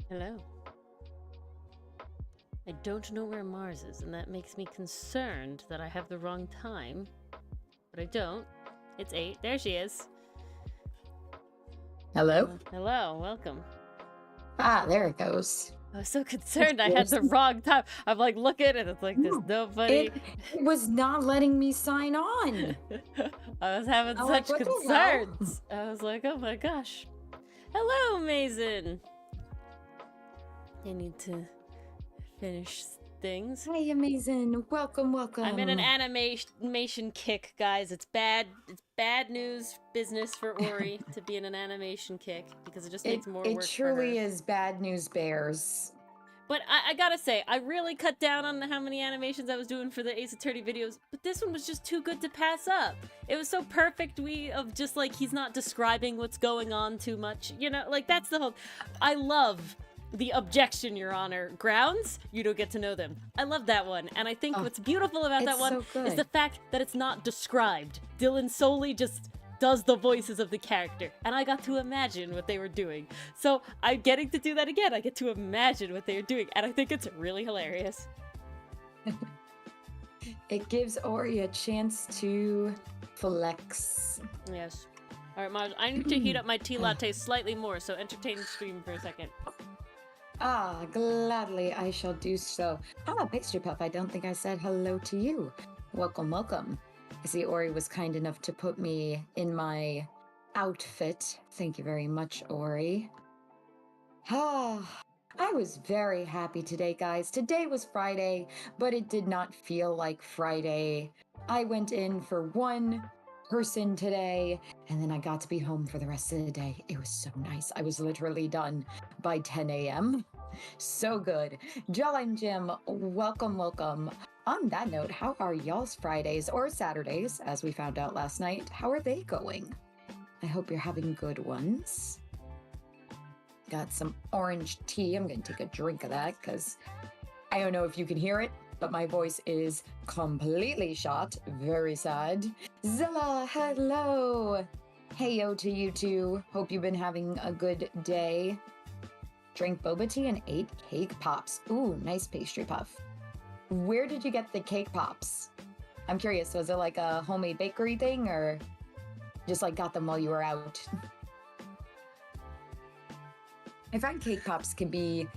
Hello. I don't know where Mars is, and that makes me concerned that I have the wrong time. But I don't. It's 8. There she is. Hello? Hello, welcome. Ah, there it goes. I was so concerned I had the wrong time. I'm like looking and it's like there's nobody. It was not letting me sign on. I was having I'm such like, what the hell? concerns. I was like, oh my gosh. Hello, Mason. I need to finish things. Hey, amazing. Welcome, welcome. I'm in an animation kick, guys. It's bad news business for Ori to be in an animation kick because it just makes more work for her. It truly is bad news bears. But I gotta say, I really cut down on how many animations I was doing for the Ace Attorney videos, but this one was just too good to pass up. It was so perfect of just like, he's not describing what's going on too much. You know, like that's the whole, I love the objection, Your Honor. Grounds, you don't get to know them. I love that one. And I think what's beautiful about that one is the fact that it's not described. Dylan solely just does the voices of the character, and I got to imagine what they were doing. So I'm getting to do that again. I get to imagine what they are doing, and I think it's really hilarious. It gives Ori a chance to flex. Yes. All right, Maj, I need to heat up my tea latte slightly more, so entertain the stream for a second. Ah, gladly I shall do so. Ah, Pastry Puff, I don't think I said hello to you. Welcome, welcome. I see Ori was kind enough to put me in my outfit. Thank you very much, Ori. Ah, I was very happy today, guys. Today was Friday, but it did not feel like Friday. I went in for one person today, and then I got to be home for the rest of the day. It was so nice. I was literally done by 10 a.m. So good. Jolene Jim, welcome, welcome. On that note, how are y'all's Fridays or Saturdays, as we found out last night? How are they going? I hope you're having good ones. Got some orange tea. I'm going to take a drink of that because I don't know if you can hear it, but my voice is completely shot. Very sad. Zilla, hello. Heyo to you too. Hope you've been having a good day. Drank boba tea and ate cake pops. Ooh, nice Pastry Puff. Where did you get the cake pops? I'm curious, was it like a homemade bakery thing or just like got them while you were out? I find cake pops can be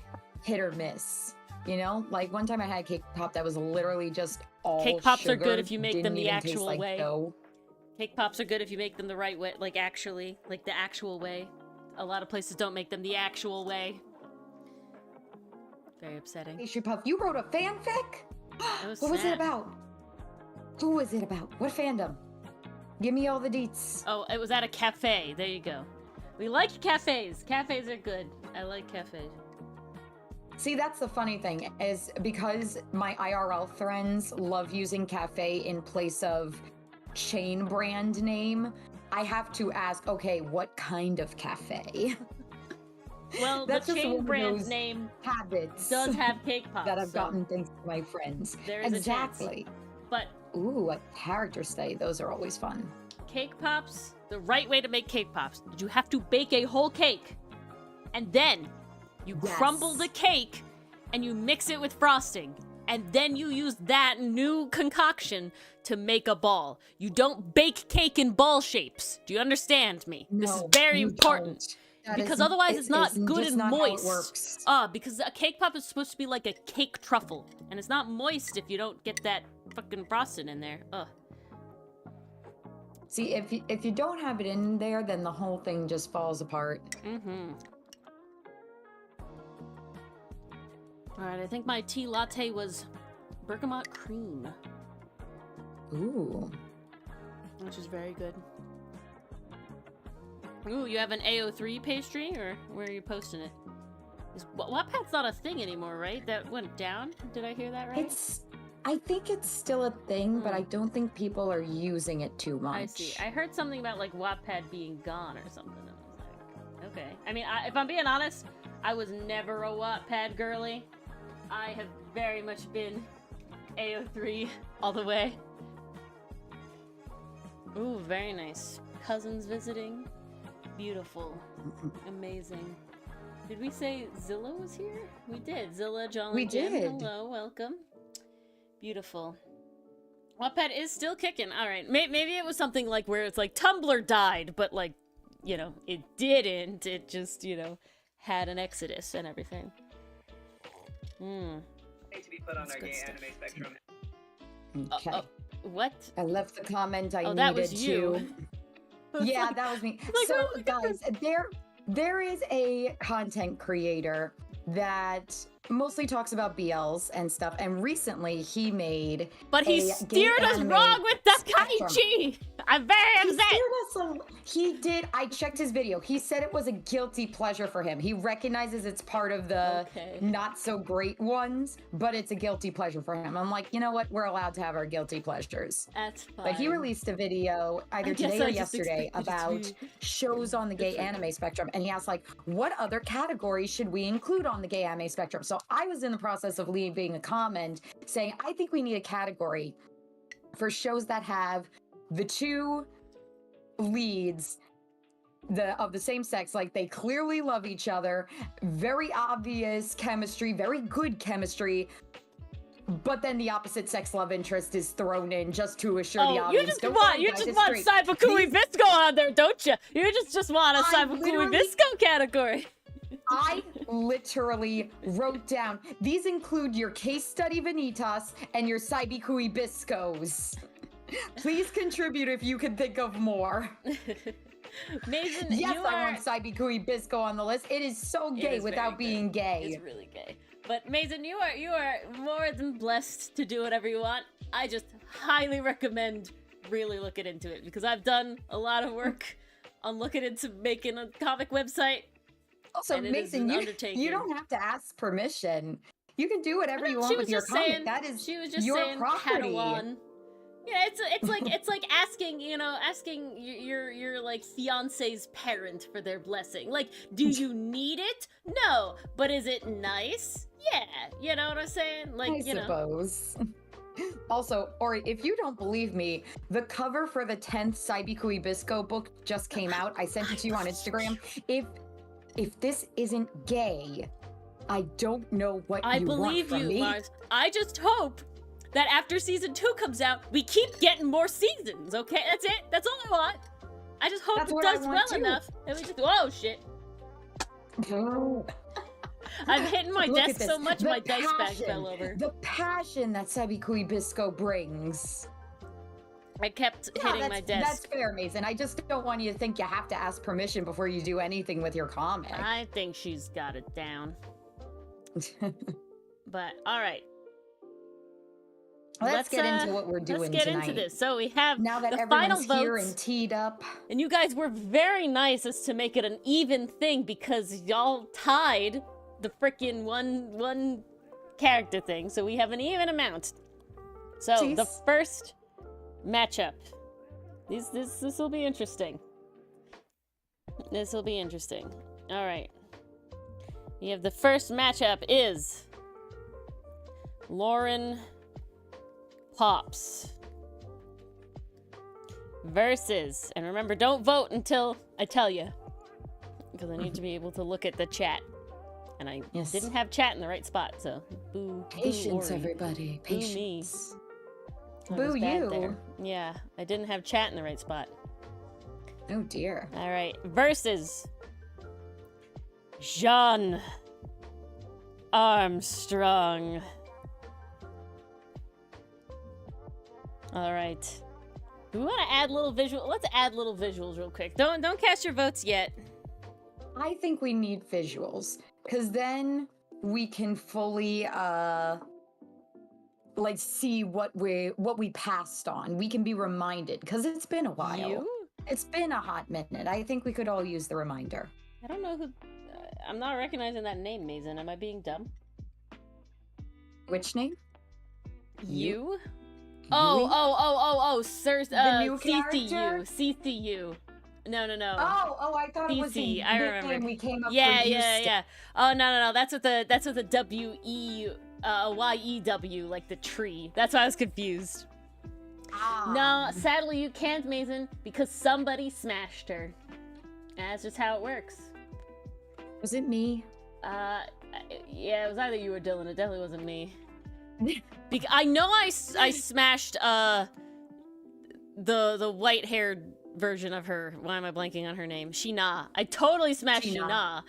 hit or miss, you know? Like one time I had a cake pop that was literally just all Cake pops sugar, are good if you make them the actual like way. dough. Cake pops are good if you make them the right way, like actually, like the actual way. A lot of places don't make them the actual way. Very upsetting. Pastry Puff, you wrote a fanfic? What was it about? Who was it about? What fandom? Give me all the deets. Oh, it was at a cafe. There you go. We like cafes. Cafes are good. I like cafes. See, that's the funny thing, is because my IRL friends love using cafe in place of chain brand name, I have to ask, okay, what kind of cafe? Well, the chain brand name habits does have cake pops. That I've gotten thanks to my friends. There is exactly. A chance. But ooh, a character study. Those are always fun. Cake pops, the right way to make cake pops, you have to bake a whole cake. And then you crumble the cake and you mix it with frosting. And then you use that new concoction to make a ball. You don't bake cake in ball shapes. Do you understand me? No, this is very important. Because otherwise it's not good and moist. Because a cake pop is supposed to be like a cake truffle. And it's not moist if you don't get that fucking frosting in there. Ugh. See, if you don't have it in there, then the whole thing just falls apart. Mm-hmm. Alright, I think my tea latte was bergamot cream. Ooh. Which is very good. Ooh, you have an AO3 pastry, or where are you posting it? Wattpad's not a thing anymore, right? That went down? Did I hear that right? I think it's still a thing, but I don't think people are using it too much. I see. I heard something about, like, Wattpad being gone or something, and I was like, okay. I mean, if I'm being honest, I was never a Wattpad girly. I have very much been AO3 all the way. Ooh, very nice. Cousins visiting. Beautiful. Amazing. Did we say Zilla was here? We did. Zilla, John, We and Jim. did. Hello, welcome. Beautiful. Wattpad is still kicking. All right. Maybe it was something like where it's like Tumblr died, but like, you know, it didn't. It just, you know, had an exodus and everything. To be put on That's our good gay stuff. anime spectrum. Okay. What? I left the comment I Oh, needed that was to. you. Yeah, Like- that was me. like, So, oh my guys, there is a content creator that mostly talks about BLs and stuff, and recently he made But he a gay steered us anime wrong with the spectrum. Kaichi! I'm very He upset! steered us he did. I checked his video. He said it was a guilty pleasure for him. He recognizes it's part of the Okay. not so great ones, but it's a guilty pleasure for him. I'm like, you know what? We're allowed to have our guilty pleasures. That's fine. But he released a video either I guess today or I just yesterday expected it to about be shows on the gay different. anime spectrum. And he asked, like, what other categories should we include on the gay anime spectrum? So I was in the process of leaving a comment saying, I think we need a category for shows that have the two leads of the same sex, like they clearly love each other, very obvious chemistry, very good chemistry, but then the opposite sex love interest is thrown in just to assure the Oh, you audience. just Don't want worry, you guys, just it's want straight. Saibakui Visco on there, don't you? You just want a I Saibakui literally- Visco category. I literally wrote down, these include your case study Vanitas and your Saibikui Biscos. Please contribute if you can think of more. Mason, Yes, you I are... want Saibikui Bisco on the list. It is so It gay is without very being good. gay. It's really gay. But Mason, you are more than blessed to do whatever you want. I just highly recommend really looking into it because I've done a lot of work on looking into making a comic website. Also, And it is Mason, an you undertaking. don't have to ask permission. You can do whatever you She want was with your just comic. saying, That is she was just your saying property. Padawan. Yeah, it's like asking, you know, asking your like fiance's parent for their blessing. Like, do you need it? No, but is it nice? Yeah, you know what I'm saying? Like, I you know. suppose. Also, Ori, if you don't believe me, the cover for the 10th Saibikui Bisco book just came out. I sent it to you on Instagram. If this isn't gay, I don't know what I you want believe from you, me. Mars. I just hope that after season 2 comes out, we keep getting more seasons, okay? That's it. That's all I want. I just hope That's it what I does want well too. enough. And we just, whoa, shit. I'm hitting my Look at desk this. so much The my dice bag passion, fell over. The passion that Saibikui Bisco brings. I kept Yeah, hitting that's, my That's desk. fair, Mason. I just don't want you to think you have to ask permission before you do anything with your comic. I think she's got it down. But, alright. Let's get into what we're doing Let's get tonight. into this. So we have Now that the final everyone's here votes. and teed up. And you guys were very nice as to make it an even thing because y'all tied the frickin' one character thing. So we have an even amount. So the Jeez. first matchup. This will be interesting. This will be interesting. All right. You have the first matchup is Lauren Pops versus, and remember, don't vote until I tell you, because I need to be able to look at the chat, and I Yes. didn't have chat in the right spot, so boo. Patience, Ori. everybody. Boo me. Patience. I was Boo bad you. there. Yeah, I didn't have chat in the right spot. Oh dear. All right, versus Jean Armstrong. All right. We want to add little visual. Let's add little visuals real quick. Don't cast your votes yet. I think we need visuals because then we can fully like see what we passed on. We can be reminded because it's been a while. You? It's been a hot minute. I think we could all use the reminder. I don't know who. I'm not recognizing that name, Mason. Am I being dumb? Which name? You? Yui? Oh, sir. The new CCU. character? CCU. No. Oh, I thought it was the CC, I nickname remember. we came up Yeah. with. Yeah. Oh no. That's with the YEW, like the tree. That's why I was confused. Ah. No, sadly you can't, Mason, because somebody smashed her. That's just how it works. Was it me? Yeah, it was either you or Dylan. It definitely wasn't me. I know I smashed the white-haired version of her. Why am I blanking on her name? Sheena. I totally smashed Sheena.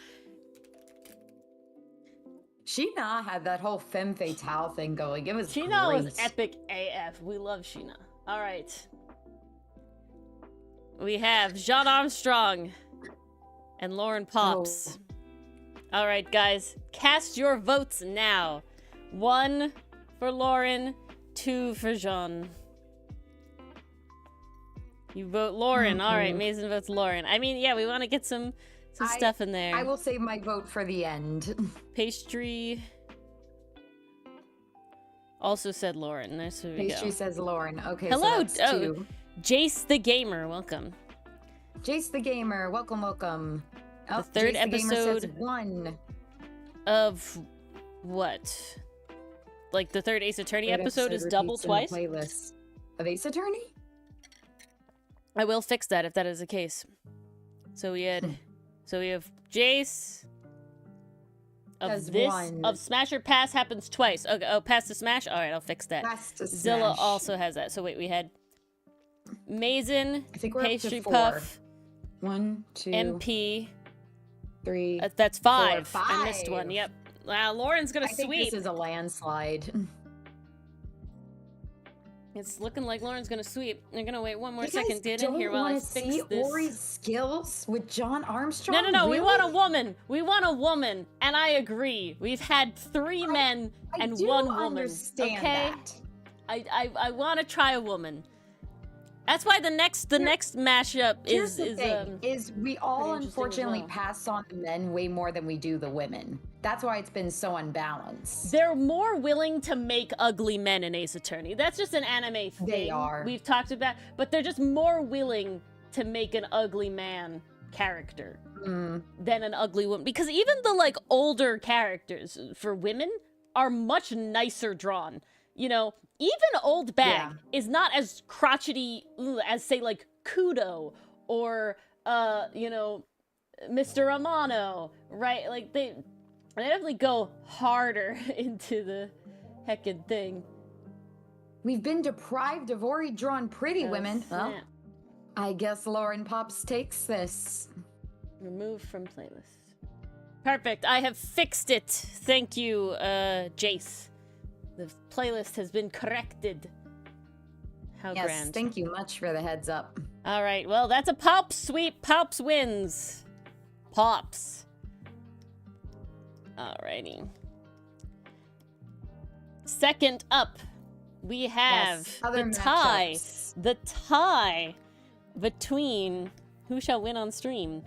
Sheena had that whole femme fatale thing going. It was Sheena great. was epic AF. We love Sheena. All right. We have Jean Armstrong and Lauren Pops. Oh. All right, guys. Cast your votes now. 1 for Lauren, 2 for Jean. You vote Lauren. All right, Mason votes Lauren. I mean, yeah, we want to get some stuff in there. I will save my vote for the end. Pastry also said Lauren. Nice. Pastry says Lauren. Okay. Hello, So that's 2. Jace the Gamer. Welcome. Jace the Gamer. Welcome, welcome. The third Jace the Gamer says episode 1 of what? Like the third Ace Attorney episode is double twice? Playlist of Ace Attorney? I will fix that if that is the case. So we have Jace of of Smash or Pass happens twice. Okay, oh, Pass to Smash? Alright, I'll fix that. Pass to Zilla Smash. also has that. So wait, we had Mazen, I think we're Pastry up to 4. Puff, 1, 2, MP. 3. That's 5. 4, 5. I missed one. Yep. Wow, Lauren's gonna I think sweep. this is a landslide. It's looking like Lauren's gonna sweep. I'm gonna wait one more You second, guys Dylan, here while I don't fix see this. Ori's skills with John Armstrong? No, Really? we want a woman. We want a woman, and I agree. We've had 3 men and 1 woman. Understand okay, that. I want to try a woman. That's why the next mashup Here's the thing, is we all interesting as unfortunately well. pass on the men way more than we do the women. That's why it's been so unbalanced. They're more willing to make ugly men in Ace Attorney. That's just an anime thing. They are. We've talked about, but they're just more willing to make an ugly man character than an ugly woman. Because even the like older characters for women are much nicer drawn. You know, even Old Bag is not as crotchety as say like Kudo or you know, Mr. Amano, right? Like they definitely go harder into the heckin' thing. We've been deprived of Ori drawn pretty women. Well, snap. I guess Lauren Pops takes this. Remove from playlist. Perfect. I have fixed it. Thank you, Jace. The playlist has been corrected. How Yes, grand. thank you much for the heads up. All right. Well, that's a Pops sweep. Pops wins. Pops. Alrighty. Second up, we have other the tie. matchups. The tie between who shall win on stream?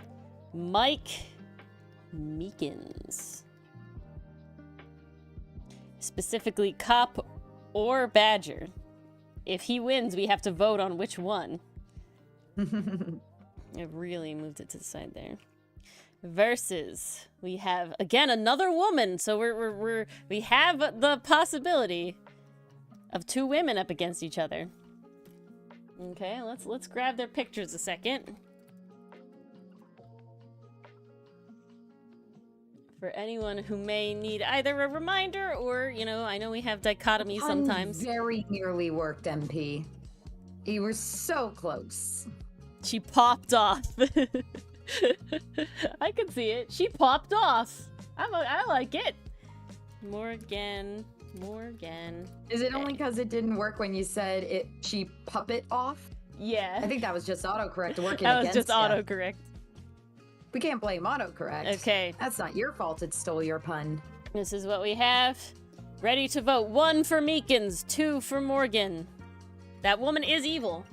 Mike Meekins. Specifically, Cop or Badger. If he wins, we have to vote on which one. I really moved it to the side there. Versus, we have again another woman, so we have the possibility of 2 women up against each other. Okay, let's grab their pictures a second. For anyone who may need either a reminder or, you know, I know we have dichotomy sometimes. Very nearly worked, MP. You were so close. She popped off. I can see it. She popped off. I like it. Morgan. Is it only because it didn't work when you said it? She puppet off? Yeah. I think that was just autocorrect working That was against just ya. autocorrect. We can't blame autocorrect. Okay. That's not your fault it stole your pun. This is what we have. Ready to vote. 1 for Meekins, 2 for Morgan. That woman is evil.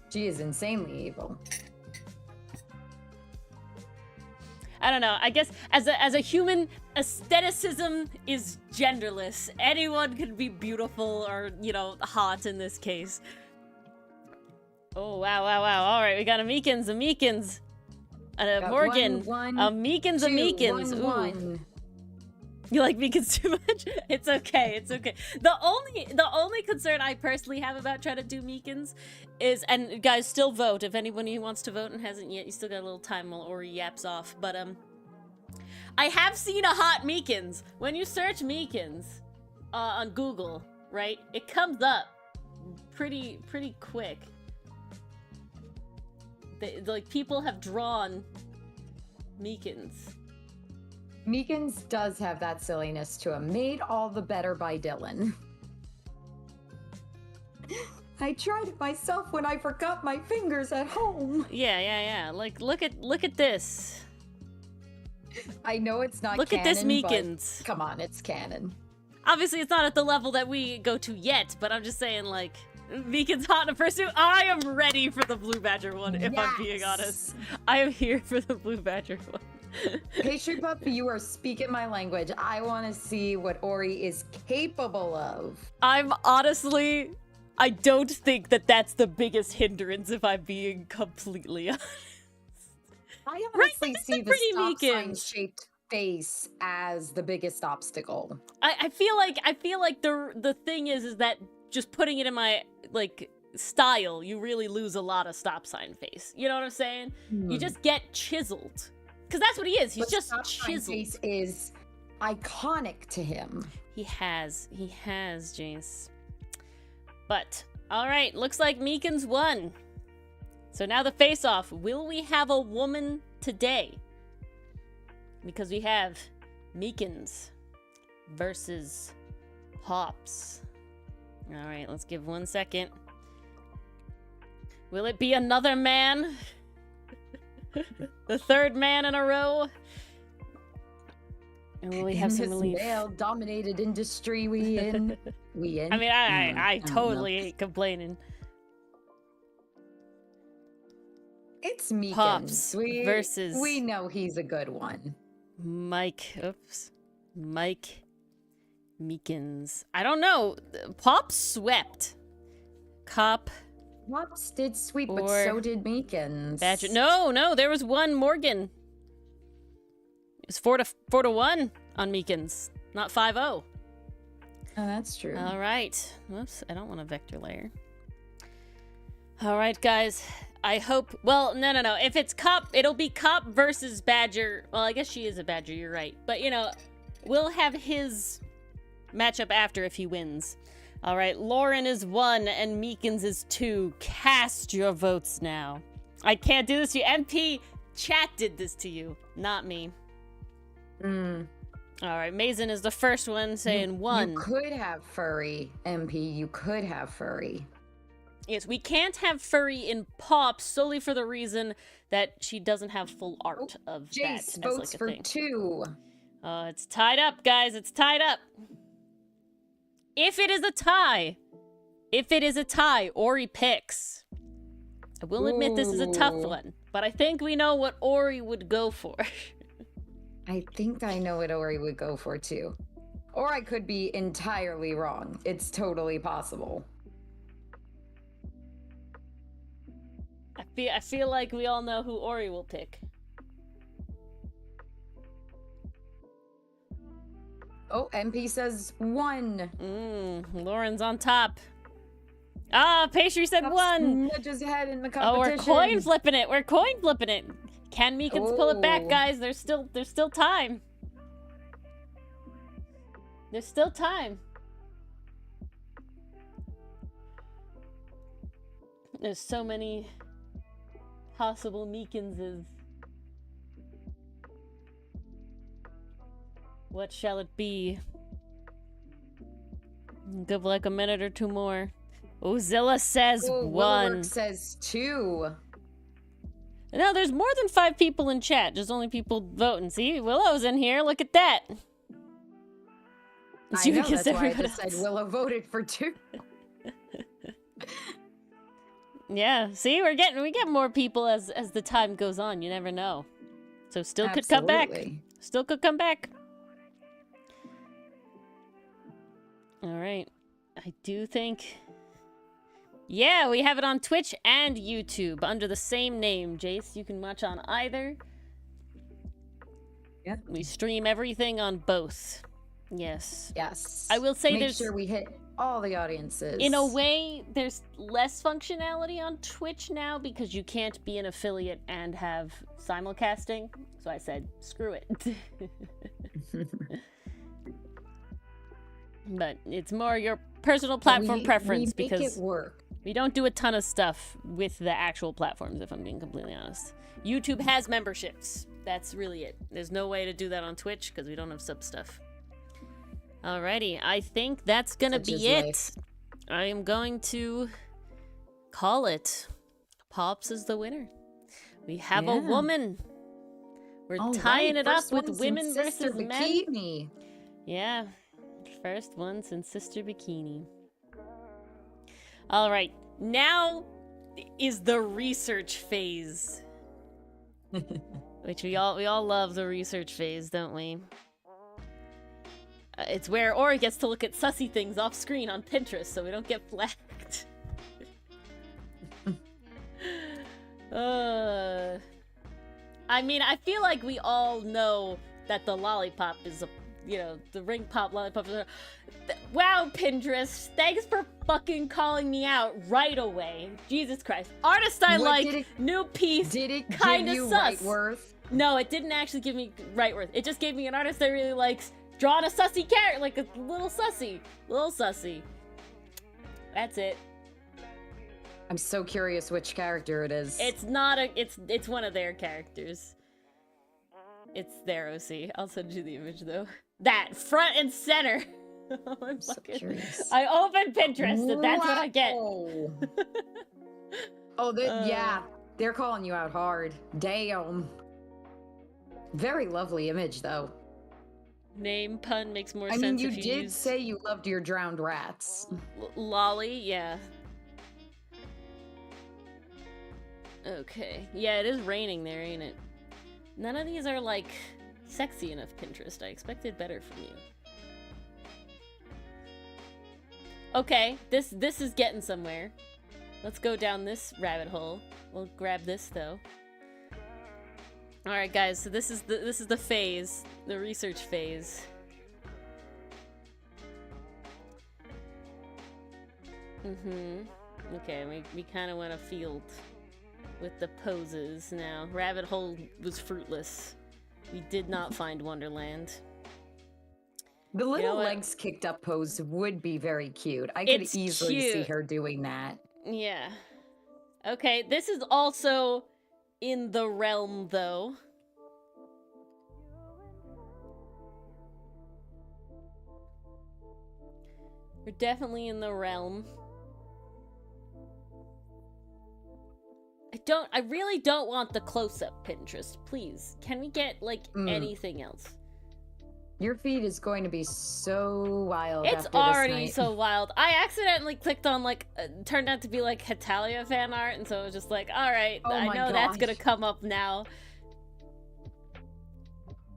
She is insanely evil. I don't know. I guess as a human, aestheticism is genderless. Anyone can be beautiful or, you know, hot in this case. Oh, wow. All right, we got a Meekins. Got Morgan. one, a Meekins. Ooh. one. You like Meekins too much? It's okay. The only concern I personally have about trying to do Meekins is, and guys, still vote if anybody wants to vote and hasn't yet. You still got a little time while Ori yaps off. But I have seen a hot Meekins. When you search Meekins on Google, right, it comes up pretty quick. Like, people have drawn Meekins. Meekins does have that silliness to him. Made all the better by Dylan. I tried it myself when I forgot my fingers at home. Yeah. Like, look at this. I know it's not Look canon, at this Meekins. but come on, it's canon. Obviously, it's not at the level that we go to yet, but I'm just saying, like, Meekins hot in pursuit. I am ready for the Blue Badger one, if I'm being honest. I am here for the Blue Badger one. Pastry Puff, you are speaking my language. I want to see what Ori is capable of. I'm honestly, I don't think that that's the biggest hindrance, if I'm being completely honest. I honestly see the pretty stop sign Meekins. shaped face as the biggest obstacle. I feel like the thing is that just putting it in my, like, style, you really lose a lot of stop sign face. You know what I'm saying? You just get chiseled. Because that's what he is. He's But just stop sign chiseled. face is iconic to him. He has, Jace. But, alright, looks like Meekins won. So now the face-off. Will we have a woman today? Because we have Meekins versus Pops. Alright, let's give 1 second. Will it be another man? The third man in a row? And will we have some relief? Male-dominated industry we in. I mean, I totally ain't complaining. It's Meekins. Pops versus We know he's a good one. Mike Meekins. I don't know. Pops swept. Cop. Pops did sweep, but Or so did Meekins. Badger. No, there was one Morgan. It was 4-1 on Meekins, not 5-0. Oh, that's true. All right. Whoops, I don't want a vector layer. All right, guys. I hope. Well, no. If it's Cop, it'll be Cop versus Badger. Well, I guess she is a Badger. You're right. But you know, we'll have his matchup after if he wins. All right. Lauren is 1 and Meekins is 2. Cast your votes now. I can't do this to you. MP chat did this to you, not me. All right. Mason is the first one saying 1. You could have furry, MP. You could have furry. Yes, we can't have furry in Pop solely for the reason that she doesn't have full art of Jace that as votes like a for thing. 2. It's tied up, guys. It's tied up. If it is a tie, Ori picks. I will admit this is a tough one, but I think we know what Ori would go for. I think I know what Ori would go for too. Or I could be entirely wrong. It's totally possible. I feel like we all know who Ori will pick. Oh, MP says 1. Lauren's on top. Ah, Pastry said Pops 1. nudges ahead in the Oh, we're competition. coin flipping it. We're coin flipping it. Can Meekins pull it back, guys? There's still time. There's still time. There's so many possible Meekinses. What shall it be? Give like a minute or 2 more. Oh, Zilla says 1. Willowwork says 2. No, there's more than 5 people in chat. Just only people voting. See, Willow's in here. Look at that. I know, that's why I just said Willow voted for 2. Yeah, see, we get more people as the time goes on. You never know. So still could come back. Still could come back. All right. I do think... Yeah, we have it on Twitch and YouTube under the same name, Jace. You can watch on either. Yep. We stream everything on both. Yes. Yes. I will say Make there's... sure we hit all the audiences. In a way, there's less functionality on Twitch now because you can't be an affiliate and have simulcasting. So I said, screw it. But it's more your personal platform preference because it work. we don't do a ton of stuff with the actual platforms, if I'm being completely honest. YouTube has memberships. That's really it. There's no way to do that on Twitch because we don't have sub stuff. Alrighty, I think that's gonna be it. I am going to call it. Pops is the winner. We have a woman. We're tying it up with women versus men. Yeah. First one since Sister Bikini. All right, now is the research phase. Which we all love the research phase, don't we? It's where Ori gets to look at sussy things off screen on Pinterest so we don't get flagged. I mean, I feel like we all know that the lollipop is a, the ring pop lollipop. Wow, Pinterest, thanks for fucking calling me out right away. Jesus Christ. Artist I like, new piece, did it kinda give you sus. right worth? No, it didn't actually give me right worth. It just gave me an artist I really likes, drawing a sussy character, like a little sussy. Little sussy. That's it. I'm so curious which character it is. It's not it's one of their characters. It's their OC. I'll send you the image though. That front and center. I'm so curious. I opened Pinterest and that's what I get. Yeah, they're calling you out hard. Damn. Very lovely image though. Name pun makes more sense. I mean, you if you did use... say you loved your drowned rats. Lolly, yeah. Okay. Yeah, it is raining there, ain't it? None of these are, like, sexy enough, Pinterest. I expected better from you. Okay, this is getting somewhere. Let's go down this rabbit hole. We'll grab this, though. Alright, guys, so this is the phase. The research phase. Okay, we kind of went afield with the poses now. Rabbit hole was fruitless. We did not find Wonderland. The little legs kicked up pose would be very cute. I could easily see her doing that. Yeah. Okay, this is also in the realm, though. We're definitely in the realm. I really don't want the close-up Pinterest, please. Can we get, like, anything else? Your feed is going to be so wild It's after already this so wild. I accidentally clicked on, like, turned out to be, like, Hetalia fan art, and so it was just like, alright, I know that's gonna come up now.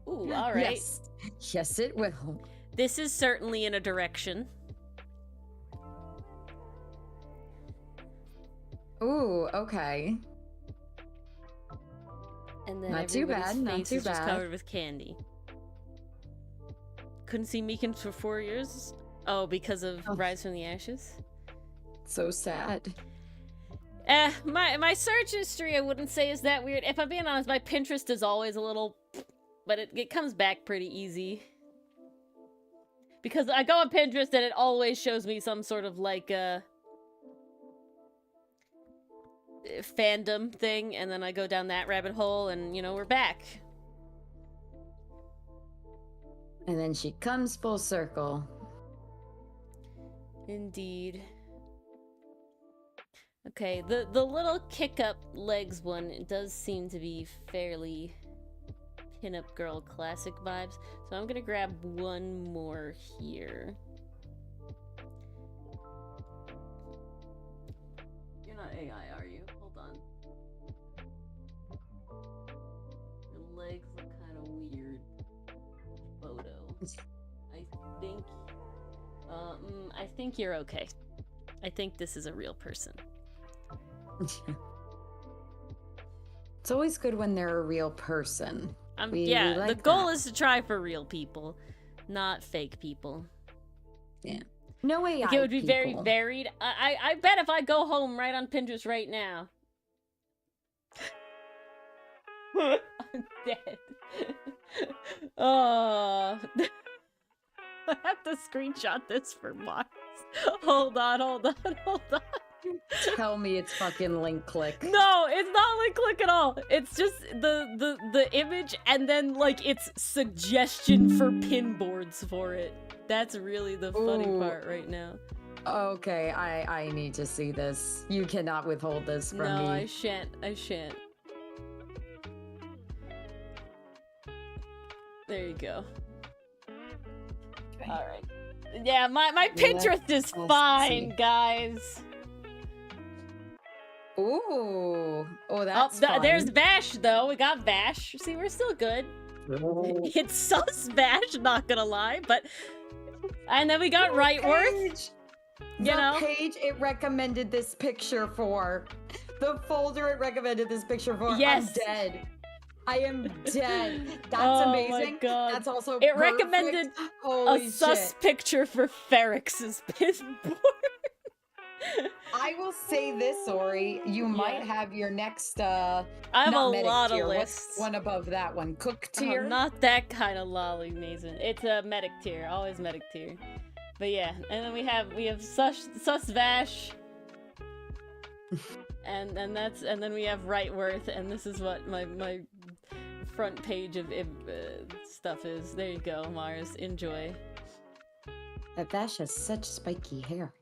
Ooh, alright. Yes, it will. This is certainly in a direction. Ooh, okay. And then not too bad, not too bad. Just covered with candy. Couldn't see Meekins for 4 years? Oh, because of Rise from the Ashes? So sad. My search history I wouldn't say is that weird. If I'm being honest, my Pinterest is always a little... But it comes back pretty easy. Because I go on Pinterest and it always shows me some sort of, like, fandom thing, and then I go down that rabbit hole, and, we're back. And then she comes full circle. Indeed. Okay, the little kick-up legs one, it does seem to be fairly pin-up girl classic vibes, so I'm gonna grab one more here. You're not AI, are you? Hold on. Your legs look kind of weird. Photo. I think you're okay. I think this is a real person. It's always good when they're a real person. We like the goal is to try for real people, not fake people. Yeah. No AI Like, it would be very people. varied. I bet if I go home right on Pinterest right now, I'm dead. Oh, I have to screenshot this for Mars. Hold on. Tell me it's fucking link click. No, it's not link click at all. It's just the image and then like it's suggestion for pin boards for it. That's really the funny part right now. Okay, I need to see this. You cannot withhold this from me. No, I shan't. There you go. All right. Yeah, my Pinterest is fine, guys. Ooh. Oh, that's fun. There's Vash, though. We got Vash. See, we're still good. It's sus Vash, not gonna lie, but... And then we got Rightworth. The page it recommended this picture for. The folder it recommended this picture for. Yes. I'm dead. I am dead. That's Oh amazing. My God. That's also It perfect. recommended Holy a sus shit. picture for Ferrex's pinboard. I will say this, Ori. You might have your next I have a lot of tier. lists. What's one above that one? Cook Oh, tier? not that kind of lolly, Mason. It's a medic tier, always medic tier. But yeah, and then we have sus Vash, and then we have Rightworth, and this is what my front page of stuff is. There you go, Mars. Enjoy. That Vash has such spiky hair.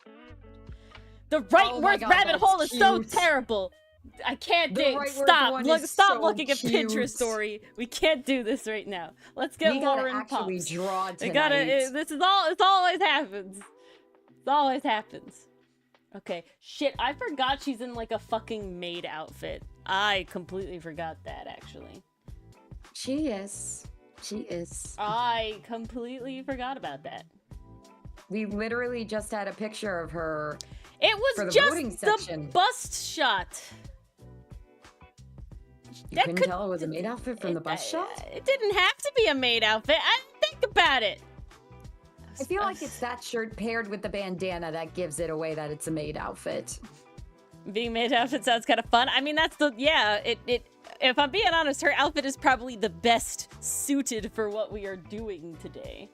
The Rightworth God, rabbit that's hole is so cute. terrible. I can't The dig. Rightworth Stop. one Look, is stop so looking at cute. Pinterest story. We can't do this right now. Let's get We gotta Lauren actually Pops. draw We tonight. gotta. This is all. It always happens. It always happens. Okay. Shit. I forgot she's in like a fucking maid outfit. I completely forgot that actually. She is. She is. I completely forgot about that. We literally just had a picture of her. It For was the voting just the section. bust shot. You That couldn't tell it was a maid outfit from the bus shot? It didn't have to be a maid outfit. I didn't think about it. I feel like it's that shirt paired with the bandana that gives it away that it's a maid outfit. Being maid outfit sounds kind of fun. I mean, that's the, yeah, if I'm being honest, her outfit is probably the best suited for what we are doing today.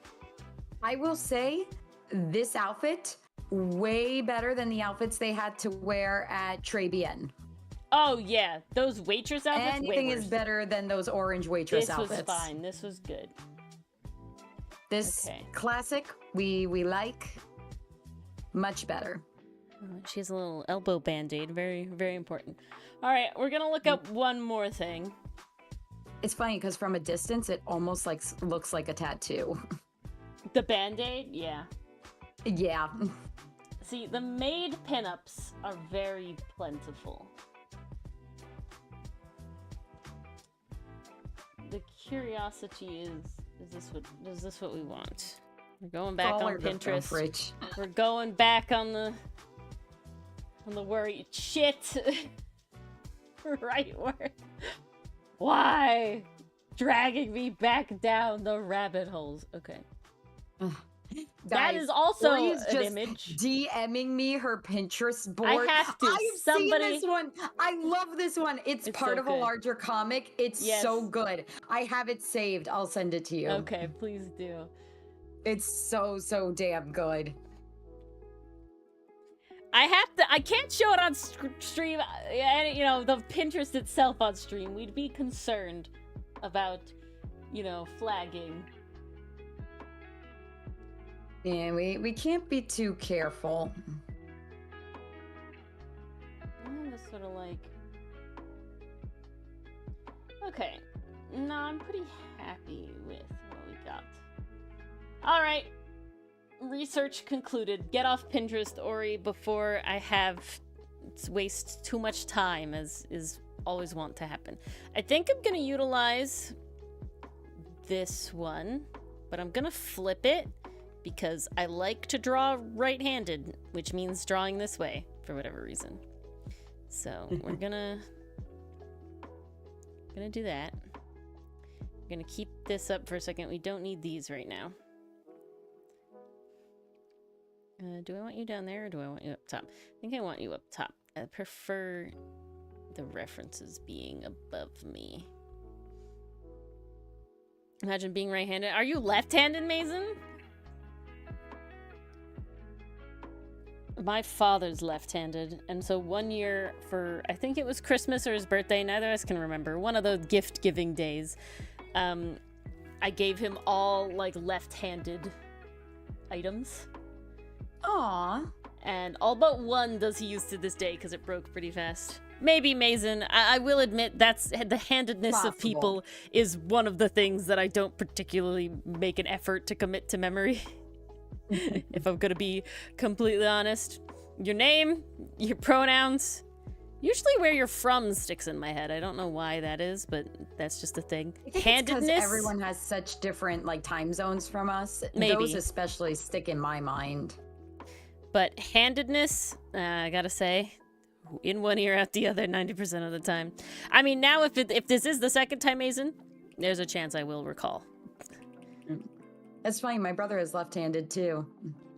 I will say, this outfit, way better than the outfits they had to wear at Trebien. Oh, yeah. Those waitress outfits, Anything way is worse. better than those orange waitress This outfits. was fine. This was good. This Okay. classic, we like much better. She has a little elbow band-aid. Very, very important. All right, we're gonna look up one more thing. It's funny because from a distance, it almost like looks like a tattoo. The band-aid? Yeah. Yeah. See, the maid pinups are very plentiful. The curiosity is this what we want? We're going back on Pinterest. We're going back on the worry shit. Right word. Why? Dragging me back down the rabbit holes. Okay. That is also Ori's an just image. DMing me her Pinterest board. I have to. I've seen this one. I love this one. It's part so of a good. larger comic. It's so good. I have it saved. I'll send it to you. Okay, please do. It's so damn good. I can't show it on stream, and you know, the Pinterest itself on stream. We'd be concerned about, you know, flagging. Yeah, we can't be too careful. I'm just sort of like, okay, no, I'm pretty happy with what we got. All right, research concluded. Get off Pinterest, Ori, before I have waste too much time, as is always want to happen. I think I'm gonna utilize this one, but I'm gonna flip it because I like to draw right-handed, which means drawing this way for whatever reason. So we're gonna do that. I'm gonna keep this up for a second. We don't need these right now. Do I want you down there or do I want you up top? I think I want you up top. I prefer the references being above me. Imagine being right-handed. Are you left-handed, Mason? My father's left-handed, and so one year for, I think it was Christmas or his birthday, neither of us can remember, one of those gift-giving days, I gave him all, like, left-handed items. Aww. And all but one does he use to this day, because it broke pretty fast. Maybe Mason. I will admit that's the handedness of people is one of the things that I don't particularly make an effort to commit to memory. If I'm gonna be completely honest. Your name, your pronouns, usually where you're from sticks in my head. I don't know why that is, but that's just a thing. Handedness. Because everyone has such different like time zones from us. Maybe. Those especially stick in my mind. But handedness, I gotta say, in one ear, out the other 90% of the time. I mean, now if this is the second time, Mason, there's a chance I will recall. That's funny. My brother is left-handed too.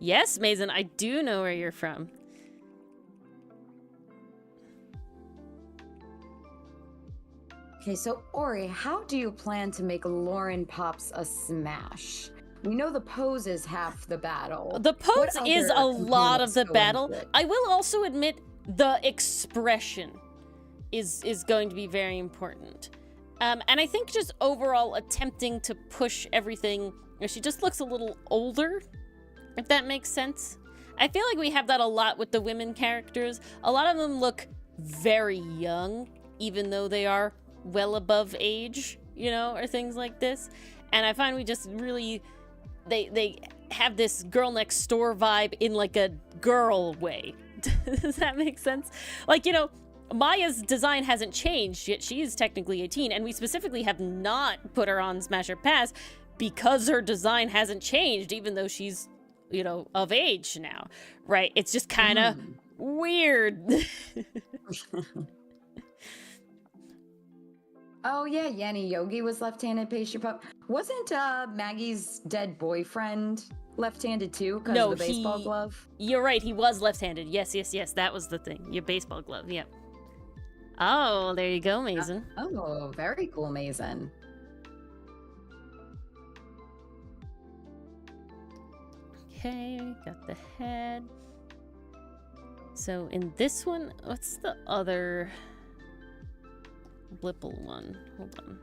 Yes, Mason, I do know where you're from. Okay, so Ori, how do you plan to make Lauren Pops a smash? We know the pose is half the battle. The pose What is other a lot of the components go battle. into it? I will also admit the expression is going to be very important. And I think just overall attempting to push everything, she just looks a little older, if that makes sense. I feel like we have that a lot with the women characters. A lot of them look very young, even though they are well above age, you know, or things like this. And I find we just really, they have this girl next door vibe in like a girl way. Does that make sense? Like, you know, Maya's design hasn't changed yet. She is technically 18, and we specifically have not put her on Smash or Pass because her design hasn't changed, even though she's, you know, of age now, right? It's just kind of weird. Oh yeah, Yanni Yogi was left-handed pastry pup. Wasn't Maggie's dead boyfriend left-handed too because of the baseball glove? You're right, he was left-handed. Yes, that was the thing. Your baseball glove, yep. Oh, there you go, Mason. Oh, very cool, Mason. Okay, got the head. So in this one, what's the other Blipple one? Hold on.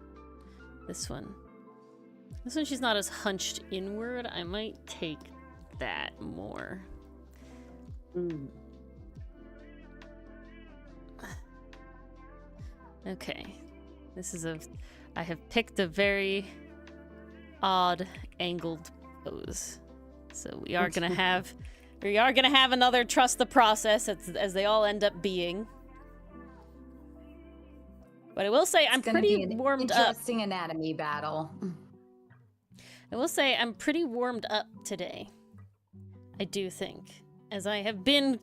This one. This one, she's not as hunched inward. I might take that more. Okay. This is I have picked a very odd angled pose. So we are gonna have another trust the process as they all end up being. But I will say I'm pretty warmed up. Interesting anatomy battle. I will say I'm pretty warmed up today. I do think, as I have been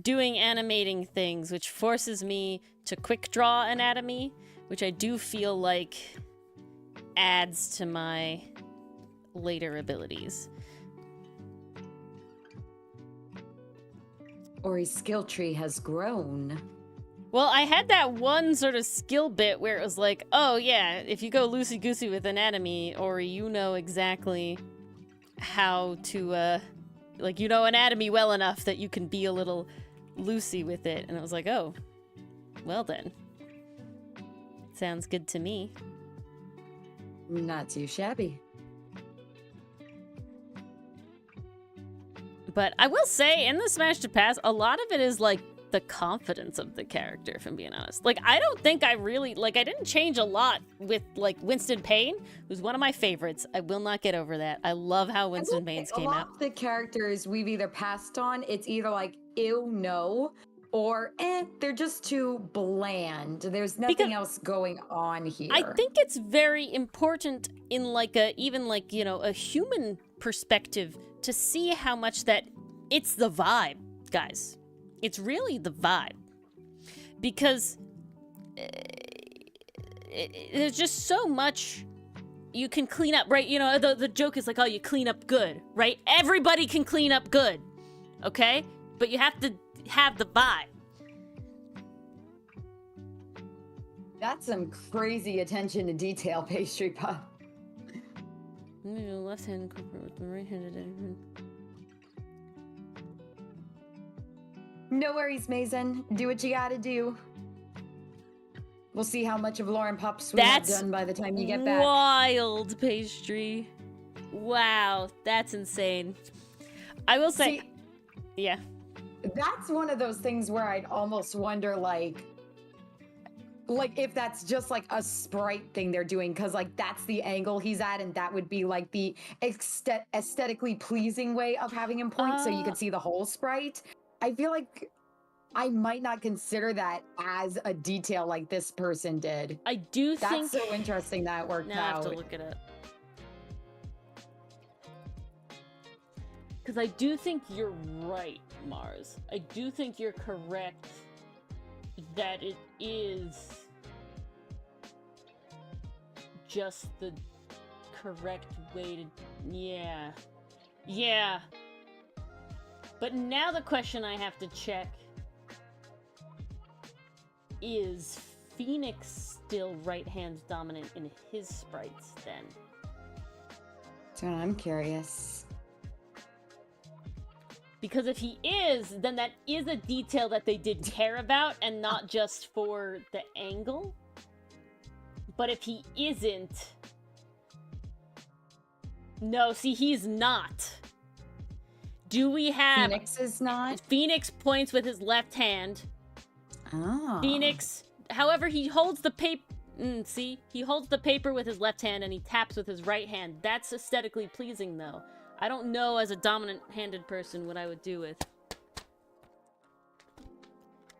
doing animating things, which forces me to quick draw anatomy, which I do feel like adds to my later abilities. Ori's skill tree has grown. Well, I had that one sort of skill bit where it was like, oh yeah, if you go loosey-goosey with anatomy, Ori, you know exactly how to, like, you know anatomy well enough that you can be a little loosey with it. And I was like, oh, well then. Sounds good to me. Not too shabby. But I will say, in the Smash to Pass, a lot of it is, like, the confidence of the character, if I'm being honest. Like, I don't think I really, like, I didn't change a lot with, like, Winston Payne, who's one of my favorites. I will not get over that. I love how Winston Payne's came out. A lot of the characters we've either passed on, it's either like, ew, no, or, they're just too bland. There's nothing else going on here. I think it's very important in, like, even, like, you know, a human perspective to see how much that it's the vibe, guys. It's really the vibe. Because there's just so much you can clean up, right? You know, the joke is like, oh, you clean up good, right? Everybody can clean up good, okay? But you have to have the vibe. That's some crazy attention to detail, Pastry Puff. Left hand incorporate with the right handed. No worries, Mason. Do what you gotta do. We'll see how much of Lauren Pops we have done by the time you get back. Wild, Pastry. Wow, that's insane. I will say, See, yeah. that's one of those things where I'd almost wonder, like if that's just like a sprite thing they're doing, because like that's the angle he's at, and that would be like the aesthetically pleasing way of having him point, so you could see the whole sprite. I feel like I might not consider that as a detail like this person did. I do think that's so interesting that worked out. Now I have to look it up. Because I do think you're right, Mars. I do think you're correct that it is just the correct way to... Yeah. Yeah. But now the question I have to check is Phoenix still right hand dominant in his sprites then? So I'm curious. Because if he is, then that is a detail that they did care about and not just for the angle. But if he isn't... No, see, he's not. Do we have... Phoenix is not? Phoenix points with his left hand. Oh. Phoenix, however, he holds the paper... see? He holds the paper with his left hand and he taps with his right hand. That's aesthetically pleasing, though. I don't know, as a dominant-handed person, what I would do with...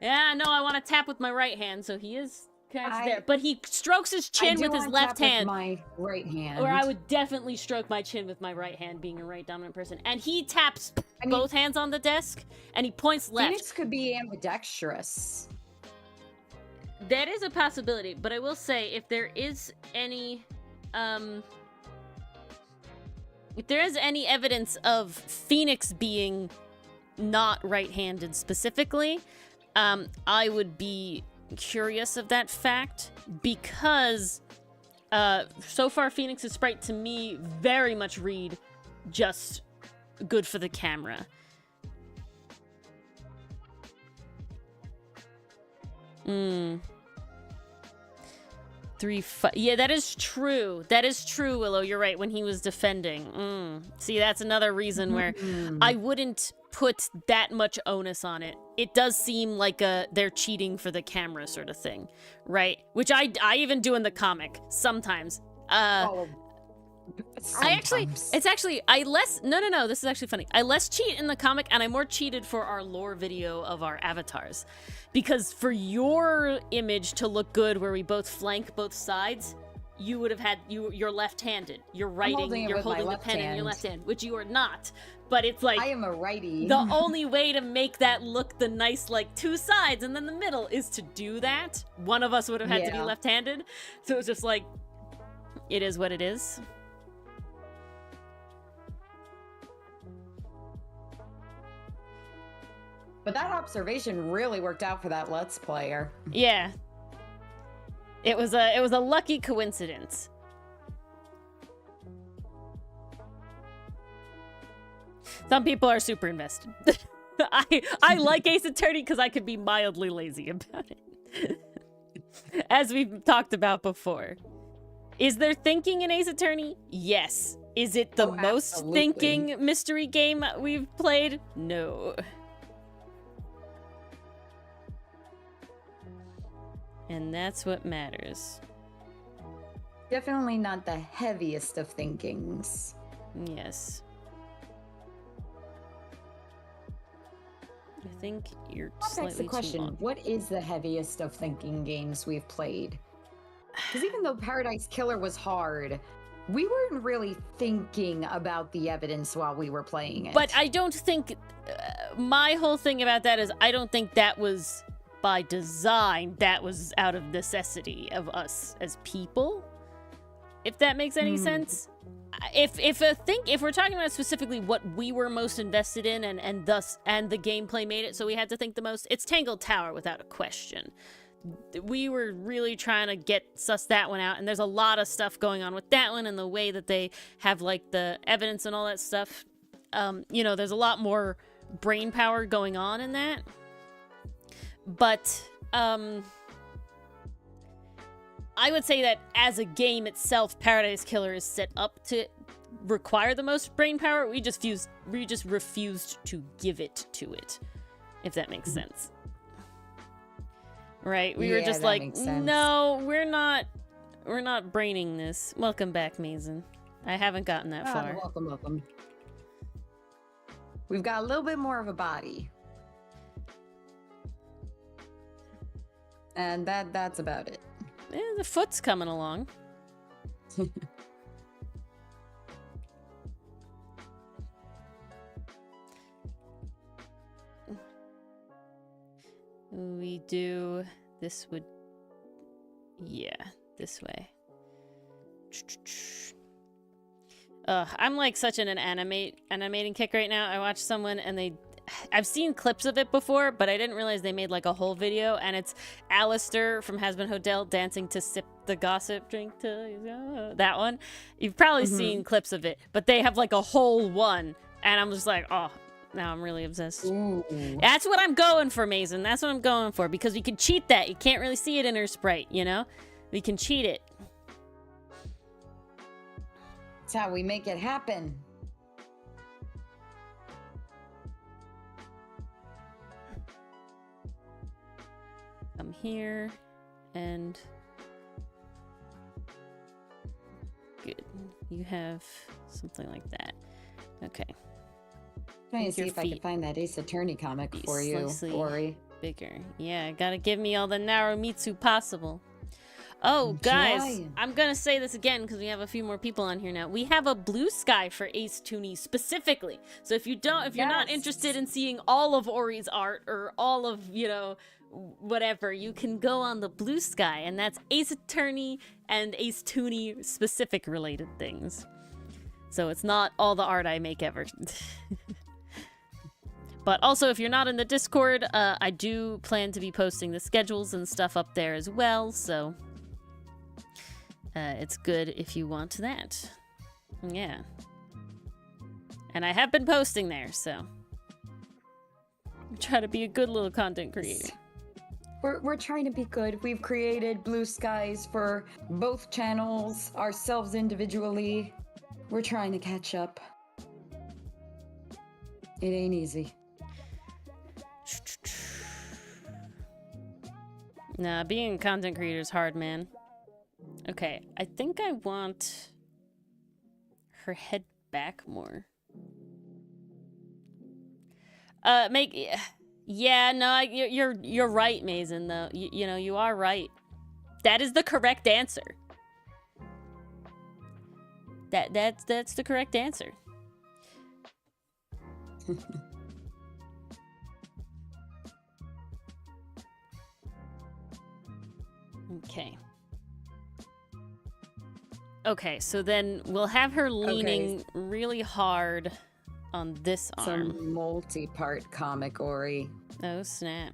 Yeah, no, I want to tap with my right hand, so he is kind of there. But he strokes his chin with his left hand. With my right hand. Or I would definitely stroke my chin with my right hand, being a right dominant person. And he taps both hands on the desk, and he points left. Phoenix could be ambidextrous. That is a possibility, but I will say, if there is any, if there is any evidence of Phoenix being not right-handed specifically, I would be curious of that fact, because so far Phoenix's sprite to me very much read just good for the camera. Yeah, that is true. That is true, Willow. You're right. When he was defending. See, that's another reason where I wouldn't put that much onus on it. It does seem like they're cheating for the camera sort of thing, right? Which I even do in the comic sometimes. No, this is actually funny. I less cheat in the comic, and I more cheated for our lore video of our avatars. Because for your image to look good, where we both flank both sides, you would have had, you're left-handed. You're writing, you're holding the pen in your left hand, which you are not. But it's like, I am a righty. The only way to make that look the nice, like, two sides and then the middle is to do that. One of us would have had to be left-handed. So it's just like, it is what it is. But that observation really worked out for that Let's Player. Yeah. It was a lucky coincidence. Some people are super invested. I like Ace Attorney because I could be mildly lazy about it. As we've talked about before. Is there thinking in Ace Attorney? Yes. Is it the most thinking mystery game we've played? No. And that's what matters. Definitely not the heaviest of thinkings. Yes. I think you're slightly the question. too long. What is the heaviest of thinking games we've played? Because even though Paradise Killer was hard, we weren't really thinking about the evidence while we were playing it. But I don't think... my whole thing about that is I don't think that was by design. That was out of necessity of us as people. If that makes any sense. if we're talking about specifically what we were most invested in and the gameplay made it so we had to think the most, it's Tangled Tower without a question. We were really trying to suss that one out, and there's a lot of stuff going on with that one and the way that they have like the evidence and all that stuff. You know, there's a lot more brain power going on in that. But I would say that as a game itself, Paradise Killer is set up to require the most brain power. We just refused to give it to it, if that makes sense. Right? We were just like, no, we're not braining this. Welcome back, Mason. I haven't gotten that far. Welcome. We've got a little bit more of a body. And that's about it. The foot's coming along. We do... This would... Yeah, this way. I'm like such an animating kick right now. I watched someone and I've seen clips of it before, but I didn't realize they made like a whole video, and it's Alistair from Hasbin Hotel dancing to Sip the Gossip Drink to that one. You've probably seen clips of it, but they have like a whole one, and I'm just like, oh, now I'm really obsessed. Ooh. That's what I'm going for, Mason. That's what I'm going for, because we can cheat that. You can't really see it in her sprite, you know? We can cheat it. That's how we make it happen. Come here, and good. You have something like that. Okay. Trying to see if I can find that Ace Attorney comic for you, Ori. Bigger. Yeah, gotta give me all the Narumitsu possible. Oh, guys, I'm gonna say this again because we have a few more people on here now. We have a blue sky for Ace Attorney specifically. So if you're not interested in seeing all of Ori's art or all of, you know, whatever, you can go on the blue sky, and that's Ace Attorney and Ace Attorney specific related things. So it's not all the art I make ever. But also, if you're not in the Discord, I do plan to be posting the schedules and stuff up there as well, so it's good if you want that. Yeah. And I have been posting there, so I try to be a good little content creator. We're trying to be good. We've created blue skies for both channels, ourselves individually. We're trying to catch up. It ain't easy. Nah, being a content creator is hard, man. Okay, I think I want her head back more. Yeah, no, you're right, Mason. Though you know you are right. That is the correct answer. That's the correct answer. Okay. Okay, so then we'll have her leaning really hard on this arm. It's a multi-part comic, Ori. Oh, snap.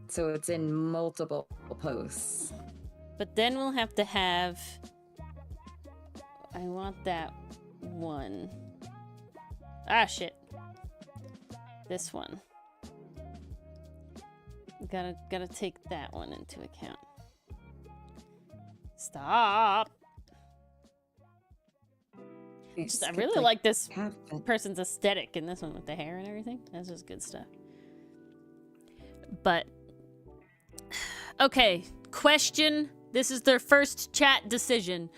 So it's in multiple posts. But then we'll have to have... I want that one. Ah, shit. This one. Gotta take that one into account. Stop! I really like this person's aesthetic in this one with the hair and everything. That's just good stuff. But, okay, question. This is their first chat decision.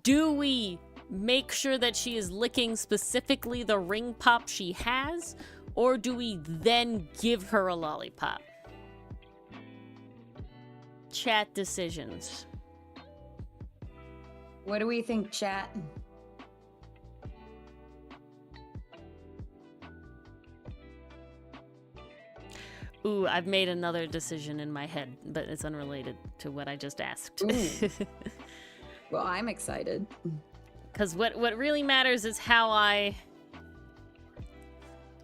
Do we make sure that she is licking specifically the ring pop she has, or do we then give her a lollipop? Chat decisions. What do we think, chat? Ooh, I've made another decision in my head, but it's unrelated to what I just asked. Well, I'm excited. Because what really matters is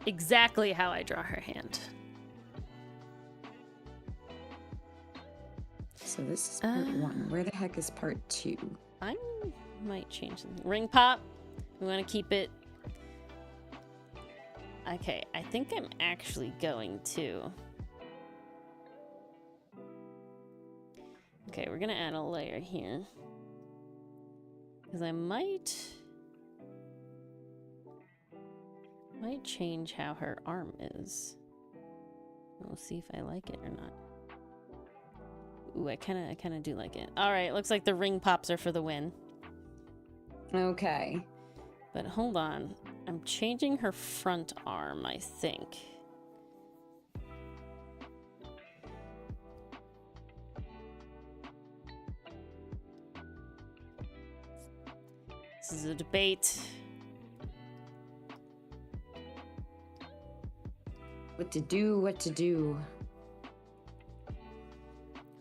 exactly how I draw her hand. So this is part 1. Where the heck is part 2? I might change something. Ring pop. We want to keep it. Okay, I think I'm actually going to. Okay, we're gonna add a layer here. Because I might change how her arm is. We'll see if I like it or not. Ooh, I kind of do like it. All right, looks like the ring pops are for the win. Okay. But hold on. I'm changing her front arm, I think. This is a debate. What to do, what to do.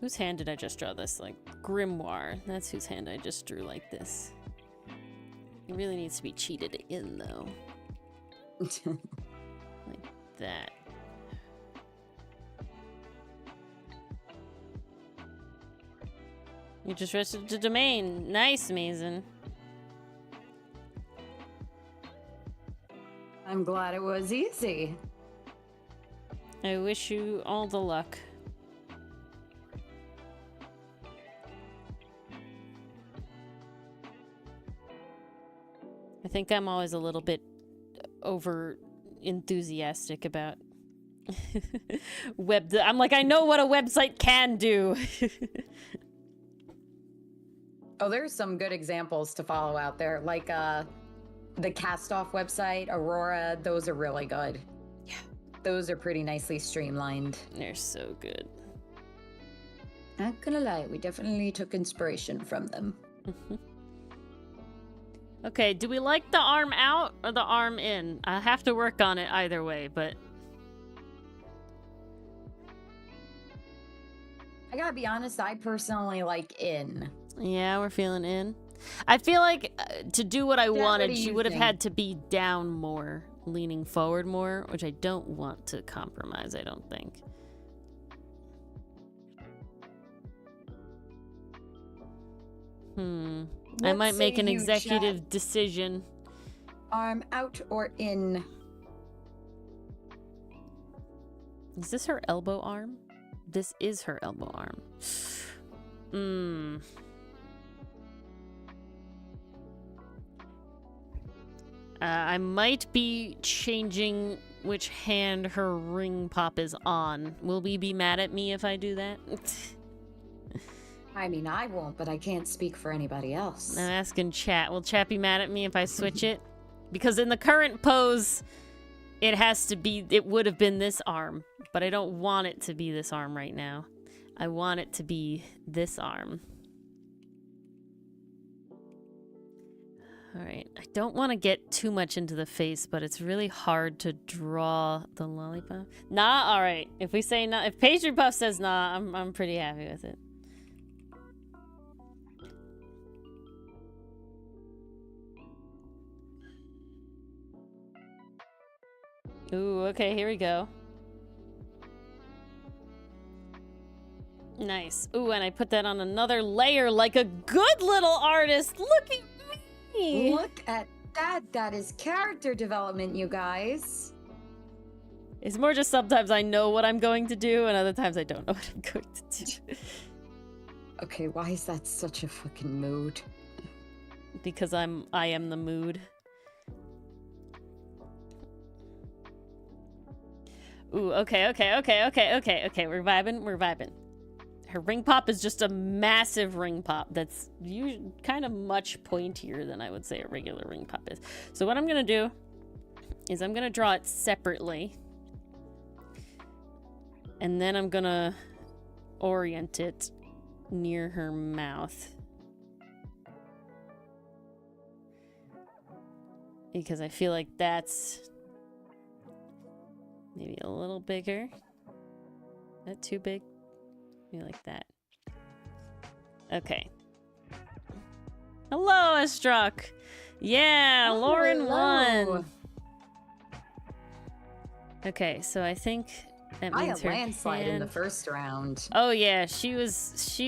Whose hand did I just draw this? Like, Grimoire. That's whose hand I just drew like this. It really needs to be cheated in, though. Like that. You just rested the domain. Nice, Mason. I'm glad it was easy. I wish you all the luck. I think I'm always a little bit over enthusiastic about I'm like, I know what a website can do. Oh, there's some good examples to follow out there. Like the Cast-Off website, Aurora, those are really good. Yeah. Those are pretty nicely streamlined. They're so good. Not gonna lie, we definitely took inspiration from them. Okay, do we like the arm out or the arm in? I have to work on it either way, but... I gotta be honest, I personally like in. Yeah, we're feeling in. I feel like to do what I wanted, she would have think? had to be down more, leaning forward more, which I don't want to compromise, I don't think. I might make an executive decision. Arm out or in? Is this her elbow arm? This is her elbow arm. I might be changing which hand her ring pop is on. Will we be mad at me if I do that? I mean, I won't, but I can't speak for anybody else. I'm asking chat. Will chat be mad at me if I switch it? Because in the current pose, it has to be, it would have been this arm, but I don't want it to be this arm right now. I want it to be this arm. All right, I don't want to get too much into the face, but it's really hard to draw the lollipop. Nah, all right. If we say nah, if Pastry Puff says nah, I'm pretty happy with it. Ooh, okay, here we go. Nice. Ooh, and I put that on another layer like a good little artist. Look at me! Look at that. That is character development, you guys. It's more just sometimes I know what I'm going to do, and other times I don't know what I'm going to do. Okay, why is that such a fucking mood? Because I am the mood. Ooh, okay, we're vibing. Her ring pop is just a massive ring pop that's kind of much pointier than I would say a regular ring pop is. So what I'm gonna do is I'm gonna draw it separately. And then I'm gonna orient it near her mouth. Because I feel like that's maybe a little bigger. Is that too big? Maybe like that. Okay. Hello, Estruck. Yeah, Oh, Lauren hello. won. Okay, so I think that I means a her landslide in the hand- first round. Oh yeah, she was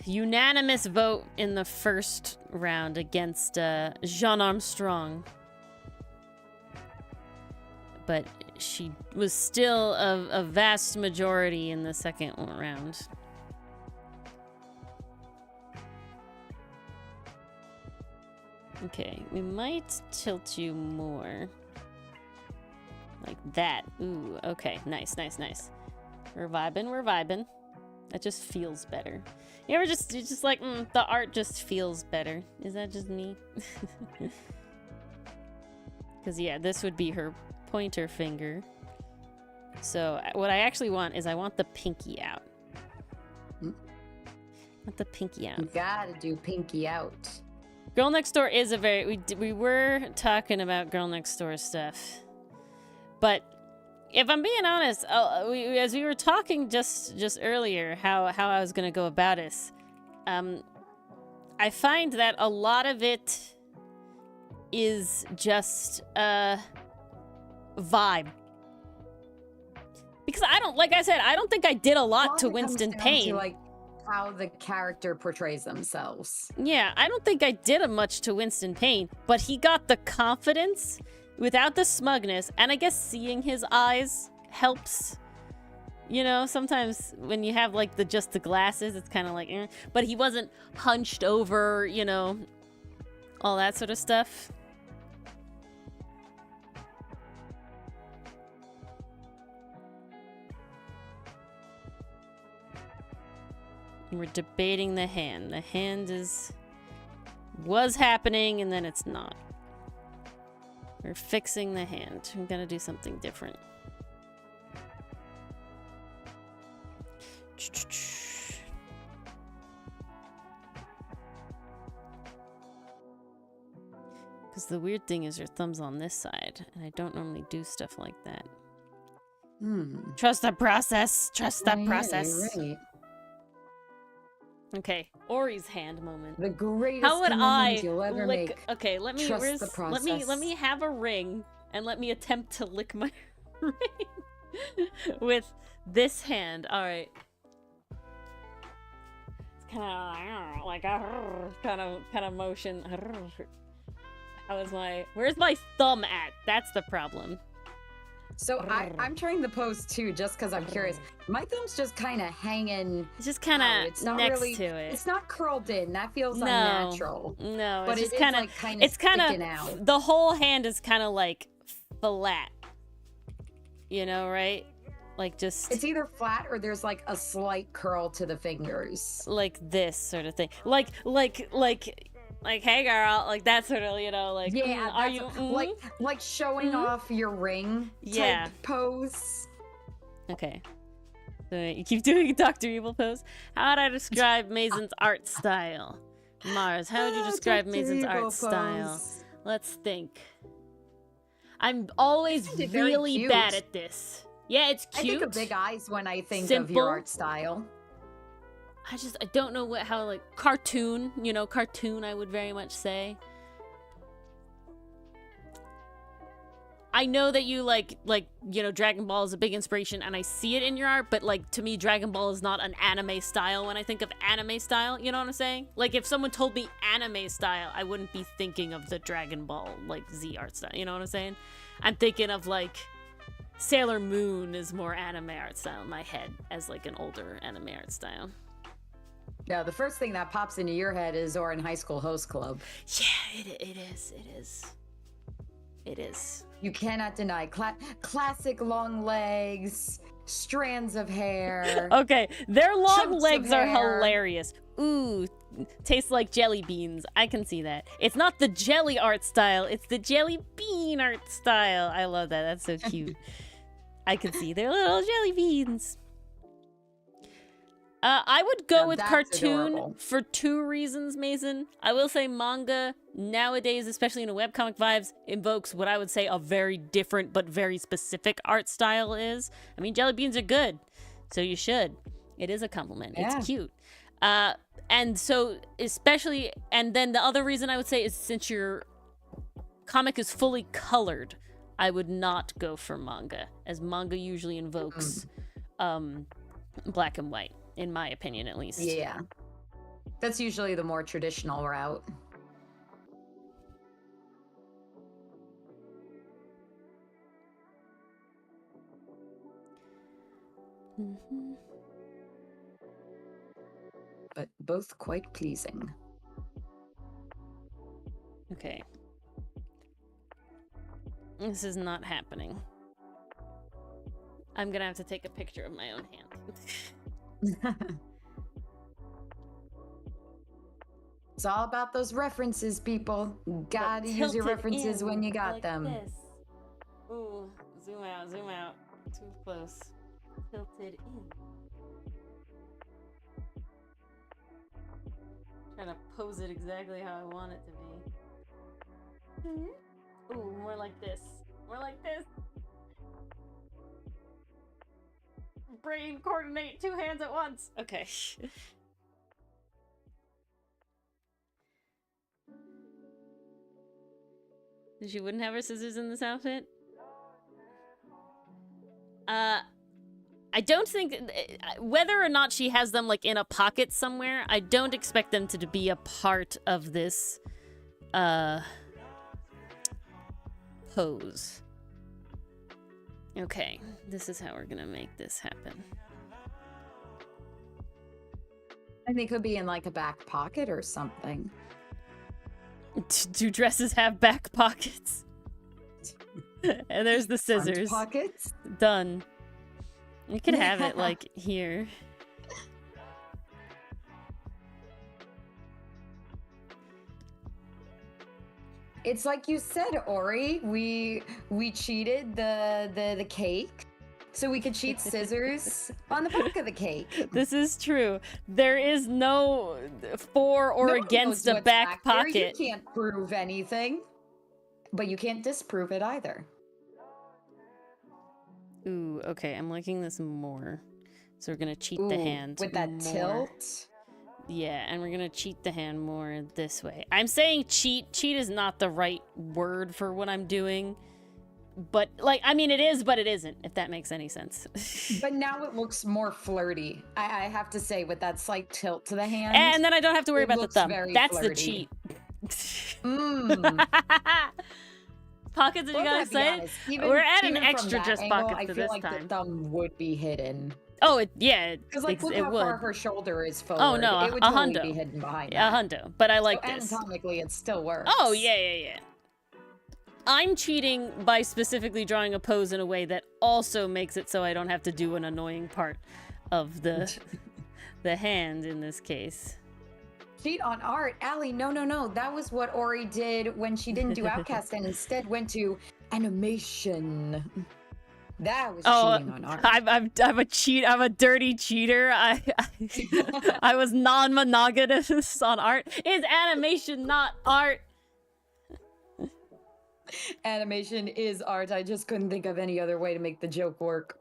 unanimous vote in the first round against Jean Armstrong. But she was still a vast majority in the second round. Okay, we might tilt you more. Like that. Ooh, okay. Nice, nice, nice. We're vibing, we're vibing. That just feels better. You ever just, you're just like, the art just feels better. Is that just me? Because, yeah, this would be her pointer finger. So, what I actually want is I want the pinky out. I want the pinky out. You gotta do pinky out. Girl Next Door is a very... We were talking about Girl Next Door stuff. But if I'm being honest, as we were talking just earlier, how I was going to go about this, I find that a lot of it is just vibe. Because I don't, like I said, I don't think I did a lot to Winston Payne. To, like, how the character portrays themselves. Yeah, I don't think I did much to Winston Payne, but he got the confidence without the smugness, and I guess seeing his eyes helps. You know, sometimes when you have like just the glasses, it's kind of like, but he wasn't hunched over, you know, all that sort of stuff. We're debating the hand. The hand was happening, and then it's not. We're fixing the hand. I'm gonna do something different. Because the weird thing is your thumb's on this side, and I don't normally do stuff like that. Trust the process. Trust the process. Yeah, right. Okay, Ori's hand moment. The greatest How would I you'll ever lick? make. Okay, let me. Trust the process. Let me have a ring and let me attempt to lick my ring with this hand. All right. It's kind of like a kind of motion. Where's my thumb at? That's the problem. So I'm trying the pose too, just because I'm curious. My thumb's just kind of hanging. It's just kind of next really, to it. It's not curled in. That feels unnatural. No, but it's just kind of. It's kind sticking of. out. The whole hand is kind of like flat. You know, right? Like just. It's either flat or there's like a slight curl to the fingers. Like this sort of thing. Like, hey girl, like that sort of, you know, like, yeah, are you like showing off your ring type pose. Okay. So you keep doing Dr. Evil pose. How would I describe Mason's art style? Mars, how would you describe Dr. Mason's Evil art style? pose. Let's think. I'm always really cute. bad at this. Yeah, it's cute. I think of big eyes when I think of Simple. your art style. I don't know how, like, cartoon, you know, cartoon, I would very much say. I know that you like, you know, Dragon Ball is a big inspiration, and I see it in your art, but, like, to me, Dragon Ball is not an anime style when I think of anime style, you know what I'm saying? Like, if someone told me anime style, I wouldn't be thinking of the Dragon Ball, like, Z art style, you know what I'm saying? I'm thinking of, like, Sailor Moon is more anime art style in my head as, like, an older anime art style. Yeah, the first thing that pops into your head is Orin High School Host Club. Yeah, it is. You cannot deny classic long legs, strands of hair. Okay, their long Chunks of legs are hair. hilarious. Ooh, tastes like jelly beans. I can see that. It's not the jelly art style, it's the jelly bean art style. I love that. That's so cute. I can see their little jelly beans. I would go with cartoon adorable. for 2 reasons, Mason. I will say manga nowadays, especially in a webcomic vibes, invokes what I would say a very different but very specific art style is. I mean, jelly beans are good, so you should. It is a compliment. Yeah. It's cute. And so especially, and then the other reason I would say is since your comic is fully colored, I would not go for manga, as manga usually invokes black and white, in my opinion at least. Yeah. That's usually the more traditional route. Mm-hmm. But both quite pleasing. Okay. This is not happening. I'm gonna have to take a picture of my own hand. It's all about those references, people. Gotta use your references when you got like them. This. Ooh, zoom out, zoom out. Too close. Tilted in. Trying to pose it exactly how I want it to be. Ooh, more like this. More like this. Brain coordinate 2 hands at once. Okay. She wouldn't have her scissors in this outfit? I don't think, whether or not she has them like in a pocket somewhere, I don't expect them to be a part of this pose. Okay, this is how we're gonna make this happen. And they could be in like a back pocket or something. Do dresses have back pockets? And there's the Front scissors. pockets? Done. You could have it like here. It's like you said, Ori. We cheated the cake, so we could cheat scissors on the back of the cake. This is true. There is no for or No one against knows a what's back there. pocket. You can't prove anything, but you can't disprove it either. Ooh, okay, I'm liking this more. So we're gonna cheat the Ooh, hand with that more. tilt. Yeah, and we're gonna cheat the hand more this way. I'm saying cheat. Cheat is not the right word for what I'm doing. But, like, I mean, it is, but it isn't, if that makes any sense. But now it looks more flirty. I have to say, with that slight tilt to the hand. And then I don't have to worry it about the looks thumb. very That's the flirty. cheat. Pockets, are you Well, guys let's be excited? honest, even- We're adding even from extra that just angle, pockets I for feel this like time. the thumb would be hidden. Oh, it Because, like, look it how would. far her shoulder is forward. Oh, no, it would a totally hundo. be hidden behind Yeah, that. hundo. But I like So this. anatomically, it still works. Oh, yeah. I'm cheating by specifically drawing a pose in a way that also makes it so I don't have to do an annoying part of the hand in this case. Cheat on art. Allie, no. That was what Ori did when she didn't do Outcast and instead went to animation. That was cheating on art. I'm a cheat. I'm a dirty cheater. I was non-monogamous on art. Is animation not art? Animation is art. I just couldn't think of any other way to make the joke work.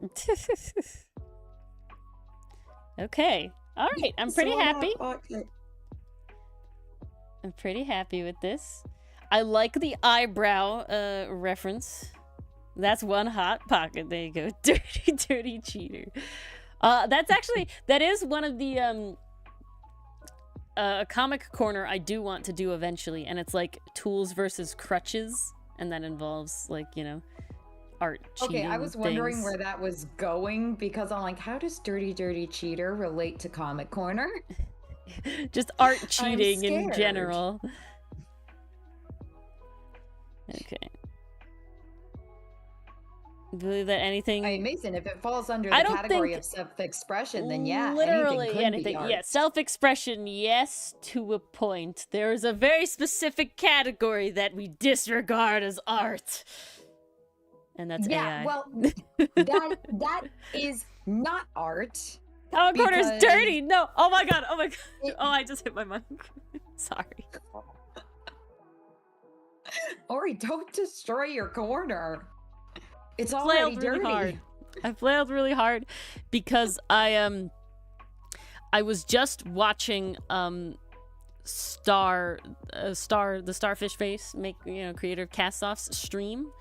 Okay. All right. I'm pretty happy. Okay. I'm pretty happy with this. I like the eyebrow reference. That's one hot pocket. There you go. Dirty cheater. That is one of the comic corner I do want to do eventually, and it's like tools versus crutches, and that involves, like, you know, art cheating. Okay, I was wondering things. where that was going because I'm like, how does Dirty Cheater relate to Comic Corner? Just art cheating in scared. general. Okay. Believe that anything. Amazing. If it falls under I the don't category think of self-expression, then yeah, literally anything could anything. be art. Yeah, self-expression, yes, to a point. There is a very specific category that we disregard as art, and that's Yeah, AI. well, that is not art. Comic Corner's because- dirty. No. Oh my god. It- Oh, I just hit my mic. Sorry. Ori, don't destroy your corner. It's I already flailed dirty. really hard. I flailed really hard because I I was just watching the Starfish Face, creator of Castoff's stream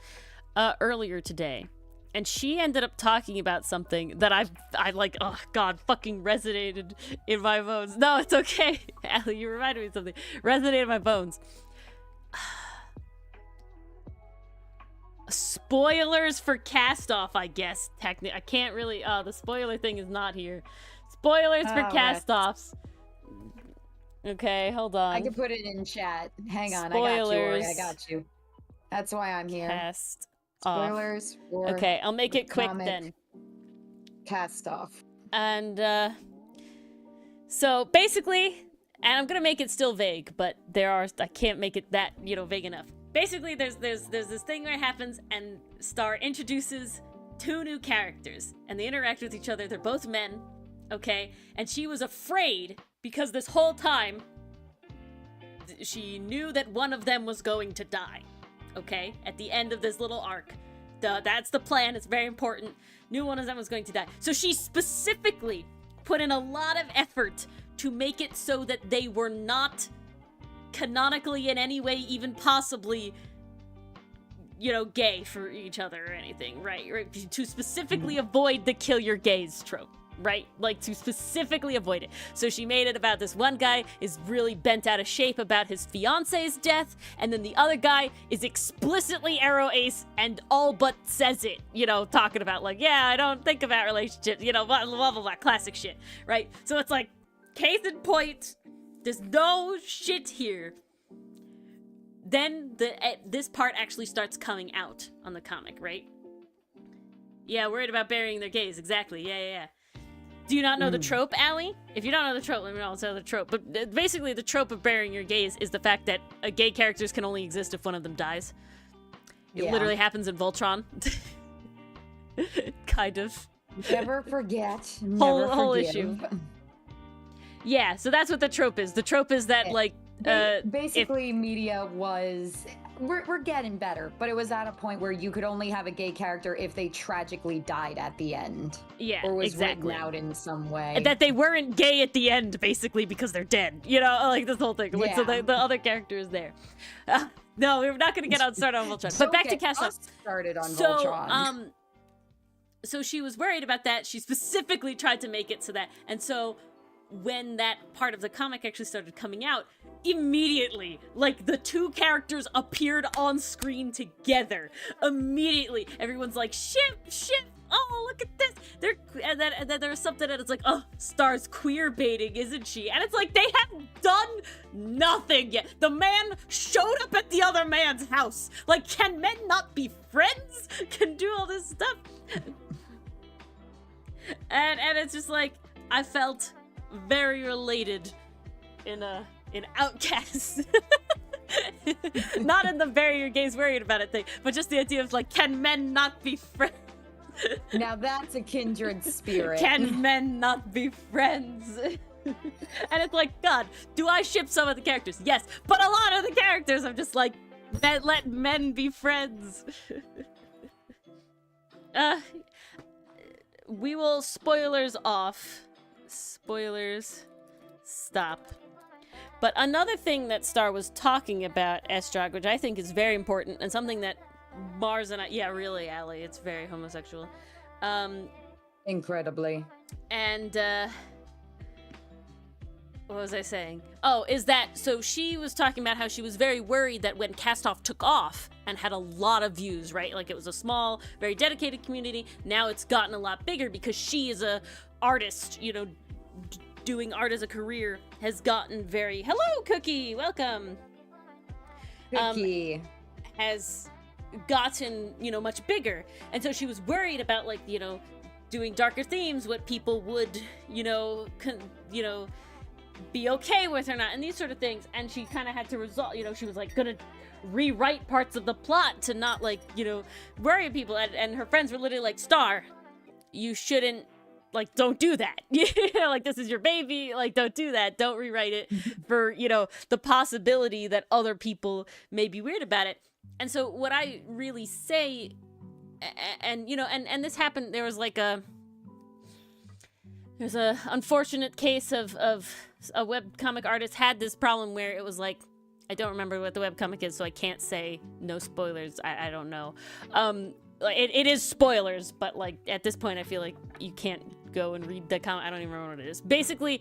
earlier today. And she ended up talking about something that I like, oh god, fucking resonated in my bones. No, it's okay. Allie, you reminded me of something. Resonated in my bones. Spoilers for Castoff, I guess, technically. I can't really, the spoiler thing is not here. Spoilers for Castoffs. Okay, hold on. I can put it in chat. Hang on, Spoilers. I got you. That's why I'm here. Cast Spoilers for okay, I'll make it quick comic then. Castoff. And so basically, and I'm gonna make it still vague, but I can't make it that vague enough. Basically, there's this thing where it happens, and Star introduces 2 new characters, and they interact with each other. They're both men, okay? And she was afraid because this whole time she knew that one of them was going to die. Okay, at the end of this little arc. That's the plan, it's very important. Knew one of them was going to die. So she specifically put in a lot of effort to make it so that they were not canonically in any way, even possibly, gay for each other or anything, right? To specifically avoid the kill your gays trope. Right? Like, to specifically avoid it. So she made it about this one guy is really bent out of shape about his fiance's death, and then the other guy is explicitly aro ace and all but says it, talking about like, yeah, I don't think about relationships, blah, blah, blah, blah, classic shit, right? So it's like, case in point, there's no shit here. Then this part actually starts coming out on the comic, right? Yeah, worried about burying their gays, exactly, yeah. Do you not know the trope, Allie? If you don't know the trope, let me know. I'll tell the trope. But basically, the trope of burying your gays is the fact that gay characters can only exist if one of them dies. It literally happens in Voltron. Kind of. Never forget. Whole issue. Yeah, so that's what the trope is. The trope is that, basically, media was... We're getting better, but it was at a point where you could only have a gay character if they tragically died at the end. Yeah, or was exactly. written out in some way. And that they weren't gay at the end, basically, because they're dead. Like this whole thing. Like, so the other character is there. No, we're not going to get started on Voltron. But back to Castoff. Started on Voltron. So she was worried about that. She specifically tried to make it so that, and so when that part of the comic actually started coming out, immediately, like, the 2 characters appeared on screen together. Immediately, everyone's like, ship, oh, look at this. And then there's something that it's like, oh, Star's queer baiting, isn't she? And it's like, they have done nothing yet. The man showed up at the other man's house. Like, can men not be friends? Can do all this stuff? And it's just like, I felt very related in Outcast. Not in the bury your gays worried about it thing, but just the idea of like, can men not be friends? Now that's a kindred spirit. Can men not be friends? And it's like, God, do I ship some of the characters? Yes, but a lot of the characters I'm just like, let men be friends. We will spoilers off. Spoilers, stop. But another thing that Star was talking about, Estrog, which I think is very important, and something that Mars and I, yeah, really, Allie, it's very homosexual. Incredibly. And, what was I saying? Oh, is that, so she was talking about how she was very worried that when Castoff took off and had a lot of views, right? Like, it was a small, very dedicated community. Now it's gotten a lot bigger because she is a artist, doing art as a career, has gotten very, hello, Cookie, welcome. Cookie. Has gotten, much bigger. And so she was worried about, like, doing darker themes, what people would, be okay with or not, and these sort of things. And she kind of had to resolve, she was like gonna rewrite parts of the plot to not, like, worry people. And her friends were literally like, Star, you shouldn't, like, don't do that. Like, this is your baby, like, don't do that. Don't rewrite it for, the possibility that other people may be weird about it. And so what I really say, and this happened, there was like a, There's a unfortunate case of a webcomic artist had this problem where it was like, I don't remember what the webcomic is, so I can't say no spoilers. I don't know. It is spoilers, but like at this point I feel like you can't go and read the comic. I don't even remember what it is. Basically,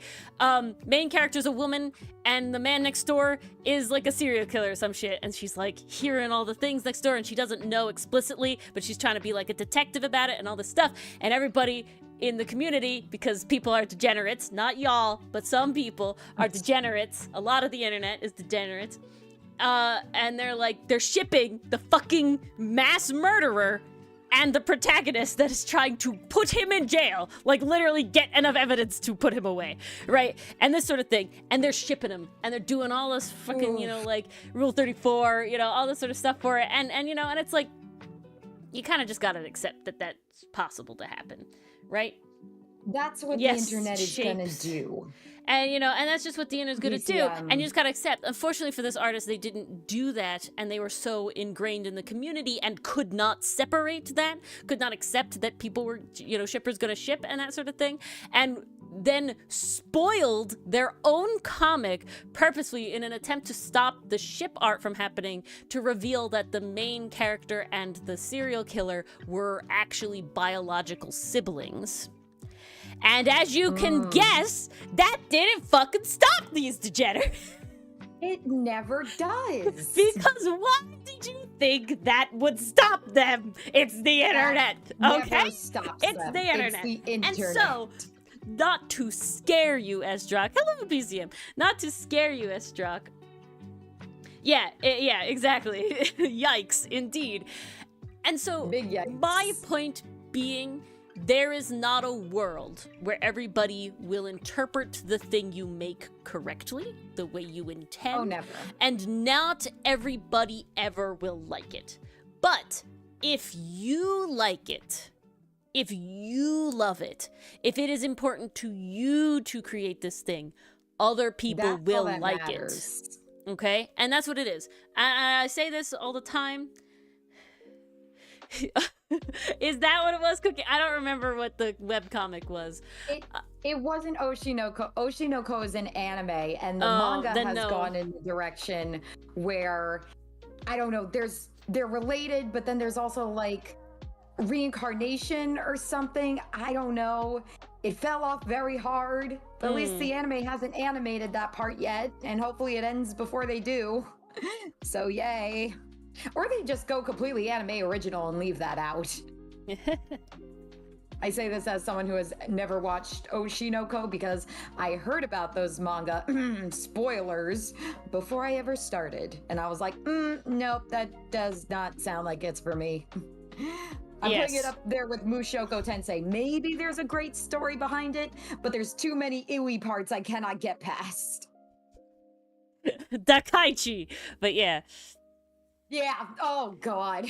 main character's a woman, and the man next door is like a serial killer or some shit, and she's like hearing all the things next door, and she doesn't know explicitly, but she's trying to be like a detective about it and all this stuff, and everybody in the community, because people are degenerates, not y'all, but some people are degenerates, a lot of the internet is degenerates, and they're shipping the fucking mass murderer and the protagonist that is trying to put him in jail, like literally get enough evidence to put him away, right? And this sort of thing. And they're shipping him, and they're doing all this fucking, you know, like Rule 34, you know, all this sort of stuff for it. And you know, and it's like, you kind of just gotta accept that that's possible to happen, right? That's what Yes, the internet is gonna shapes. do. And, you know, and that's just what the internet's gonna do. BCM. And you just gotta accept. Unfortunately for this artist, they didn't do that, and they were so ingrained in the community and could not separate that, could not accept that people were, you know, shippers gonna ship and that sort of thing, and then spoiled their own comic purposely in an attempt to stop the ship art from happening, to reveal that the main character and the serial killer were actually biological siblings. And as you can guess, that didn't fucking stop these degenerates. It never does. Because why did you think that would stop them? It's the internet, okay? Never stops It's them. the internet. It's the internet. And so, not to scare you, Esdrock. Hello, BCM. Not to scare you, Esdrock. Yeah, exactly. Yikes, indeed. And so, Big yikes. my point being, there is not a world where everybody will interpret the thing you make correctly, the way you intend. Oh, never. And not everybody ever will like it. But if you like it, if you love it, if it is important to you to create this thing, other people That's all will that like matters. it. Okay? And that's what it is. I say this all the time. Is that what it was, Cookie? I don't remember what the webcomic was. It wasn't Oshinoko. Oshinoko is an anime, and the Oh, manga then has no. gone in the direction where, I don't know, they're related, but then there's also like reincarnation or something. I don't know. It fell off very hard, but at least the anime hasn't animated that part yet, and hopefully it ends before they do. So yay. Or they just go completely anime original and leave that out. I say this as someone who has never watched Oshinoko because I heard about those manga spoilers before I ever started. And I was like, nope, that does not sound like it's for me. I'm putting it up there with Mushoku Tensei. Maybe there's a great story behind it, but there's too many iwi parts I cannot get past. Dakaichi. But yeah. Yeah. Oh, God.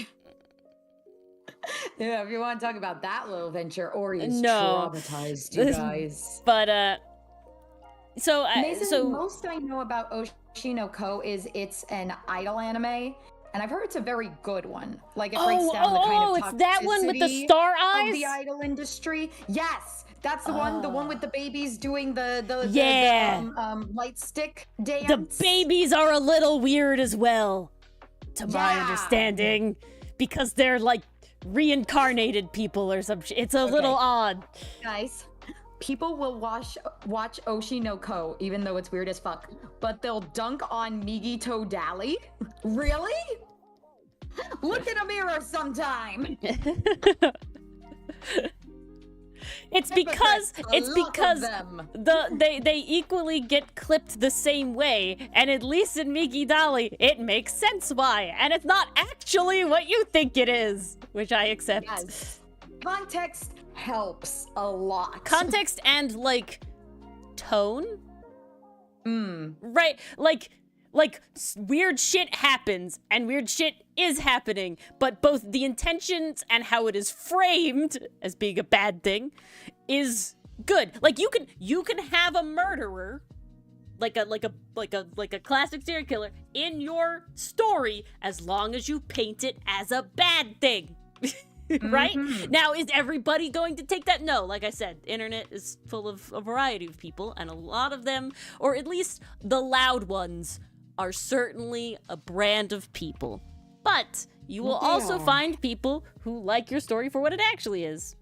Yeah, if you want to talk about that little venture, Ori is No. traumatized, you guys. But, so, Mason, so... most I know about Oshinoko is it's an idol anime, and I've heard it's a very good one. Like, it breaks down the kind of it's that one with the toxicity star of eyes? the idol industry. Yes, that's the one with the babies doing the light stick dance. The babies are a little weird as well, to my Yeah. understanding, because they're like reincarnated people or some shit. It's a little odd. Guys, people will watch Oshinoko, even though it's weird as fuck, but they'll dunk on Migito Dali? Really? Look in a mirror sometime. It's because them. they equally get clipped the same way, and at least in Miki Dali, it makes sense why, and it's not actually what you think it is, which I accept. Yes. Context helps a lot. Context and like tone, right? Like weird shit happens and weird shit is happening, but both the intentions and how it is framed as being a bad thing is good. Like you can have a murderer, like a classic serial killer in your story as long as you paint it as a bad thing. right? Mhm. Now, is everybody going to take that? No, like I said, internet is full of a variety of people, and a lot of them, or at least the loud ones, are certainly a brand of people. But you will Well, they also are. find people who like your story for what it actually is.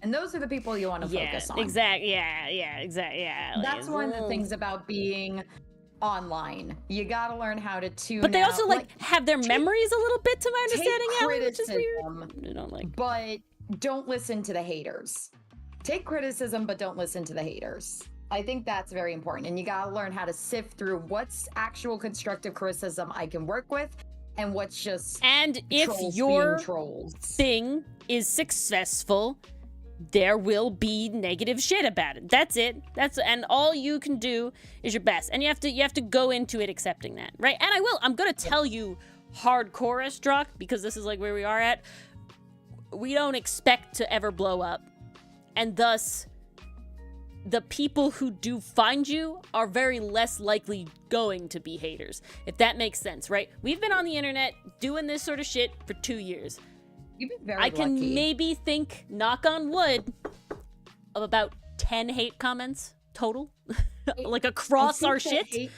And those are the people you want to focus on. Exactly. Exactly. Yeah. That's one of the things about being online. You got to learn how to tune But they also out, like have their memories a little bit, to my understanding, take Allie, which is criticism, weird. You know, like, but don't listen to the haters. Take criticism, but don't listen to the haters. I think that's very important. And you got to learn how to sift through what's actual constructive criticism I can work with and what's just and if trolls your being trolls. thing is successful, there will be negative shit about it. That's it. And all you can do is your best. And you have to go into it accepting that, right? And I'm gonna tell you hardcore Esdrock, because this is like where we are at. We don't expect to ever blow up. And thus, the people who do find you are very less likely going to be haters, if that makes sense, right? We've been on the internet doing this sort of shit for 2 years. You've been very I can lucky. maybe think, knock on wood, of about 10 hate comments total, like across our shit.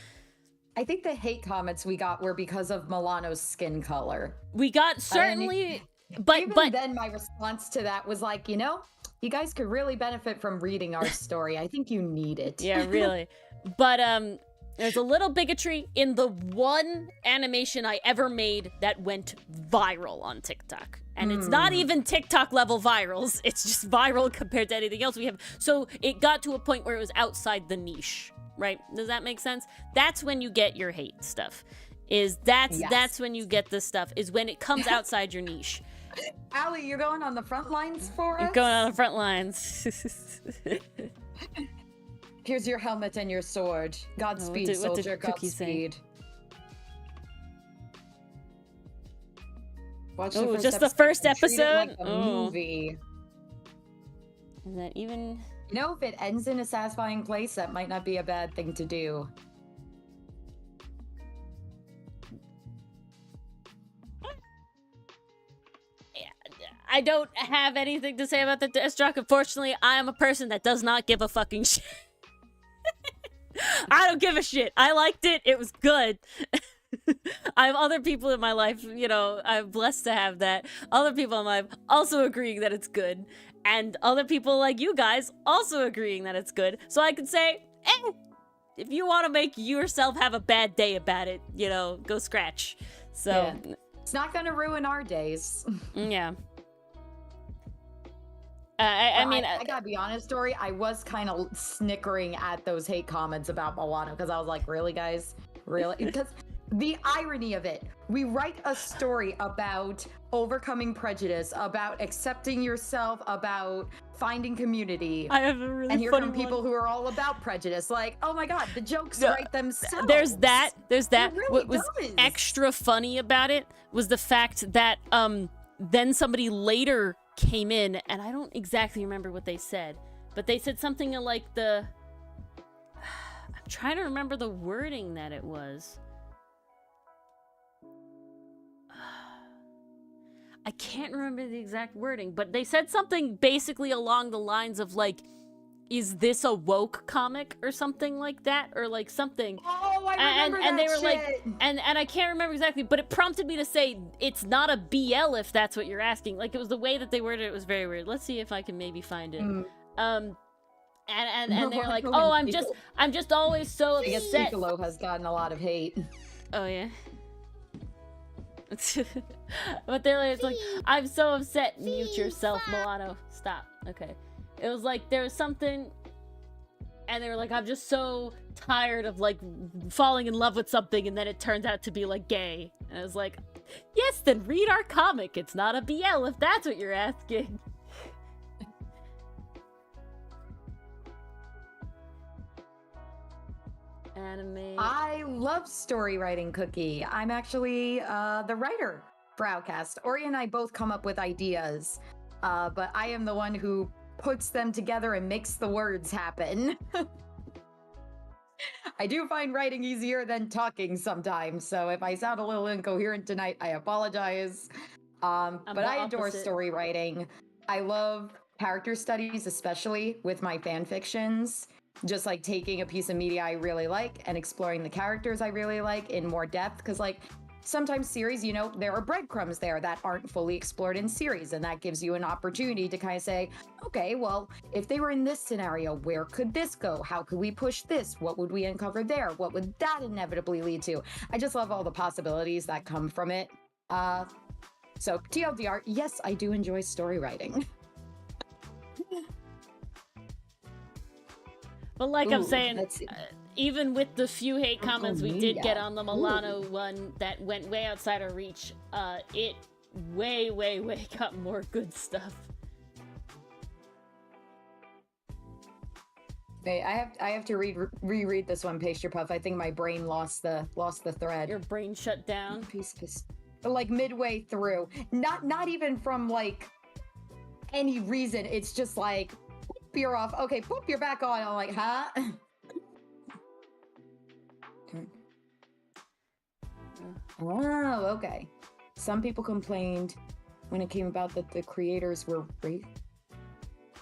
I think the hate comments we got were because of Milano's skin color. We got certainly, but then my response to that was like, you guys could really benefit from reading our story. I think you need it. Yeah, really. But there's a little bigotry in the one animation I ever made that went viral on TikTok. And it's not even TikTok level virals. It's just viral compared to anything else we have. So it got to a point where it was outside the niche, right? Does that make sense? That's when you get your hate stuff. That's when you get this stuff, is when it comes outside your niche. Allie, you're going on the front lines for us? You're going on the front lines. Here's your helmet and your sword. Godspeed, what did soldier. Cookie say? Godspeed. Watch Oh, just the first and treat it episode? like a Oh. movie. Is that even... If it ends in a satisfying place, that might not be a bad thing to do. I don't have anything to say about the Deathstroke. Unfortunately, I am a person that does not give a fucking shit. I don't give a shit. I liked it. It was good. I have other people in my life, I'm blessed to have that. Other people in my life also agreeing that it's good. And other people like you guys also agreeing that it's good. So I can say, if you want to make yourself have a bad day about it, go scratch. So, Yeah. It's not going to ruin our days. yeah. I mean, I gotta be honest, Dory. I was kind of snickering at those hate comments about Milano because I was like, really, guys? Really? Because the irony of it, we write a story about overcoming prejudice, about accepting yourself, about finding community. I have a really and here funny come people one. who are all about prejudice. Like, oh my god, the jokes write themselves. There's that. It really What was does. extra funny about it was the fact that then somebody later came in, and I don't exactly remember what they said, but they said something like I'm trying to remember the wording that it was. I can't remember the exact wording, but they said something basically along the lines of like, is this a woke comic or something like that, or like something. Oh, I remember and that they were shit. like, and I can't remember exactly, but it prompted me to say it's not a BL if that's what you're asking. Like, it was the way that they worded it was very weird. Let's see if I can maybe find it. And they're like, oh, I'm just always so I guess upset. Piccolo has gotten a lot of hate. Oh yeah. But they're like, it's like, I'm so upset. Mute yourself, Milano. Stop. Okay. It was like there was something, and they were like, I'm just so tired of like falling in love with something, and then it turns out to be like gay. And I was like, yes, then read our comic. It's not a BL if that's what you're asking. Anime. I love story writing, Cookie. I'm actually the writer for Outcast. Ori and I both come up with ideas, but I am the one who puts them together and makes the words happen. I do find writing easier than talking sometimes, so if I sound a little incoherent tonight, I apologize. I'm But the I adore opposite. story writing. I love character studies, especially with my fan fictions. Just like taking a piece of media I really like and exploring the characters I really like in more depth. Because, like, sometimes series, you know, there are breadcrumbs there that aren't fully explored in series. And that gives you an opportunity to kind of say, okay, well, if they were in this scenario, where could this go? How could we push this? What would we uncover there? What would that inevitably lead to? I just love all the possibilities that come from it. So TLDR, yes, I do enjoy story writing. But like I'm Ooh, saying, let's see. even with the few hate comments we did get media. on the Milano one that went way outside our reach, it way got more good stuff. Wait, I have to reread this one, Pastry Puff. I think my brain lost the thread. Your brain shut down. Piece of like midway through. Not even from like any reason. It's just like, poop, you're off. Okay, poop, you're back on. I'm like, huh? Oh, okay. Some people complained when it came about that the creators were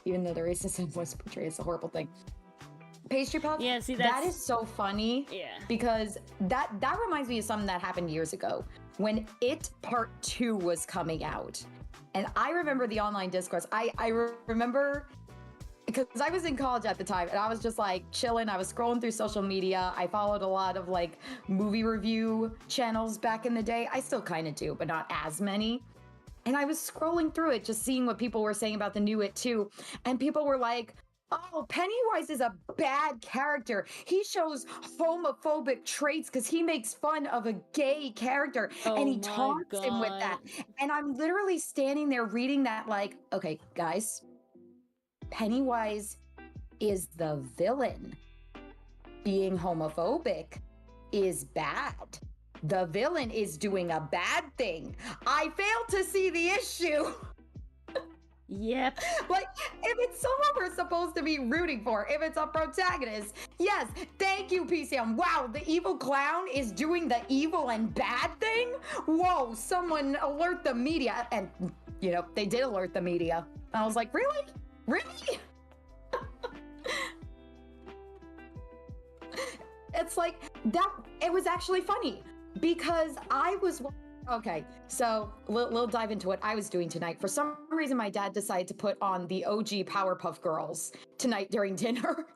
even though the racism was portrayed as a horrible thing. Pastry Puff? Yeah, see, that is so funny. Yeah. Because that reminds me of something that happened years ago when It Part 2 was coming out. And I remember the online discourse. I remember because I was in college at the time and I was just like chilling. I was scrolling through social media. I followed a lot of like movie review channels back in the day. I still kind of do, but not as many. And I was scrolling through it, just seeing what people were saying about the new It 2. And people were like, oh, Pennywise is a bad character. He shows homophobic traits because he makes fun of a gay character and he taunts him with that. And I'm literally standing there reading that like, okay, guys, Pennywise is the villain. Being homophobic is bad. The villain is doing a bad thing. I fail to see the issue. Yep. Like, if it's someone we're supposed to be rooting for, if it's a protagonist, yes, thank you, PCM. Wow, the evil clown is doing the evil and bad thing? Whoa, someone alert the media. And, you know, they did alert the media. I was like, really? Really? It's like, that, it was actually funny because I was... Okay, so we'll dive into what I was doing tonight. For some reason, my dad decided to put on the OG Powerpuff Girls tonight during dinner.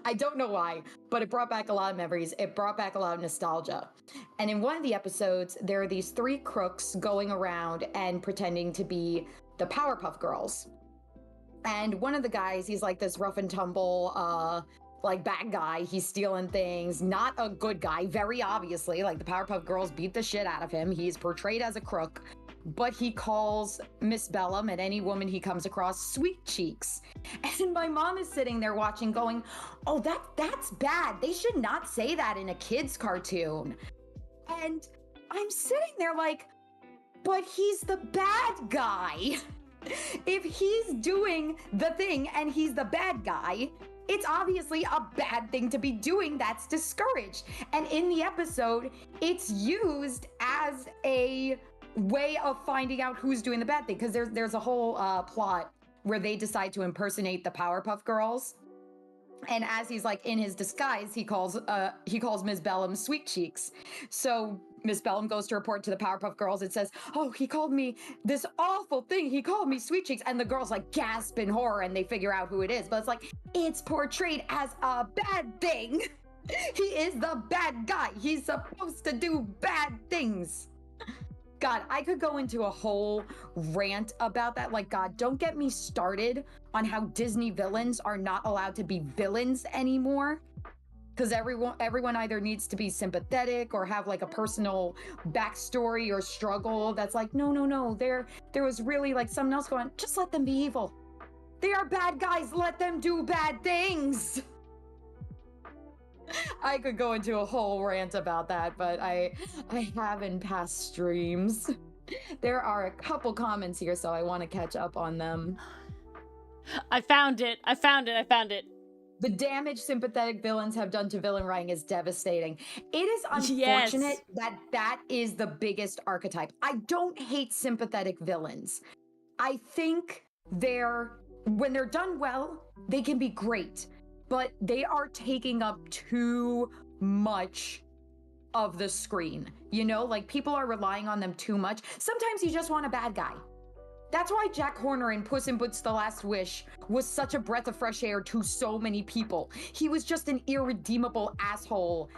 I don't know why, but it brought back a lot of memories. It brought back a lot of nostalgia. And in one of the episodes, there are these three crooks going around and pretending to be the Powerpuff Girls. And one of the guys, he's like this rough and tumble, like bad guy. He's stealing things, not a good guy, very obviously. Like the Powerpuff Girls beat the shit out of him. He's portrayed as a crook, but he calls Miss Bellum and any woman he comes across sweet cheeks. And my mom is sitting there watching going, oh, that's bad. They should not say that in a kid's cartoon. And I'm sitting there like, but he's the bad guy. If he's doing the thing and he's the bad guy, it's obviously a bad thing to be doing that's discouraged. And in the episode, it's used as a way of finding out who's doing the bad thing. Because there's a whole plot where they decide to impersonate the Powerpuff Girls. And as he's like in his disguise, he calls Ms. Bellum sweet cheeks. So Miss Bellum goes to report to the Powerpuff Girls. It says, oh, he called me this awful thing. He called me sweet cheeks. And the girls like gasp in horror and they figure out who it is. But it's like, it's portrayed as a bad thing. He is the bad guy. He's supposed to do bad things. God, I could go into a whole rant about that. Like, God, don't get me started on how Disney villains are not allowed to be villains anymore. Because everyone either needs to be sympathetic or have like a personal backstory or struggle. That's like, no. There was really like something else going on. Just let them be evil. They are bad guys. Let them do bad things. I could go into a whole rant about that, but I have in past streams. There are a couple comments here, so I want to catch up on them. I found it. The damage sympathetic villains have done to villain writing is devastating. It is Yes. unfortunate that that is the biggest archetype. I don't hate sympathetic villains. I think when they're done well, they can be great, but they are taking up too much of the screen. You know, like people are relying on them too much. Sometimes you just want a bad guy. That's why Jack Horner in Puss in Boots: The Last Wish was such a breath of fresh air to so many people. He was just an irredeemable asshole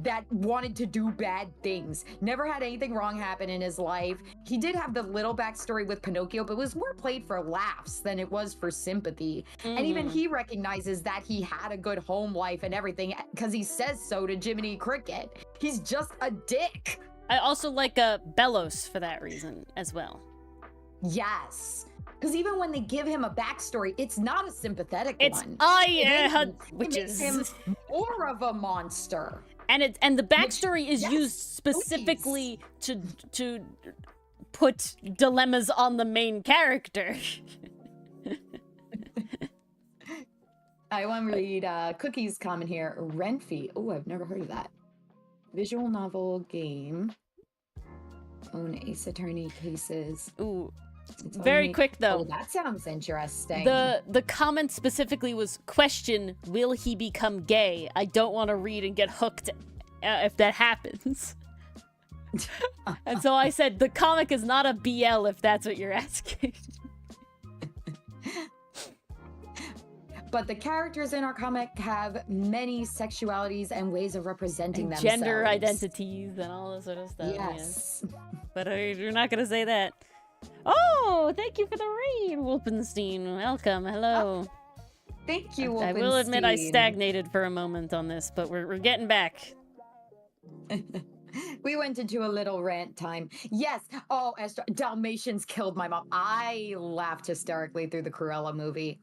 that wanted to do bad things. Never had anything wrong happen in his life. He did have the little backstory with Pinocchio, but it was more played for laughs than it was for sympathy. And even he recognizes that he had a good home life and everything because he says so to Jiminy Cricket. He's just a dick. I also like Bellows for that reason as well. Yes. Because even when they give him a backstory, it's not a sympathetic one. It which makes him more of a monster. And the backstory is used specifically to put dilemmas on the main character. I want to read Cookie's comment here. Renfie. Oh, I've never heard of that. Visual novel game. Own Ace Attorney cases. Ooh. Very quick though. Oh, that sounds interesting. The comment specifically was question, will he become gay? I don't want to read and get hooked if that happens. And so I said the comic is not a BL if that's what you're asking. But the characters in our comic have many sexualities and ways of representing and themselves. Gender identities and all that sort of stuff. Yes. Yeah. But you're not going to say that. Oh, thank you for the read, Wolfenstein. Welcome. Hello. Thank you, Wolfenstein. I will admit I stagnated for a moment on this, but we're getting back. We went into a little rant time. Yes. Oh, Dalmatians killed my mom. I laughed hysterically through the Cruella movie.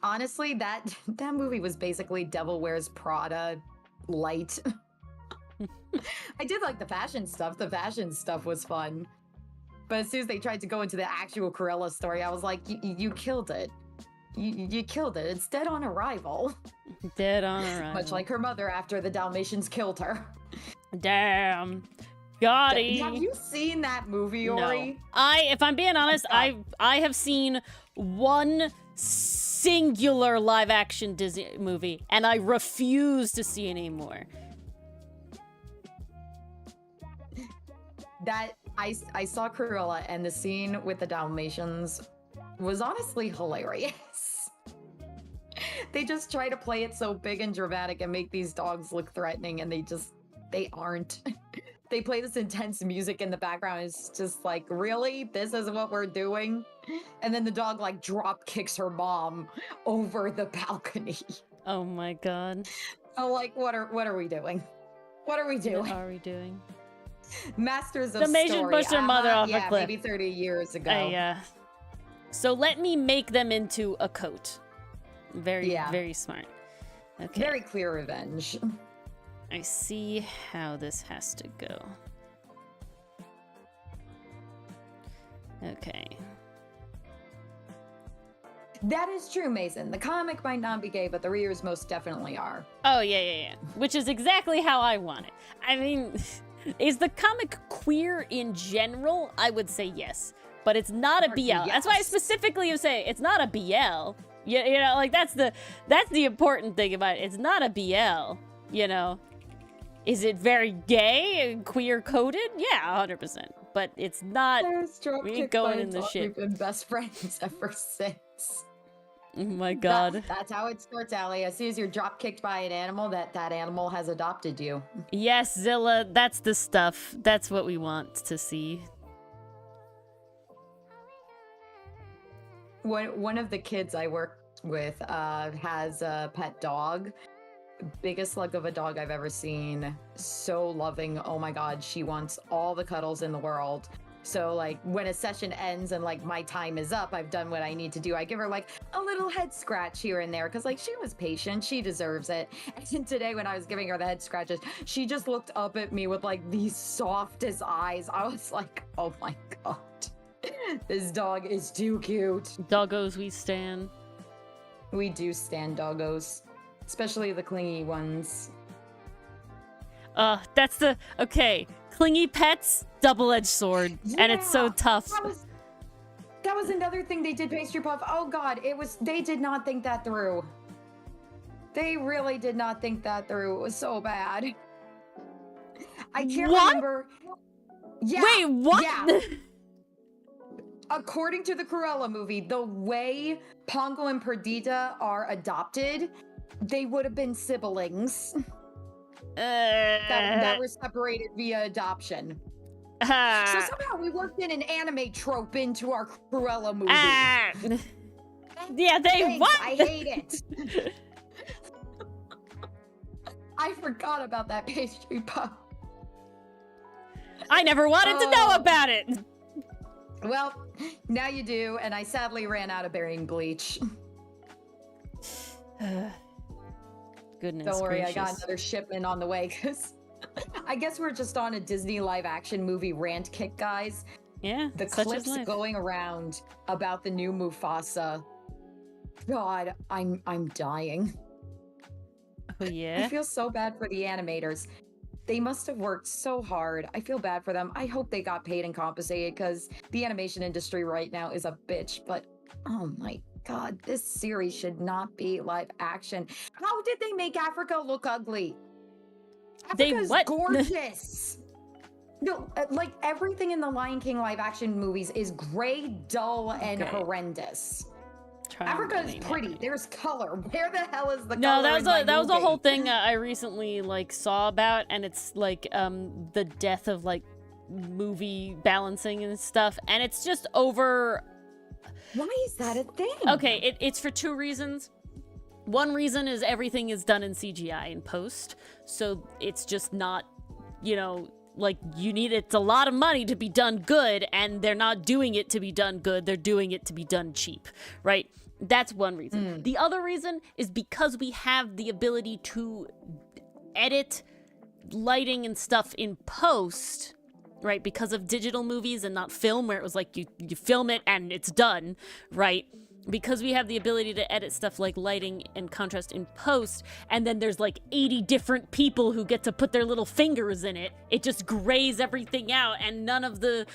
Honestly, that movie was basically Devil Wears Prada light. I did like the fashion stuff. The fashion stuff was fun. But as soon as they tried to go into the actual Cruella story, I was like, you killed it. You killed it. It's dead on arrival. Dead on arrival. Much like her mother after the Dalmatians killed her. Damn. Gotti. Have you seen that movie, Ori? No. If I'm being honest, I have seen one singular live-action Disney movie, and I refuse to see any more. I saw Cruella, and the scene with the Dalmatians was honestly hilarious. They just try to play it so big and dramatic and make these dogs look threatening, and they aren't. They play this intense music in the background. It's just like, really? This is what we're doing? And then the dog like drop kicks her mom over the balcony. Oh my god. I'm like, what are we doing? What are we doing? What are we doing? Masters of Dalmatian Story. pushed their mother off a cliff. Maybe 30 years ago. So let me make them into a coat. Very smart. Okay. Very clear revenge. I see how this has to go. Okay. That is true, Mason. The comic might not be gay, but the readers most definitely are. Oh, yeah. Which is exactly how I want it. I mean, is the comic queer in general? I would say yes. But it's not a BL. Yes. That's why I specifically say it's not a BL. You know, like that's the important thing about it. It's not a BL, you know. Is it very gay and queer coded? Yeah, 100%. But it's not. We ain't going in the shit. We've been best friends ever since. Oh my god. That's how it starts, Allie. As soon as you're drop kicked by an animal, that animal has adopted you. Yes, Zilla, that's the stuff. That's what we want to see. One of the kids I work with has a pet dog. Biggest slug of a dog I've ever seen. So loving. Oh my god, she wants all the cuddles in the world. So like when a session ends and like my time is up, I've done what I need to do. I give her like a little head scratch here and there because like she was patient, she deserves it. And today when I was giving her the head scratches, she just looked up at me with like the softest eyes. I was like, oh my god, this dog is too cute. Doggos we stan. We do stan doggos. especially the clingy ones. That's the okay. Clingy pets, double-edged sword, and it's so tough. That was another thing they did, Pastry Puff. Oh god, they did not think that through. They really did not think that through. It was so bad. I can't remember. Yeah. Wait, what? Yeah. According to the Cruella movie, the way Pongo and Perdita are adopted, they would have been siblings that were separated via adoption. So somehow we worked in an anime trope into our Cruella movie. Yeah, Thanks, what? I hate it. I forgot about that, Pastry Puff. I never wanted to know about it. Well, now you do, and I sadly ran out of burying bleach. Goodness Don't worry, gracious. I got another shipment on the way, because I guess we're just on a Disney live-action movie rant kick, guys. Yeah, The such clips is life. going around about the new Mufasa. God, I'm dying. Oh I yeah. feel so bad for the animators. They must have worked so hard. I feel bad for them. I hope they got paid and compensated, because the animation industry right now is a bitch. But oh my god, this series should not be live action. How did they make Africa look ugly? Africa's what? gorgeous. No, like everything in the Lion King live action movies is gray, dull, and Okay. horrendous. Trying Africa to is name pretty. it. There's color. Where the hell is the No, color? that was a movie? whole thing I recently like saw about, and it's like the death of like movie balancing and stuff, and it's just over. Why is that a thing? Okay, it's for two reasons. One reason is everything is done in CGI in post, so it's just not, you know, like it's a lot of money to be done good, and they're not doing it to be done good, they're doing it to be done cheap, right? That's one reason. The other reason is because we have the ability to edit lighting and stuff in post, right? Because of digital movies and not film, where it was like you film it and it's done, right? Because we have the ability to edit stuff like lighting and contrast in post, and then there's like 80 different people who get to put their little fingers in it. It just grays everything out, and none of the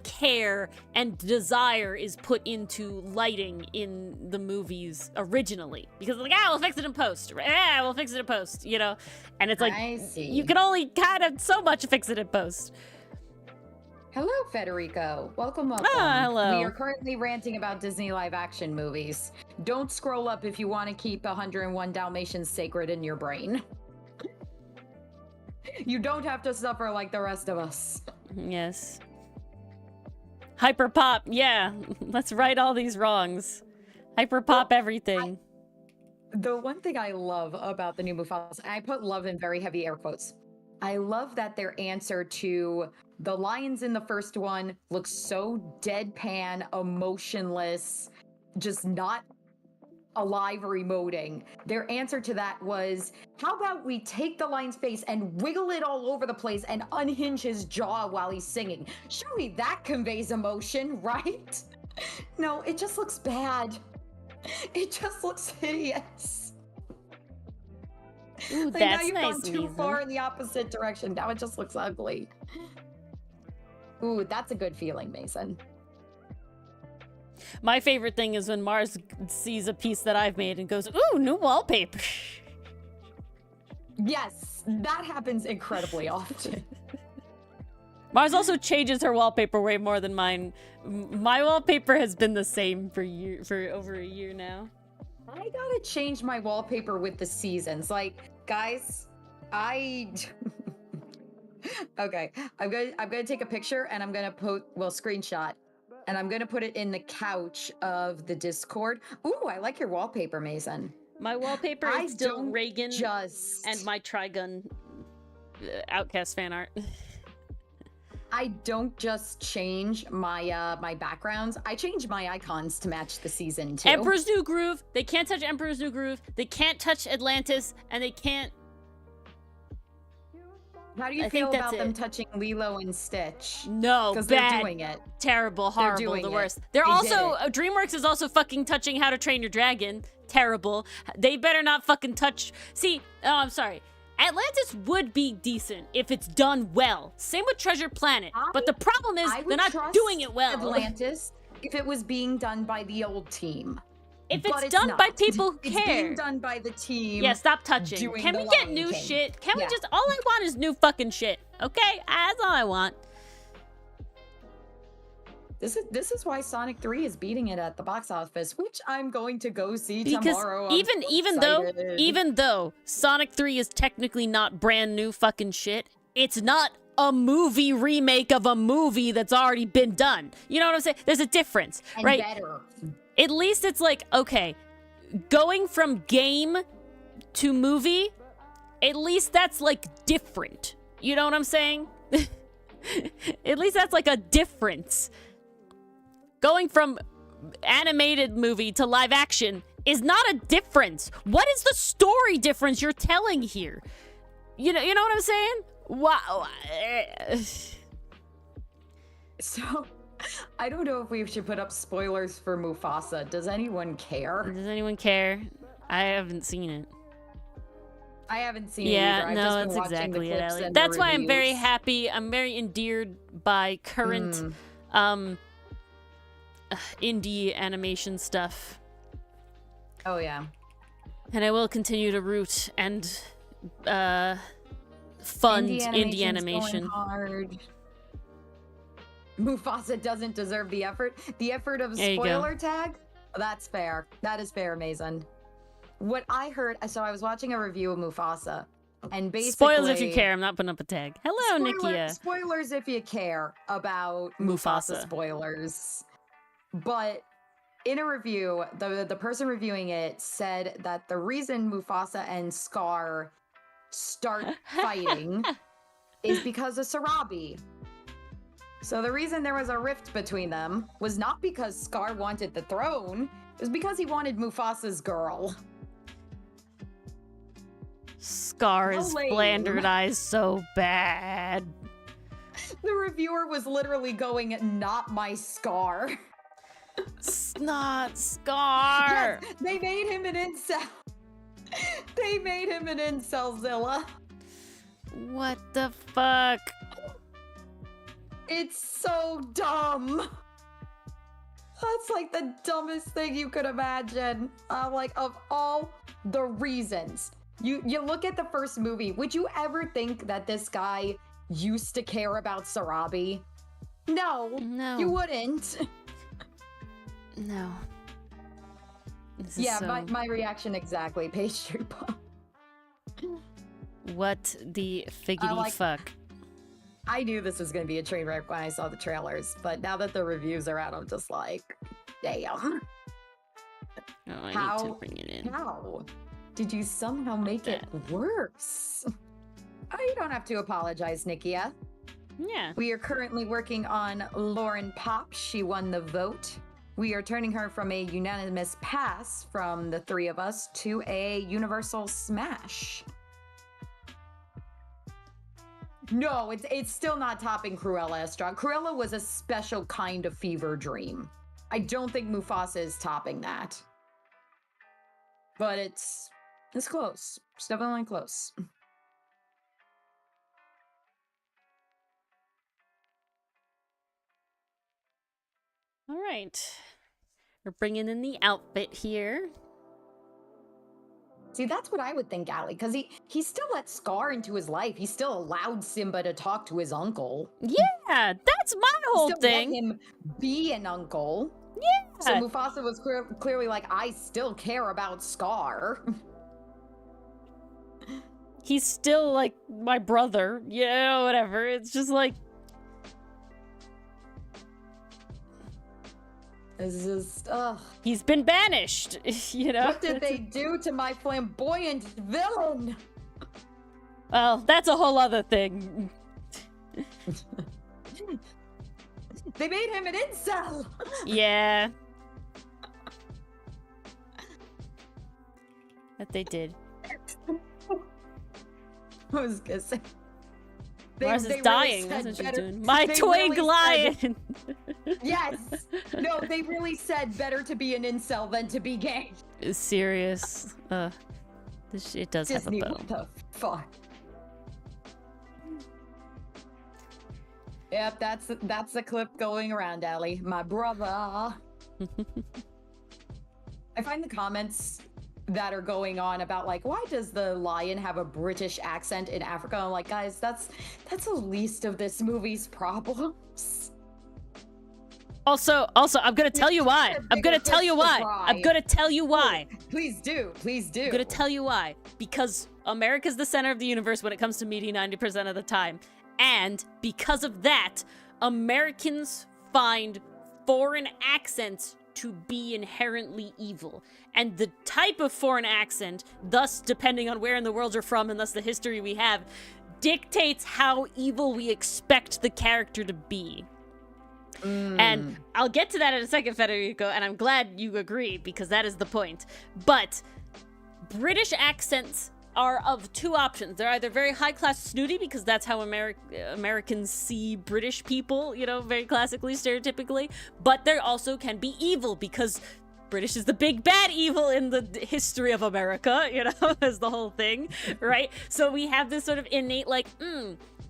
care and desire is put into lighting in the movies originally. Because like, we'll fix it in post. We'll fix it in post, you know? And it's like, I see. you can only kind of so much fix it in post. Hello, Federico. Welcome, welcome. Hello. We are currently ranting about Disney live-action movies. Don't scroll up if you want to keep 101 Dalmatians sacred in your brain. You don't have to suffer like the rest of us. Yes. Hyperpop, yeah. Let's right all these wrongs. Hyperpop everything. The one thing I love about the new Mufasa, and I put love in very heavy air quotes, I love that their answer to the lions in the first one looks so deadpan, emotionless, just not alive or emoting. Their answer to that was, how about we take the lion's face and wiggle it all over the place and unhinge his jaw while he's singing? Surely that conveys emotion, right? No, it just looks bad. It just looks hideous. Ooh, Like, that's now you've nice, gone too Lisa. far in the opposite direction. Now it just looks ugly. Ooh, that's a good feeling, Mason. My favorite thing is when Mars sees a piece that I've made and goes, ooh, new wallpaper. Yes, that happens incredibly often. Mars also changes her wallpaper way more than mine. My wallpaper has been the same for over a year now. I gotta change my wallpaper with the seasons. Like, guys, okay, I'm gonna take a picture and I'm gonna screenshot, and I'm gonna put it in the couch of the Discord. Ooh, I like your wallpaper, Mason. My wallpaper I is still don't Reagan just and my Trigun Outcast fan art. I don't just change my my backgrounds. I change my icons to match the season too. Emperor's New Groove. They can't touch Emperor's New Groove. They can't touch Atlantis, and they can't. How do you I feel think that's about them it. touching Lilo and Stitch? No, Because bad. they're doing it. Terrible, horrible, doing the it. worst. They're They did also DreamWorks is also fucking touching How to Train Your Dragon. Terrible. They better not fucking touch. See, oh, I'm sorry. Atlantis would be decent if it's done well. Same with Treasure Planet. But the problem is I would they're not trust doing it well. Atlantis, if it was being done by the old team. If But it's done not. by people who It's care. being done by the team. Yeah, stop touching. doing Can the we get Lion new King. shit? Can we Yeah. just, all I want is new fucking shit. Okay? That's all I want. This is why Sonic 3 is beating it at the box office, which I'm going to go see Because tomorrow. I'm so excited. even though Sonic 3 is technically not brand new fucking shit, it's not a movie remake of a movie that's already been done. You know what I'm saying? There's a difference, and right? better. At least it's like, okay, going from game to movie, at least that's like different. You know what I'm saying? At least that's like a difference. Going from animated movie to live action is not a difference. What is the story difference you're telling here? You know what I'm saying? Wow. So, I don't know if we should put up spoilers for Mufasa. Does anyone care? Does anyone care? I haven't seen it. I haven't seen it Yeah, either. I've no, just been that's watching exactly the it, clips Allie. and the That's why I'm very reviews. happy. I'm very endeared by current indie animation stuff. Oh yeah. And I will continue to root and fund indie Animation's animation. going hard. Mufasa doesn't deserve the effort. The effort of There you go. spoiler tag? That's fair. That is fair, Mason. What I heard, so I was watching a review of Mufasa, and basically... Spoilers if you care. I'm not putting up a tag. Hello, Nikia. Spoilers if you care about Mufasa. Mufasa spoilers. But in a review, the person reviewing it said that the reason Mufasa and Scar start fighting is because of Sarabi. So the reason there was a rift between them was not because Scar wanted the throne, it was because he wanted Mufasa's girl. Scar How is lame. flanderized so bad. The reviewer was literally going, not my Scar. Not Scar. Yes, they made him an incel. They made him an incelzilla. What the fuck? It's so dumb. That's like the dumbest thing you could imagine. Like, of all the reasons. You look at the first movie, would you ever think that this guy used to care about Sarabi? No. No. You wouldn't. No. This is Yeah, so... my reaction exactly. Pastry puff. What the figgity like- fuck? I knew this was going to be a train wreck when I saw the trailers, but now that the reviews are out, I'm just like, damn. Oh, I How? need to bring it in. How did you somehow make it worse? Oh, you don't have to apologize, Nikia. Yeah. We are currently working on Lauren Pop. She won the vote. We are turning her from a unanimous pass from the three of us to a universal smash. No, it's still not topping Cruella Estrada. Cruella was a special kind of fever dream. I don't think Mufasa is topping that. But it's close. It's definitely close. All right. We're bringing in the outfit here. See, that's what I would think, Allie, because he still let Scar into his life. He still allowed Simba to talk to his uncle. Yeah, that's my whole Still thing. let him be an uncle. Yeah. So Mufasa was clearly like, I still care about Scar. He's still like my brother. Yeah, whatever. It's just like, It's just, ugh. he's been banished, you know? What did they do to my flamboyant villain? Well, that's a whole other thing. They made him an incel. Yeah. That they did. I was gonna say, Mars is really dying. said That's what she's better- doing. My they twig really lion. Yes. No, they really said better to be an incel than to be gay. It's serious. It does Disney, have a what bone. the fuck? Yep, that's the clip going around, Allie. My brother. I find the comments that are going on about like, why does the lion have a British accent in Africa? I'm like, guys, that's the least of this movie's problems. Also, I'm gonna tell you why. I'm gonna tell you why. I'm gonna tell you why. Please do. I'm gonna tell you why. Because America's the center of the universe when it comes to media 90% of the time. And because of that, Americans find foreign accents to be inherently evil. And the type of foreign accent, thus depending on where in the world you're from and thus the history we have, dictates how evil we expect the character to be. And I'll get to that in a second, Federico, and I'm glad you agree, because that is the point. But British accents are of two options. They're either very high-class snooty, because that's how Americans see British people, you know, very classically, stereotypically, but they also can be evil, because British is the big bad evil in the history of America, you know, is the whole thing, right? So we have this sort of innate, like,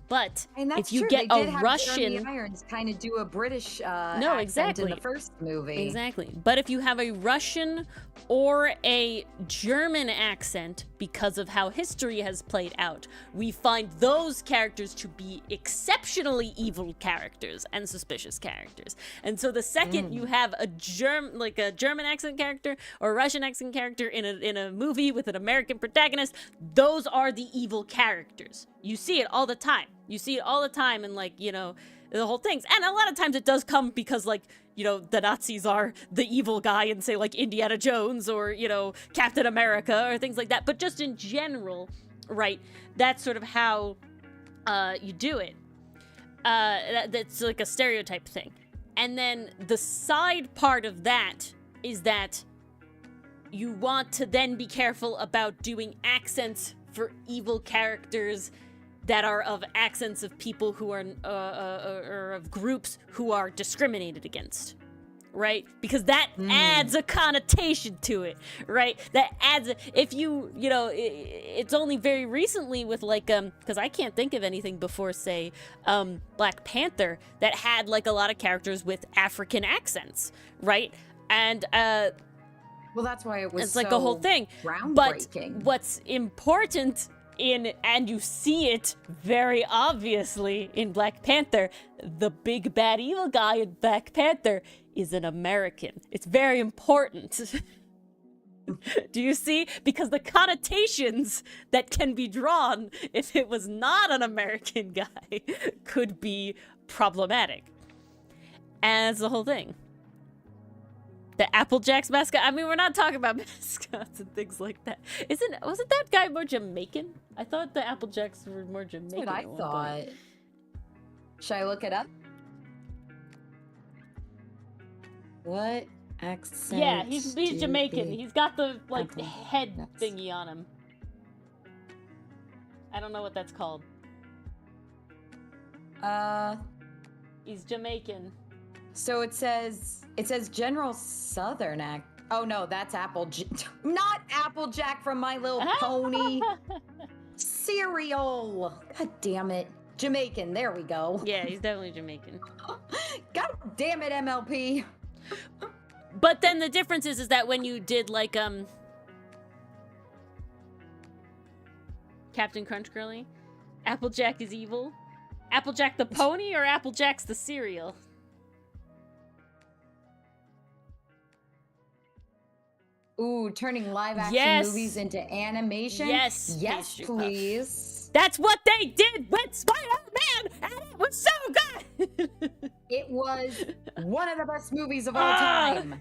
but And that's if you true. get They a did have Russian... Jeremy Irons kind of do a British No, accent exactly. in the first movie. Exactly. But if you have a Russian or a German accent, because of how history has played out, we find those characters to be exceptionally evil characters and suspicious characters. And so the second you have a German accent character or a Russian accent character in a movie with an American protagonist, those are the evil characters. You see it all the time. You see it all the time in, like, you know, the whole things. And a lot of times it does come because, like, you know, the Nazis are the evil guy in, say, like, Indiana Jones or, you know, Captain America or things like that. But just in general, right, that's sort of how you do it. That's like a stereotype thing. And then the side part of that is that you want to then be careful about doing accents for evil characters that are of accents of people who are, or of groups who are discriminated against, right? Because that adds a connotation to it, right? That adds, if you know, it's only very recently with, like, because I can't think of anything before, say, Black Panther, that had, like, a lot of characters with African accents, right? And, well, that's why it was it's like the whole thing. But what's important and you see it very obviously in Black Panther, the big bad evil guy in Black Panther is an American. It's very important. Do you see? Because the connotations that can be drawn if it was not an American guy could be problematic. And that's the whole thing. The Applejack's mascot. I mean, we're not talking about mascots and things like that. Wasn't that guy more Jamaican? I thought the Applejacks were more Jamaican. That's what I thought. Should I look it up? What accent? Yeah, he's Jamaican. He's got the, like, Apple head nuts. thingy on him. I don't know what that's called. He's Jamaican. So it says General Southern act. Oh no, that's not Applejack from My Little Pony. Cereal. God damn it. Jamaican. There we go. Yeah, he's definitely Jamaican. God damn it, MLP. But then the difference is that when you did, like, Captain Crunch Girly, Applejack is evil. Applejack the pony or Applejack's the cereal? Ooh, turning live action movies into animation? Yes. Yes, please. That's what they did with Spider-Man, and it was so good! It was one of the best movies of all time.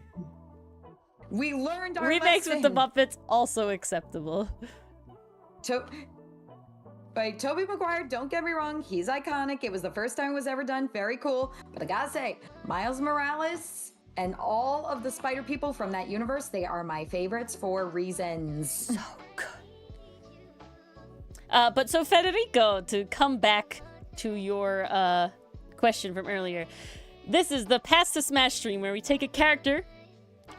We learned our Remakes lesson. with the Muppets, also acceptable. By Tobey Maguire, don't get me wrong, he's iconic. It was the first time it was ever done. Very cool. But I gotta say, Miles Morales and all of the Spider people from that universe, they are my favorites for reasons. So good. But so Federico, to come back to your question from earlier. This is the Pass to Smash stream where we take a character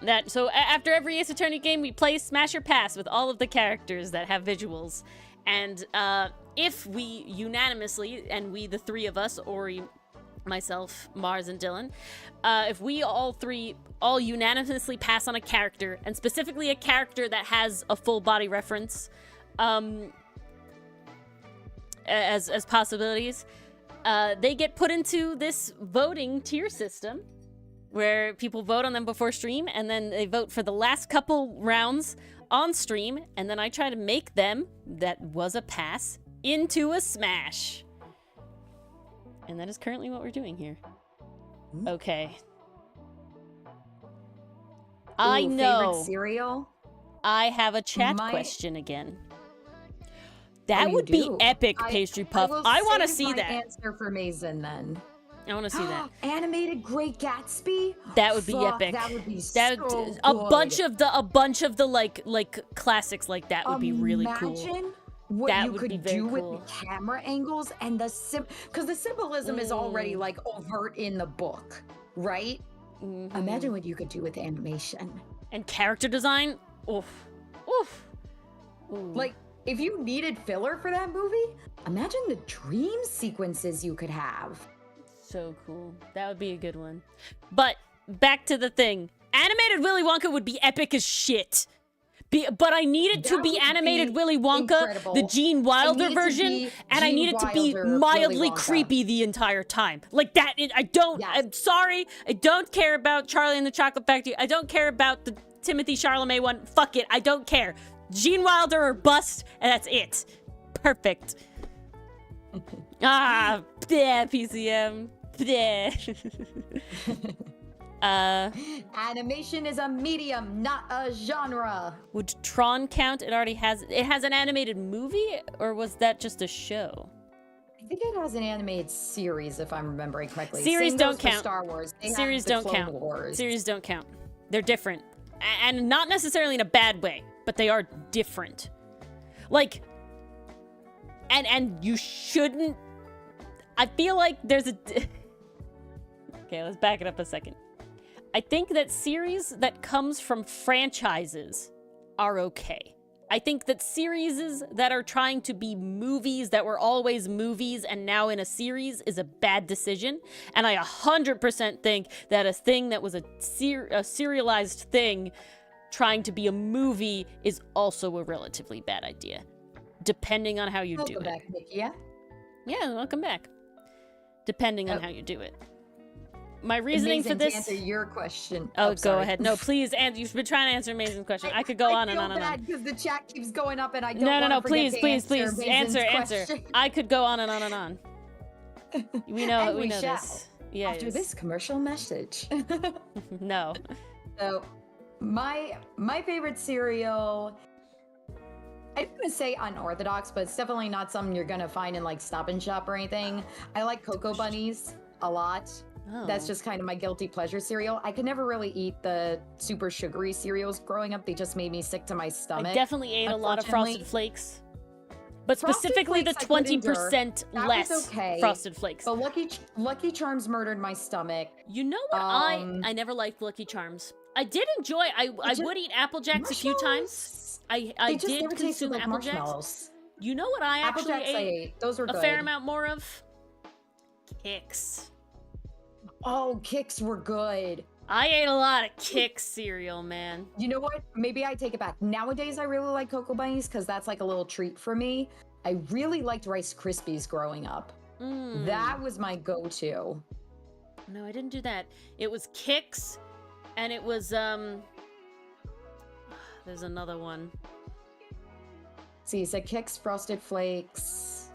that... So after every Ace Attorney game, we play Smash or Pass with all of the characters that have visuals. And if we unanimously, and we the three of us, Ori, myself, Mars, and Dylan, if we all unanimously pass on a character, and specifically a character that has a full body reference as possibilities, they get put into this voting tier system where people vote on them before stream, and then they vote for the last couple rounds on stream, and then I try to make them, that was a pass, into a smash. And that is currently what we're doing here. Okay. I know. Favorite cereal? I have a chat question again. That would be epic, Pastry Puff. I want to see that. Answer for Mason then. I want to see that. Animated Great Gatsby? That would be epic. That would be so good. A bunch of the like classics like that would be really cool. Imagine what that you would could be very do with cool. the camera angles and the because the symbolism is already like overt in the book, right? Imagine what you could do with animation and character design. Oof. Like, if you needed filler for that movie, imagine the dream sequences you could have. So cool. That would be a good one. But back to the thing. Animated Willy Wonka would be epic as shit. But I needed to be animated Willy Wonka, incredible. the Gene Wilder version, and I needed to be mildly creepy the entire time. Like that, I'm sorry, I don't care about Charlie and the Chocolate Factory. I don't care about the Timothy Chalamet one. Fuck it, I don't care. Gene Wilder or bust, and that's it. Perfect. PCM. Animation is a medium, not a genre. Would Tron count? It has an animated movie, or was that just a show? I think it has an animated series, if I'm remembering correctly. Series don't count. Star Wars. Series don't count. Series don't count. They're different, and not necessarily in a bad way, but they are different. Like, and you shouldn't. I feel like there's a. Okay, let's back it up a second. I think that series that comes from franchises are okay. I think that series that are trying to be movies that were always movies and now in a series is a bad decision. And I 100% think that a thing that was a serialized thing trying to be a movie is also a relatively bad idea, depending on how you do it. Welcome back, Nikki, yeah? Yeah, welcome back. Depending on how you do it. My reasoning for this... to answer your question. Oh, go ahead. No, please, and you've been trying to answer Mason's question. I could go on and on and on. I feel bad because the chat keeps going up and I don't No, please. Answer. I could go on and on and on. We know this. Yeah. After this commercial message. No. So, my favorite cereal... I'm gonna say unorthodox, but it's definitely not something you're gonna find in like Stop and Shop or anything. I like Cocoa Bunnies a lot. Oh. That's just kind of my guilty pleasure cereal. I could never really eat the super sugary cereals growing up. They just made me sick to my stomach. I definitely ate a lot of Frosted Flakes. But specifically the 20% less Frosted Flakes. But Lucky Charms murdered my stomach. You know what? I never liked Lucky Charms. I did enjoy. I would eat Apple Jacks a few times. I did consume like Apple Jacks. You know what I actually ate? Those were a fair amount more of? Kix. Oh, Kix were good. I ate a lot of Kix cereal, man. You know what? Maybe I take it back. Nowadays, I really like Cocoa Bunnies because that's like a little treat for me. I really liked Rice Krispies growing up. That was my go-to. No, I didn't do that. It was Kix, and it was, there's another one. See, so Kix, Frosted Flakes.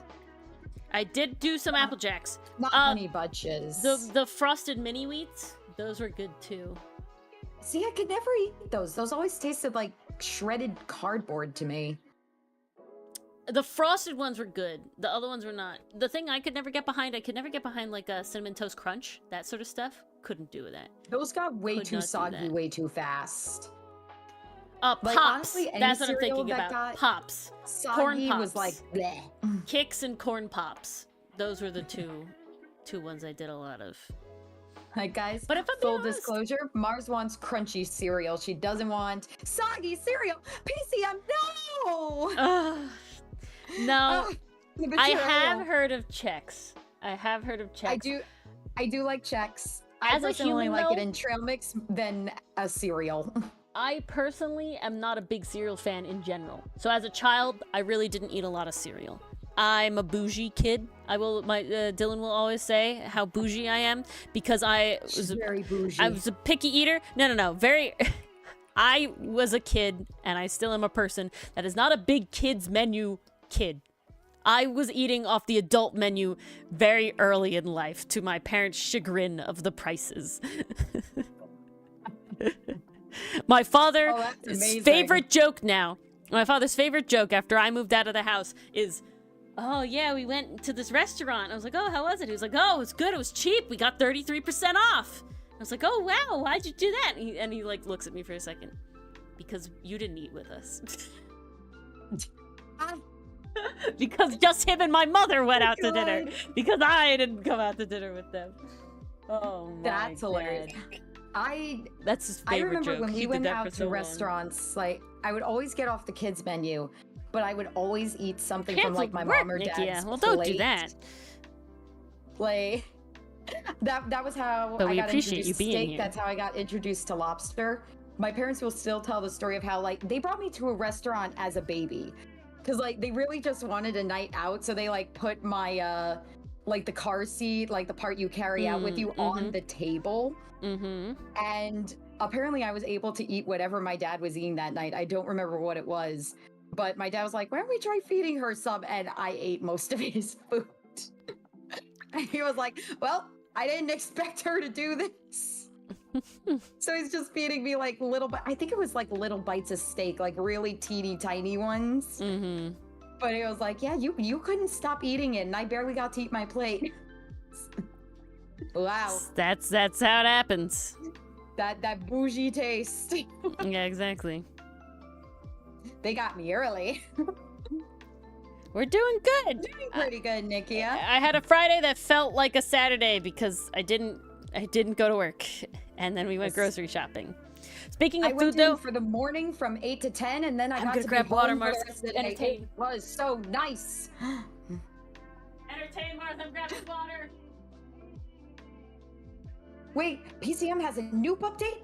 I did do some Apple Jacks. Not Honey Bunches. The Frosted Mini Wheats, those were good too. See, I could never eat those. Those always tasted like shredded cardboard to me. The frosted ones were good. The other ones were not. The thing I could never get behind, like a Cinnamon Toast Crunch, that sort of stuff. Couldn't do that. Those got way too soggy, way too fast. Pops. Like, honestly, that's what I'm thinking about. Pops. Soggy Corn Pops. was like bleh. Kix and Corn Pops. those were the two ones I did a lot of. Like, guys, But if I'm full being honest- disclosure, Mars wants crunchy cereal. She doesn't want soggy cereal. PCM, no! Ugh. No, Ugh, the I betrayal. have heard of Chex. I have heard of Chex. I do like Chex. I As a personally human, like it though- in trail mix than a cereal. I personally am not a big cereal fan in general. So as a child, I really didn't eat a lot of cereal. I'm a bougie kid. Dylan will always say how bougie I am because She's very bougie. I was a picky eater. No. Very. I was a kid, and I still am a person that is not a big kids menu kid. I was eating off the adult menu very early in life, to my parents' chagrin of the prices. My father's amazing. favorite joke now. My father's favorite joke after I moved out of the house is, "Oh yeah, we went to this restaurant." I was like, "Oh, how was it?" He was like, "Oh, it was good. It was cheap. We got 33% off." I was like, "Oh wow, why'd you do that?" And he like looks at me for a second. Because you didn't eat with us. Because just him and my mother went out to dinner. Because I didn't come out to dinner with them. Oh my That's hilarious. God. That's his favorite remember joke. when He we did went that out for to so long. restaurants, like I would always get off the kids menu, but I would always eat something from Cancel like my work, mom or Nikki. dad's Well, don't do plate. that. Like that was how But I we got appreciate introduced you to being steak. here. That's how I got introduced to lobster. My parents will still tell the story of how like they brought me to a restaurant as a baby. Cause like they really just wanted a night out. So they like put my like the car seat, like the part you carry out with you on the table. Mm-hmm. And apparently I was able to eat whatever my dad was eating that night. I don't remember what it was. But my dad was like, why don't we try feeding her some? And I ate most of his food. And he was like, well, I didn't expect her to do this. So he's just feeding me like I think it was like little bites of steak, like really teeny tiny ones. Mm-hmm. But he was like, yeah, you couldn't stop eating it. And I barely got to eat my plate. Wow. That's how it happens. That bougie taste. Yeah, exactly. They got me early. We're doing good. Doing pretty good, Nikki. Huh? I had a Friday that felt like a Saturday because I didn't go to work, and then we went grocery shopping. Speaking of I food, went though, in for the morning from 8 to 10, and then I I'm got gonna to grab be water, home for Mars. the rest of the day. Entertain. It was so nice. entertain Mars. I'm grabbing water. Wait, PCM has a Noop update?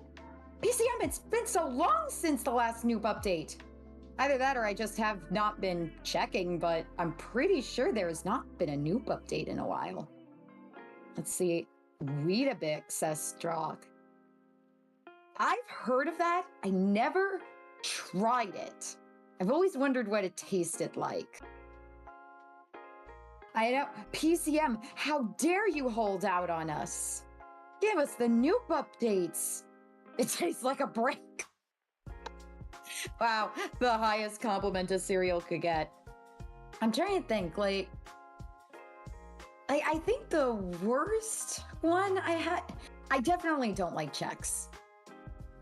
PCM, it's been so long since the last Noop update. Either that or I just have not been checking, but I'm pretty sure there has not been a Noop update in a while. Let's see. Weetabix, says Strock. I've heard of that. I never tried it. I've always wondered what it tasted like. I know. PCM, how dare you hold out on us? Give us the Noop updates. It tastes like a brick. Wow, the highest compliment a cereal could get. I'm trying to think, like I think the worst one I definitely don't like Chex.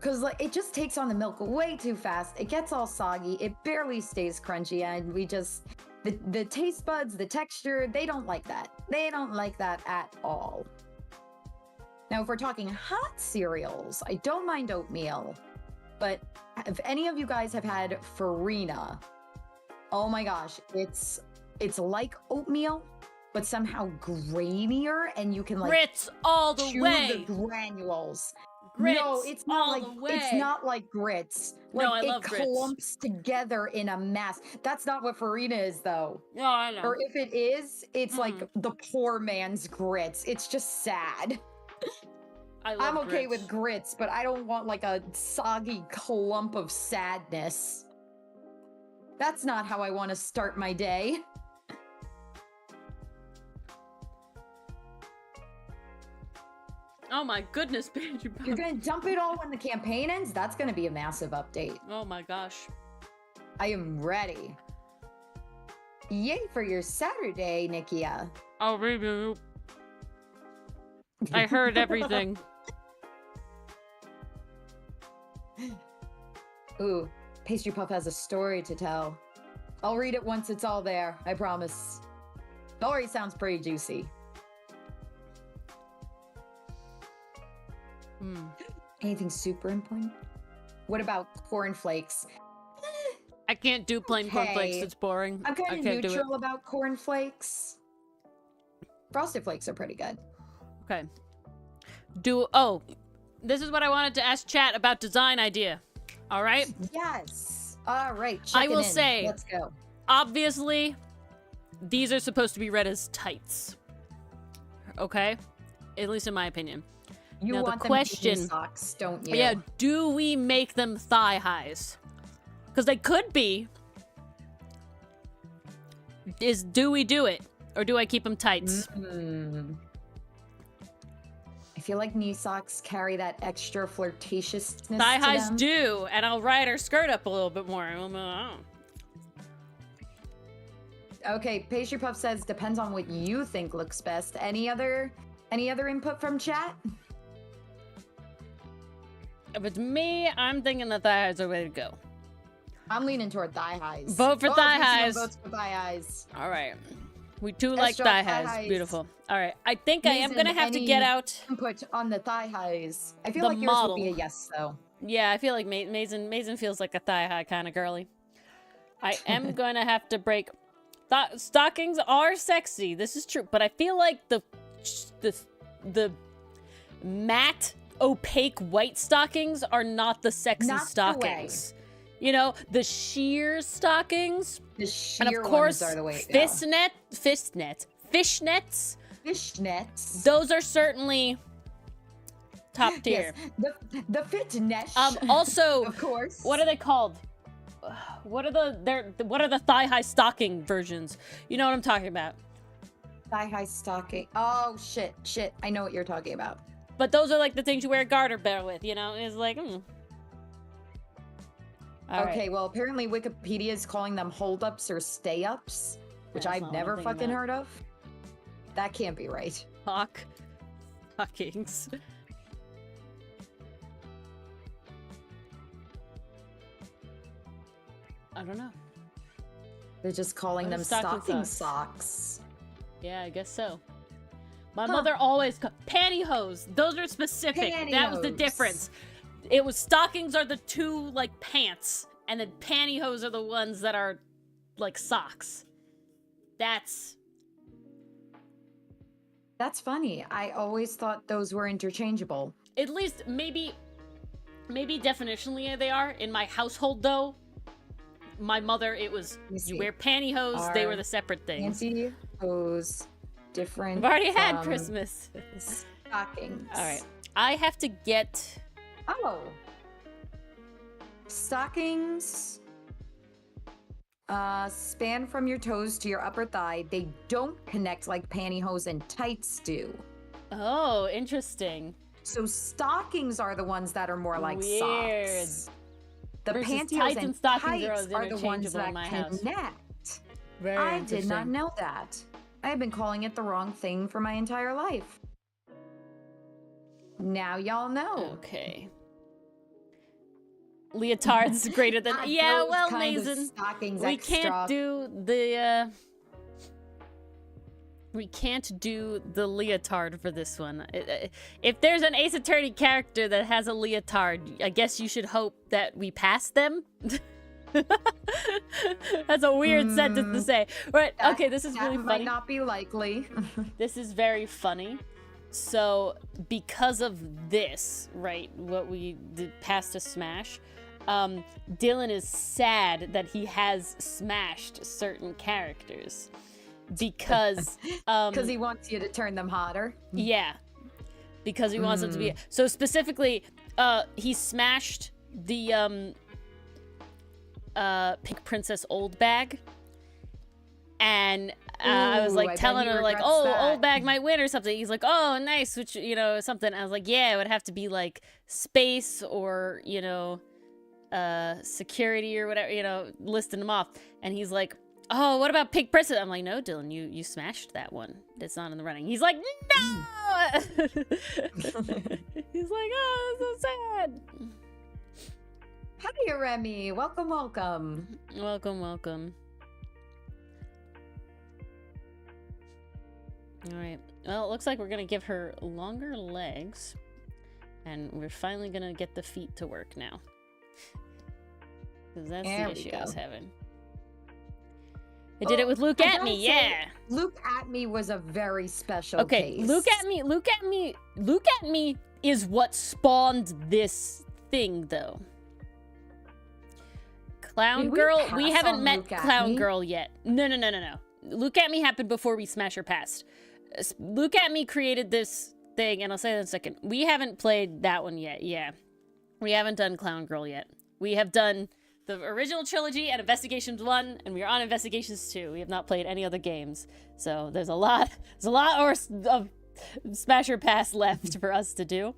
Cause like it just takes on the milk way too fast. It gets all soggy. It barely stays crunchy, and we just the taste buds, the texture, they don't like that. They don't like that at all. Now, if we're talking hot cereals, I don't mind oatmeal, but if any of you guys have had Farina, oh my gosh, it's like oatmeal, but somehow grainier, and you can like Grits all the chew way. the granules. Grits No, it's not all like the way. it's not like grits. Like, No, I love it grits. clumps together in a mass. That's not what Farina is, though. Oh, I know. Or if it is, it's like the poor man's grits. It's just sad. I love I'm okay grits. with grits, but I don't want like a soggy clump of sadness. That's not how I want to start my day. Oh my goodness, baby. You're gonna dump it all when the campaign ends? That's gonna be a massive update. Oh my gosh. I am ready. Yay for your Saturday, Nikia. I'll review. I heard everything. Ooh, Pastry Puff has a story to tell. I'll read it once it's all there, I promise. Ori sounds pretty juicy. Anything super important? What about cornflakes? I can't do plain cornflakes. It's boring. I'm I kind of can't do it. neutral about cornflakes. Frosted Flakes are pretty good. Okay. Oh, this is what I wanted to ask chat about design idea. All right? Yes. All right. I will say, let's go. obviously, these are supposed to be read as tights. Okay? At least in my opinion. You now, want the them question, to be socks, don't you? Yeah, do we make them thigh highs? Because they could be. Do we do it? Or do I keep them tights? I feel like knee socks carry that extra flirtatiousness. Thigh to highs them. do, and I'll ride her skirt up a little bit more. Okay, Pastry Puff says depends on what you think looks best. Any other input from chat? If it's me, I'm thinking the thigh highs are the way to go. I'm leaning toward thigh highs. Vote for thigh Pixie highs. votes for thigh highs. All right. We do like Extra thigh thigh highs. highs. Beautiful. All right. I think I am Mason, going to have to get any out. Input on the thigh highs. I feel The like yours model. would be a yes, though. Yeah, I feel like Mason feels like a thigh high kind of girly. I am going to have to break. Stockings are sexy. This is true. But I feel like the matte, opaque white stockings are not the sexy Not the stockings. You know, the sheer stockings. The sheer And of course, ones are the way to go. fishnets. Fishnets. Those are certainly top tier. Yes, the fitness. Also, of course. what are they called? What are the thigh high stocking versions? You know what I'm talking about. Thigh high stocking. Oh shit. I know what you're talking about. But those are like the things you wear a garter belt with. You know, it's like. All Okay, right. well, apparently Wikipedia is calling them hold-ups or stay-ups, which That's I've not what I'm never thinking fucking about. heard of. That can't be right. Stockings. I don't know. They're just calling What are them stocking stocking socks? socks. Yeah, I guess so. My mother always pantyhose. Those are specific. That was the Pantyhose. difference. It was stockings are the two like pants, and then pantyhose are the ones that are like socks. That's funny. I always thought those were interchangeable. at least maybe definitionally they are. In my household though, my mother, it was Let me see. you wear pantyhose, they were Are the separate things. Pantyhose different. I've already had from Christmas. Stockings. All right. I have to get Oh. Stockings span from your toes to your upper thigh. They don't connect like pantyhose and tights do. Oh, interesting. So stockings are the ones that are more like Weird. socks. The Versus pantyhose tights and and stockings tights are are the ones interchangeable in that my house. connect. Very I did not interesting. know that. I've been calling it the wrong thing for my entire life. Now y'all know. Okay. Leotards greater than Not yeah, those well, kind of Mason. stockings We extra. can't do the leotard for this one. If there's an Ace Attorney character that has a leotard, I guess you should hope that we pass them. That's a weird sentence to say. Right, okay, this is really That funny. might not be likely. This is very funny. So, because of this, right, what we did past a smash, Dylan is sad that he has smashed certain characters. Because Because he wants you to turn them hotter. yeah. Because he wants them to be so specifically, he smashed the Pink Princess old bag. And I was Ooh, like I bet telling he her like, regrets oh, that. old bag might win or something. He's like, oh, nice, which something. I was like, yeah, it would have to be like space or security or whatever, listing them off. And he's like, oh, what about Pink Princess? I'm like, no, Dylan, you smashed that one. It's not in the running. He's like, no. He's like, oh, that's so sad. Hi, Remy. Welcome, welcome. Welcome. All right. Well, it looks like we're gonna give her longer legs, and we're finally gonna get the feet to work now. Because that's There the we issue I was go. having. I did it with Luke I at gotta me, say, yeah. Luke at me was a very special Okay, case. Luke at me is what spawned this thing, though. Clown Did we Girl, we pass haven't on met Luke at Clown me? Girl yet. No. Luke at me happened before we smash her past. Luke at me created this thing, and I'll say that in a second. We haven't played that one yet, yeah. We haven't done Clown Girl yet. We have done the original trilogy and Investigations 1, and we are on Investigations 2. We have not played any other games. So there's a lot of Smasher Pass left for us to do.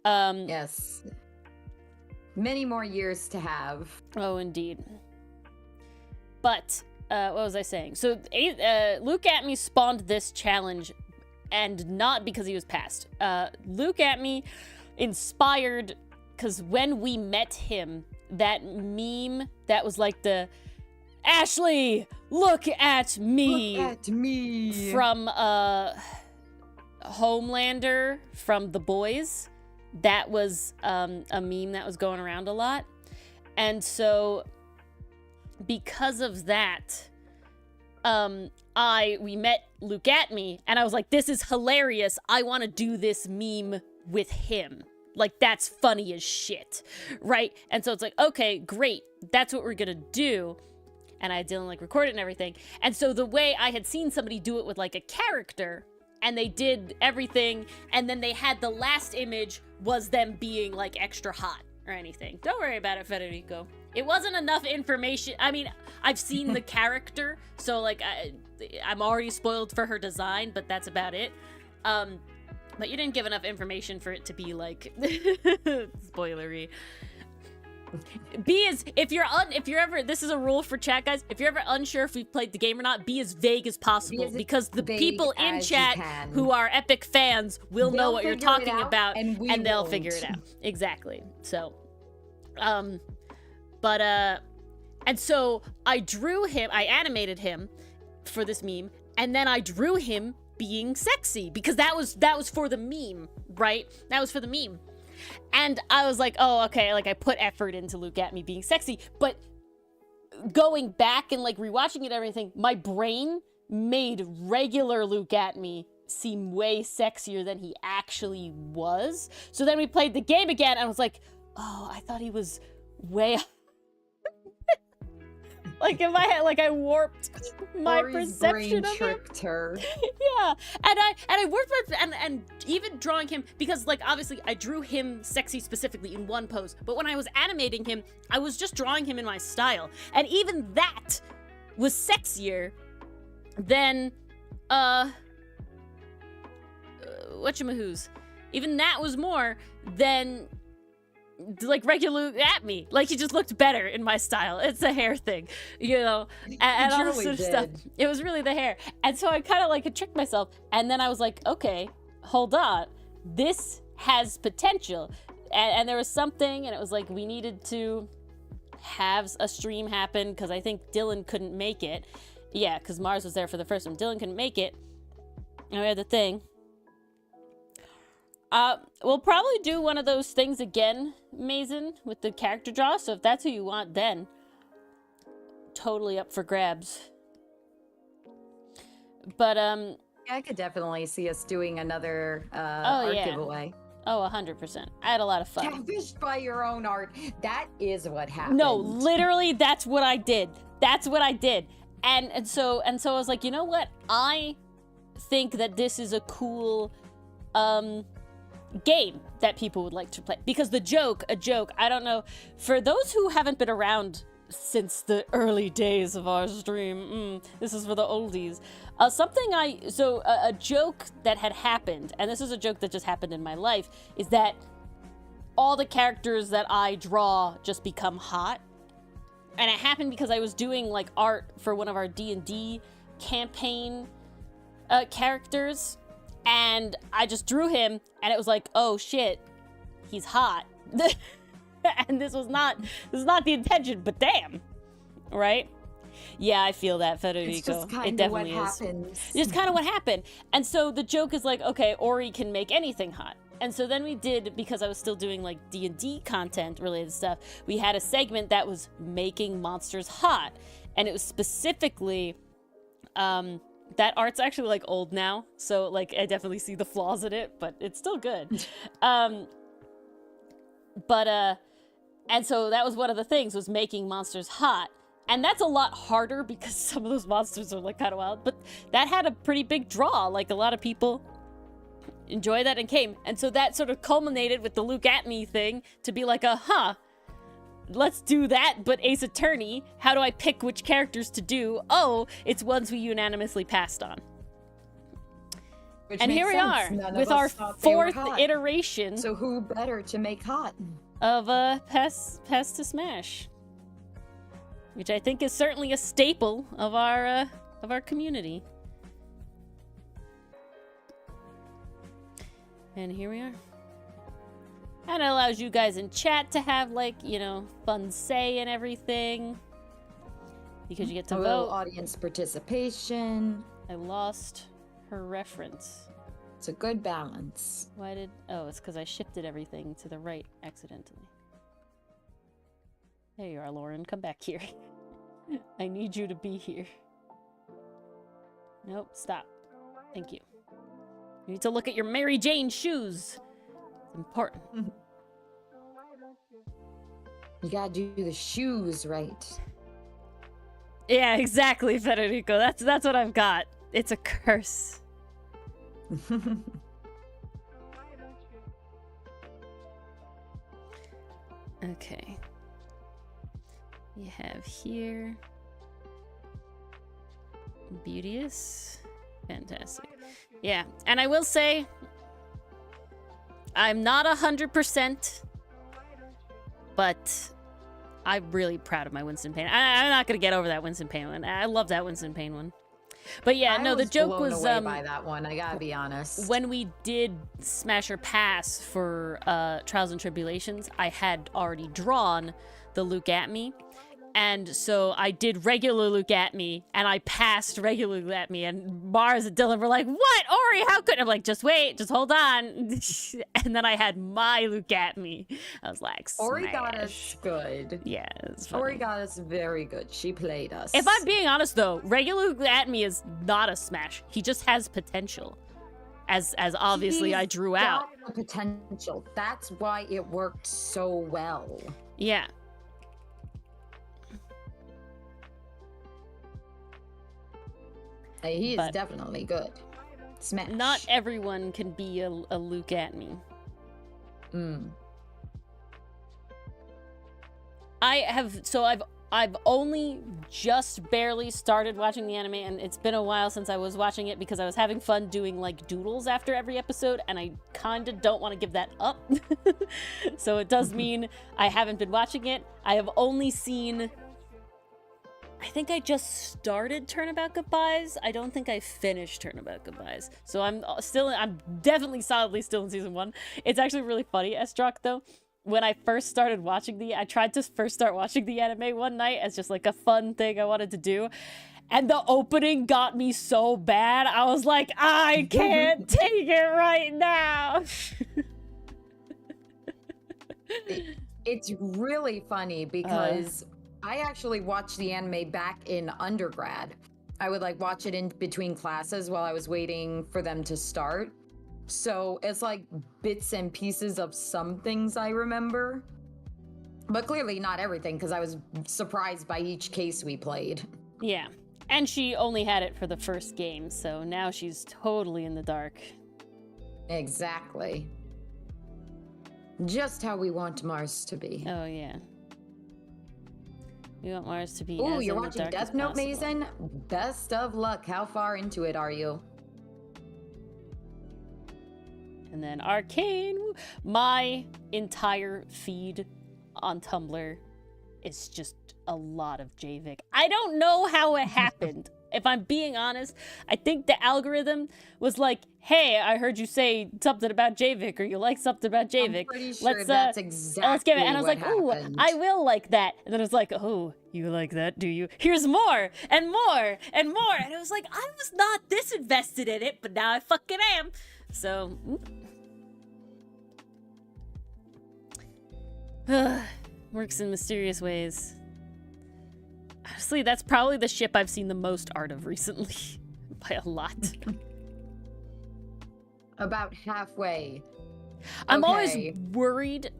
Yes. Many more years to have. Oh, indeed. But, what was I saying? So, Luke at me spawned this challenge, and not because he was passed. Luke at me inspired, because when we met him, that meme that was like the Ashley, look at me, Look at me from Homelander from The Boys. That was a meme that was going around a lot. And so because of that, we met Luke at me, and I was like, this is hilarious. I want to do this meme with him. Like, that's funny as shit, right? And so it's like, okay, great. That's what we're gonna do. And I didn't like record it and everything. And so the way I had seen somebody do it with like a character, and they did everything, and then they had the last image was them being like extra hot or anything. Don't worry about it, Federico. It wasn't enough information. I mean, I've seen the character, so like I'm already spoiled for her design, but that's about it. But you didn't give enough information for it to be like spoilery. Be as if you're ever, this is a rule for chat, guys. If you're ever unsure if we've played the game or not, be as vague as possible, because the people in chat who are epic fans will know what you're talking about, and they'll figure it out. Exactly. So, and so I drew him, I animated him for this meme, and then I drew him being sexy, because that was for the meme, right? That was for the meme. And I was like, oh, okay, like I put effort into Luke at me being sexy, but going back and like rewatching it and everything, my brain made regular Luke at me seem way sexier than he actually was. So then we played the game again, and I was like, oh, I thought he was way like in my head, like I warped my perception of him. Tricked her. Yeah, and I warped my and even drawing him, because like obviously I drew him sexy specifically in one pose, but when I was animating him, I was just drawing him in my style, and even that was sexier than whatchamahoos. Even that was more than like regular at me. Like, he just looked better in my style. It's a hair thing, you know, and all this sort of stuff. It was really the hair. And so I kind of like tricked myself, and then I was like, okay, hold on, this has potential. And there was something, and it was like we needed to have a stream happen, because I think Dylan couldn't make it. Yeah, because Mars was there for the first one. Dylan couldn't make it, and we had the thing. We'll probably do one of those things again, Mason, with the character draw, so if that's who you want, then totally up for grabs. But, I could definitely see us doing another art giveaway. Oh, 100%. I had a lot of fun. Catfished by your own art. That is what happened. No, literally, that's what I did. That's what I did. And so I was like, you know what? I think that this is a cool, game that people would like to play, because a joke, I don't know, for those who haven't been around since the early days of our stream, this is for the oldies, a joke that had happened, and this is a joke that just happened in my life, is that all the characters that I draw just become hot. And it happened because I was doing like art for one of our D&D campaign characters, and I just drew him, and it was like, oh shit, he's hot. And this was not the intention, but damn, right? Yeah, I feel that, It's Federico. just It kind of what definitely is. happens. It's just kind of what happened. And so the joke is like, okay, Ori can make anything hot. And so then we did, because I was still doing like D&D content related stuff, we had a segment that was making monsters hot. And it was specifically, that art's actually like old now. So like I definitely see the flaws in it, but it's still good. And so that was one of the things, was making monsters hot. And that's a lot harder because some of those monsters are like kind of wild, but that had a pretty big draw. Like a lot of people enjoy that and came. And so that sort of culminated with the Look At Me thing to be like let's do that, but Ace Attorney, how do I pick which characters to do? Oh, it's ones we unanimously passed on. Which And makes here we sense. are None of with us our thought they were 4th hot. iteration So who better to make hot? of Pass to Smash, which I think is certainly a staple of our community. And here we are. And it allows you guys in chat to have, like, you know, fun say and everything. Because you get to A little vote. audience participation. I lost her reference. It's a good balance. Why did... Oh, it's because I shifted everything to the right accidentally. There you are, Lauren. Come back here. I need you to be here. Nope, stop. Thank you. You need to look at your Mary Jane shoes. It's important. You gotta do the shoes right. Yeah, exactly, Federico. That's what I've got. It's a curse. Okay. You have here... Beauteous. Fantastic. Yeah, and I will say... I'm not 100%, but I'm really proud of my Winston Payne. I'm not gonna get over that Winston Payne one. I love that Winston Payne one. But yeah, no, the joke blown was away by that one. I gotta be honest. when we did Smash or Pass for Trials and Tribulations, I had already drawn the Look At Me. And so I did regular Look At Me, and I passed regular Look At Me, and Mars and Dylan were like, what, Ori, how could... I'm like, just wait, just hold on. And then I had my Look At Me. I was like, smash. Ori got us good. Yeah, it's funny. Ori got us very good. She played us. If I'm being honest, though, regular Look At Me is not a smash. He just has potential. As obviously I drew out. The potential. That's why it worked so well. Yeah. He is But- definitely good. Smash. Not everyone can be a Look At Me. Mm. I've only just barely started watching the anime, and it's been a while since I was watching it because I was having fun doing like doodles after every episode, and I kinda don't want to give that up. So it does mean I haven't been watching it. I have only seen... I think I just started Turnabout Goodbyes. I don't think I finished Turnabout Goodbyes. So I'm definitely solidly still in season 1. It's actually really funny, Estrock, though. When I first started watching I tried to first start watching the anime one night as just like a fun thing I wanted to do. And the opening got me so bad. I was like, I can't take it right now. It's really funny because I actually watched the anime back in undergrad. I would like watch it in between classes while I was waiting for them to start. So it's like bits and pieces of some things I remember. But clearly not everything because I was surprised by each case we played. Yeah. And she only had it for the first game, so now she's totally in the dark. Exactly. Just how we want Mars to be. Oh, yeah. We want Mars to be Ooh, as you're in the watching dark Death as Note, possible. Mason? Best of luck. How far into it are you? And then Arcane. My entire feed on Tumblr is just a lot of JVic. I don't know how it happened. if I'm being honest, I think the algorithm was like, hey, I heard you say something about Javik, or you like something about Javik. I'm pretty sure that's exactly Let's give it. And I was what like, ooh, happened. I will like that. And then it was like, oh, you like that, do you? Here's more and more and more. And it was like, I was not this invested in it, but now I fucking am. So, works in mysterious ways. Honestly, that's probably the ship I've seen the most art of recently. By a lot. About halfway. I'm always Okay. worried.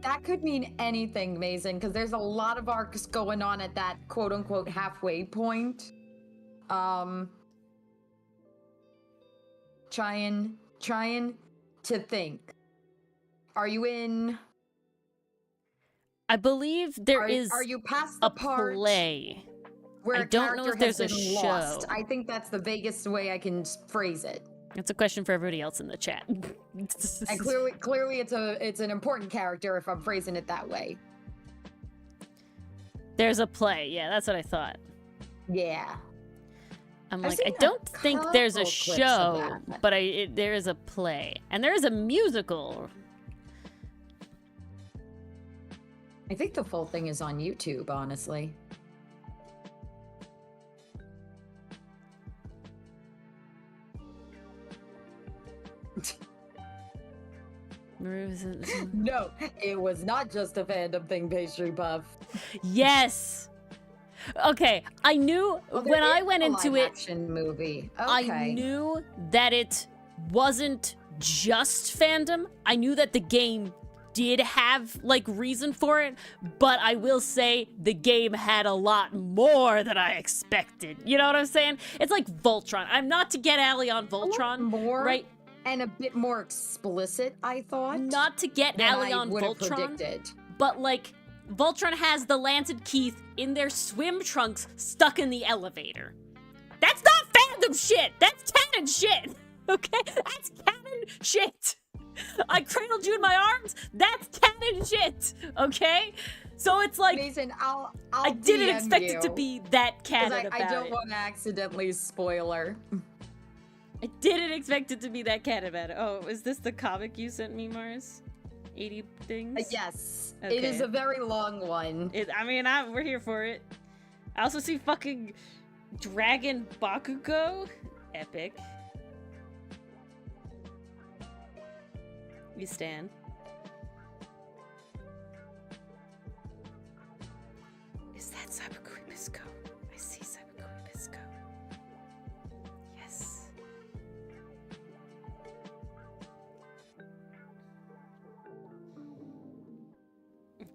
That could mean anything, Mason, because there's a lot of arcs going on at that quote-unquote halfway point. Trying to think. Are you in? I believe there is Are you past the a part play. where I a don't know character if there's has a been show. lost? I think that's the vaguest way I can phrase it. It's a question for everybody else in the chat. And clearly it's an important character if I'm phrasing it that way. There's a play. Yeah, that's what I thought. Yeah. I'm I've like, I seen a don't think there's a couple clips of show, that. but there is a play. And there is a musical. I think the full thing is on YouTube, honestly. No, it was not just a fandom thing, Pastry Buff. Yes. Okay, I knew when I went into it, Action movie. Okay. I knew that it wasn't just fandom. I knew that the game did have like reason for it, but I will say the game had a lot more than I expected. You know what I'm saying? It's like Voltron. I'm not to get Allie on Voltron, more, right? And a bit more explicit, I thought. Not to get than Allie I on would have Voltron, predicted. but like Voltron has the Lance and Keith in their swim trunks stuck in the elevator. That's not fandom shit. That's canon shit. Okay, that's canon shit. I cradled you in my arms. That's canon shit. Okay, so it's like Mason, I'll I didn't DM expect you, it to be that 'cause canon about I don't it. want to accidentally spoiler. I didn't expect it to be that canon about it. Oh, is this the comic you sent me, Mars? 80 things? Yes, Okay. it is a very long one. We're here for it. I also see fucking Dragon Bakugo. Epic. You stand. Is that Cyberqueen Bisco? I see Cyberqueen Bisco. Yes.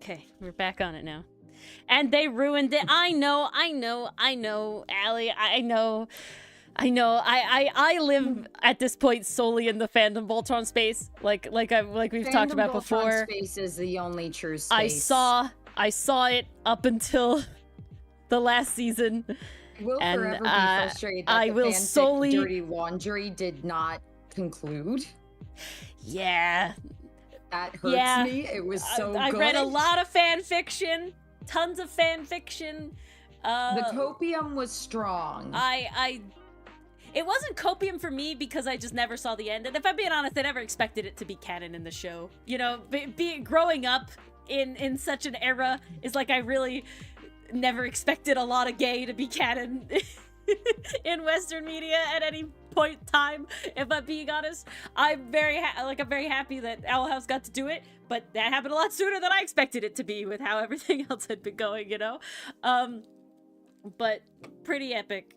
Okay, we're back on it now. And they ruined it. I know, Allie, I know. I live at this point solely in the fandom Voltron space. Like we've talked Fandom about Voltron before. Space is the only true space. I saw it up until the last season. I will and, forever be frustrated that I the will fanfic solely- Dirty Laundry did not conclude. Yeah. That hurts Yeah. me. It was so I good. read a lot of fan fiction. Tons of fan fiction. The copium was strong. It wasn't copium for me because I just never saw the end. And if I'm being honest, I never expected it to be canon in the show. You know, growing up in such an era is like I really never expected a lot of gay to be canon in Western media at any point in time. If I'm being honest, I'm very happy that Owl House got to do it, but that happened a lot sooner than I expected it to be with how everything else had been going, you know? But pretty epic.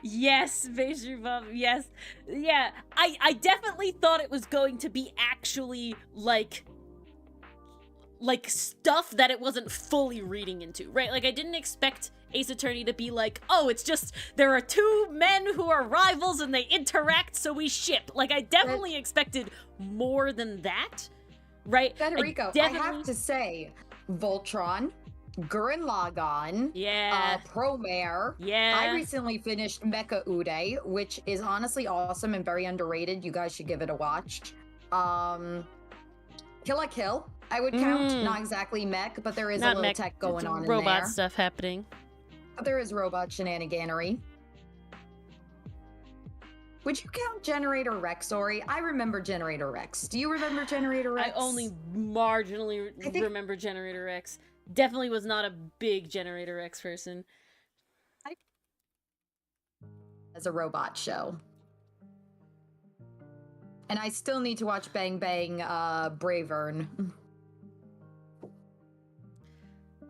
Yes, Pastry Buff, yes. Yeah, I definitely thought it was going to be actually, like stuff that it wasn't fully reading into, right? Like, I didn't expect Ace Attorney to be like, oh, it's just, there are two men who are rivals and they interact, so we ship. Like, I definitely expected more than that, right? Federico, I have to say, Voltron, Gurren Lagann, Yeah. Promare. Yeah. I recently finished Mecha Uday, which is honestly awesome and very underrated. You guys should give it a watch. Kill la Kill, I would count. Not exactly mech, but there is a Not little mech, tech going on in robot there. stuff happening. But there is robot shenaniganery. Would you count Generator Rex, Ori? I remember Generator Rex. Do you remember Generator Rex? I only marginally remember Generator X. Definitely was not a big Generator X person. As a robot show. And I still need to watch Bang Bang Bravern.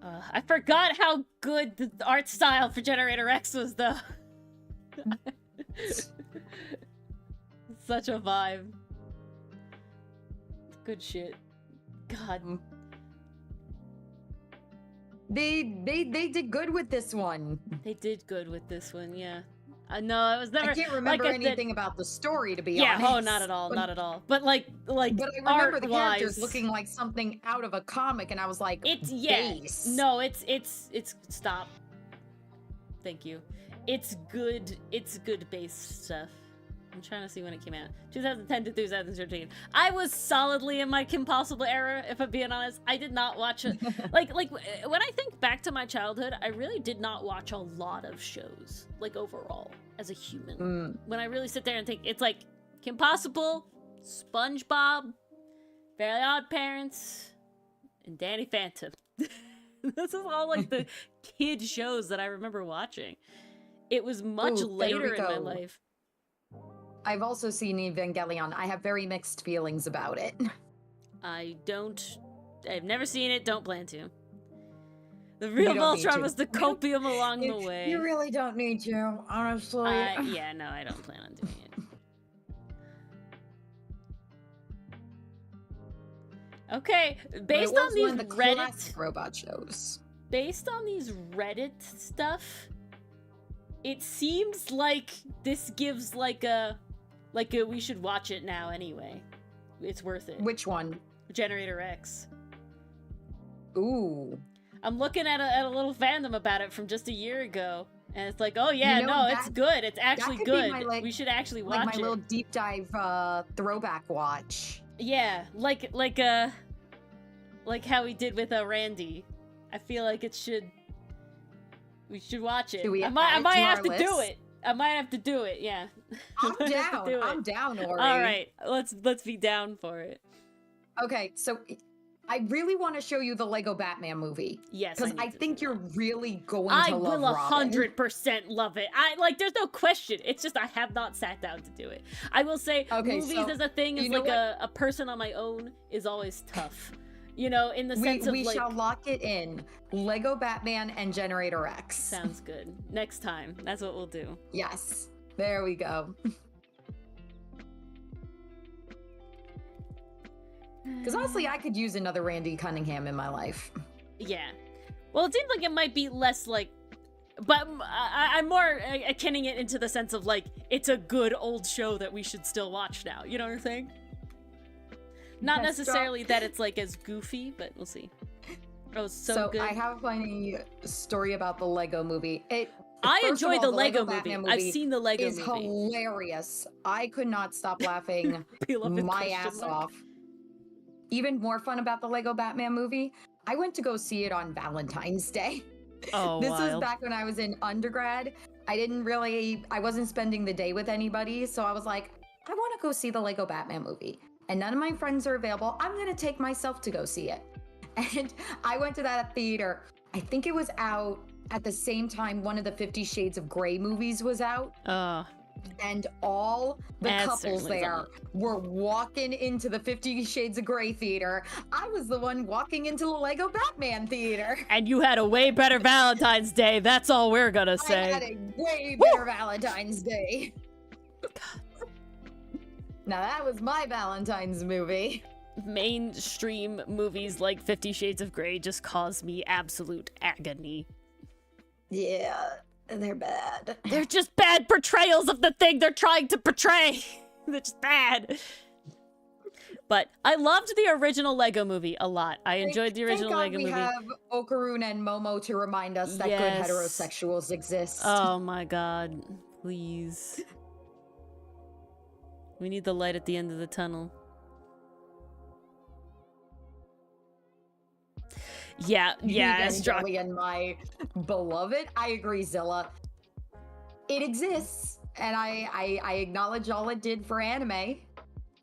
I forgot how good the art style for Generator X was, though. Such a vibe. Good shit. God. They did good with this one. They did good with this one, yeah. No, I was never. I can't remember like anything about the story, to be yeah, honest. oh, not at all, not at all. But like But I remember the art-wise, characters looking like something out of a comic, and I was like, it's base. No, it's stop. Thank you. It's good base stuff. I'm trying to see when it came out. 2010 to 2013. I was solidly in my Kim Possible era, if I'm being honest. I did not watch it. like when I think back to my childhood, I really did not watch a lot of shows, like overall, as a human. When I really sit there and think, it's like Kim Possible, SpongeBob, Fairly Odd Parents, and Danny Phantom. This is all like the kid shows that I remember watching. It was much later in my life. I've also seen Evangelion. I have very mixed feelings about it. I've never seen it, don't plan to. The real Voltron was the copium along the way. You really don't need to, honestly. Yeah, no, I don't plan on doing it. Okay, based on these Reddit robot shows. Based on these Reddit stuff, it seems like this gives like a we should watch it now anyway. It's worth it. Which one? Generator X. Ooh. I'm looking at a little fandom about it from just a year ago, and it's like, oh yeah, no, it's good. It's actually good. We should actually watch it. Like my little deep dive throwback watch. Yeah, like how we did with Randy. I feel like we should watch it. I might have to do it. I might have to do it, yeah. I'm down. I'm down, Ori. All right, let's be down for it. Okay, so I really want to show you the Lego Batman movie. Yes, because I think you're really going to love Robin. I will 100% love it. There's no question. It's just I have not sat down to do it. I will say, movies as a thing is like a person on my own is always tough. You know, in the sense of we shall lock it in. Lego Batman and Generator X. Sounds good. Next time. That's what we'll do. Yes. There we go. Because honestly, I could use another Randy Cunningham in my life. Yeah. Well, it seems like it might be less like... But I'm more akinning it into the sense of like, it's a good old show that we should still watch now. You know what I'm saying? Not necessarily that it's like as goofy, but we'll see. Oh, so good. I have a funny story about the Lego movie. I enjoy the Lego movie. I've seen the Lego movie. It's hilarious. I could not stop laughing my ass off. Even more fun about the Lego Batman movie, I went to go see it on Valentine's Day. Oh, This was back when I was in undergrad. I wasn't spending the day with anybody, so I was like, I want to go see the Lego Batman movie. And none of my friends are available. I'm going to take myself to go see it. And I went to that theater. I think it was out at the same time one of the 50 Shades of Grey movies was out. And all the couples there were walking into the 50 Shades of Grey theater. I was the one walking into the Lego Batman theater. And you had a way better Valentine's Day. That's all we're going to say. I had a way better Valentine's Day. Now that was my Valentine's movie. Mainstream movies like 50 Shades of Grey just cause me absolute agony. Yeah, they're bad. They're just bad portrayals of the thing they're trying to portray. They're just bad. But I loved the original Lego movie a lot. I enjoyed the original Lego movie. We have Okarun and Momo to remind us that good heterosexuals exist. Oh my god. Please. We need the light at the end of the tunnel. Yeah, it's drunk. Evangelion, my beloved. I agree, Zilla. It exists, and I acknowledge all it did for anime.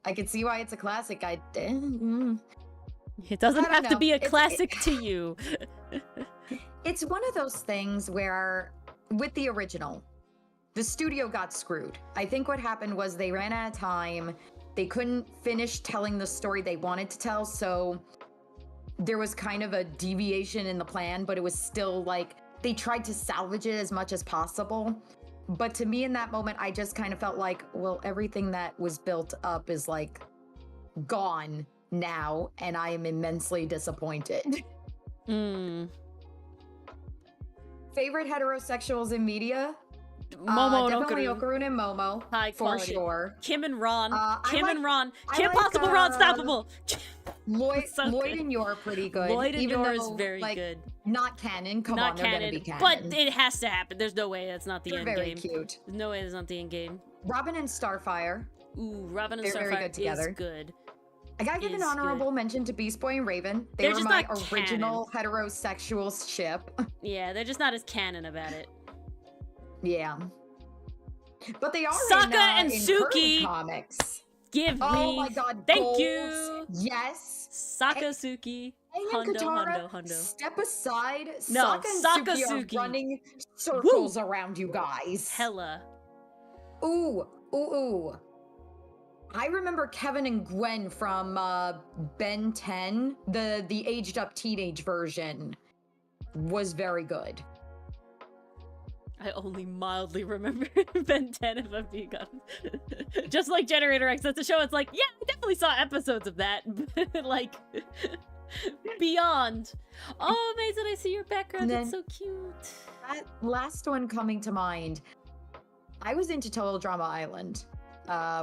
I can see why it's a classic. It doesn't have to be a classic to you. It's one of those things where, with the original, the studio got screwed. I think what happened was they ran out of time. They couldn't finish telling the story they wanted to tell, so there was kind of a deviation in the plan, but it was still like they tried to salvage it as much as possible. But to me in that moment, I just kind of felt like, well, everything that was built up is like gone now, and I am immensely disappointed. Favorite heterosexuals in media? Momo definitely and Okarun and Momo. High for quality. sure. Kim and Ron. Kim like- and Ron. I Kim like, Possible, Ron Stoppable. Lloyd So Lloyd good. and Yor are pretty good. Lloyd and even Yor is though, very like, good. Not canon. Come Not on, they're canon, gonna be canon. but it has to happen. There's no way that's not the they're end very game. cute. There's no way that's not the end game. Robin and Starfire. Ooh, Robin and They're very Starfire good together. is good. I gotta give an Is honorable mention to Beast Boy and Raven. They They're were just my not original heterosexual ship. Yeah, they're just not as canon about it. Yeah. But they are Sokka and in Suki. current comics. Give Oh me. my god, Thank goals. you. Yes. Sakasuki. Aang and Katara, Hundo. step aside. No, Sokka and Suki Sakasuki. are running circles around you guys. Hella. Ooh. I remember Kevin and Gwen from Ben 10, the aged up teenage version, was very good. I only mildly remember Ben 10 if I'm being honest. Just like Generator X, that's a show. It's like, yeah, I definitely saw episodes of that. But like, beyond. Oh, Mason, I see your background. And It's then- so cute. That last one coming to mind, I was into Total Drama Island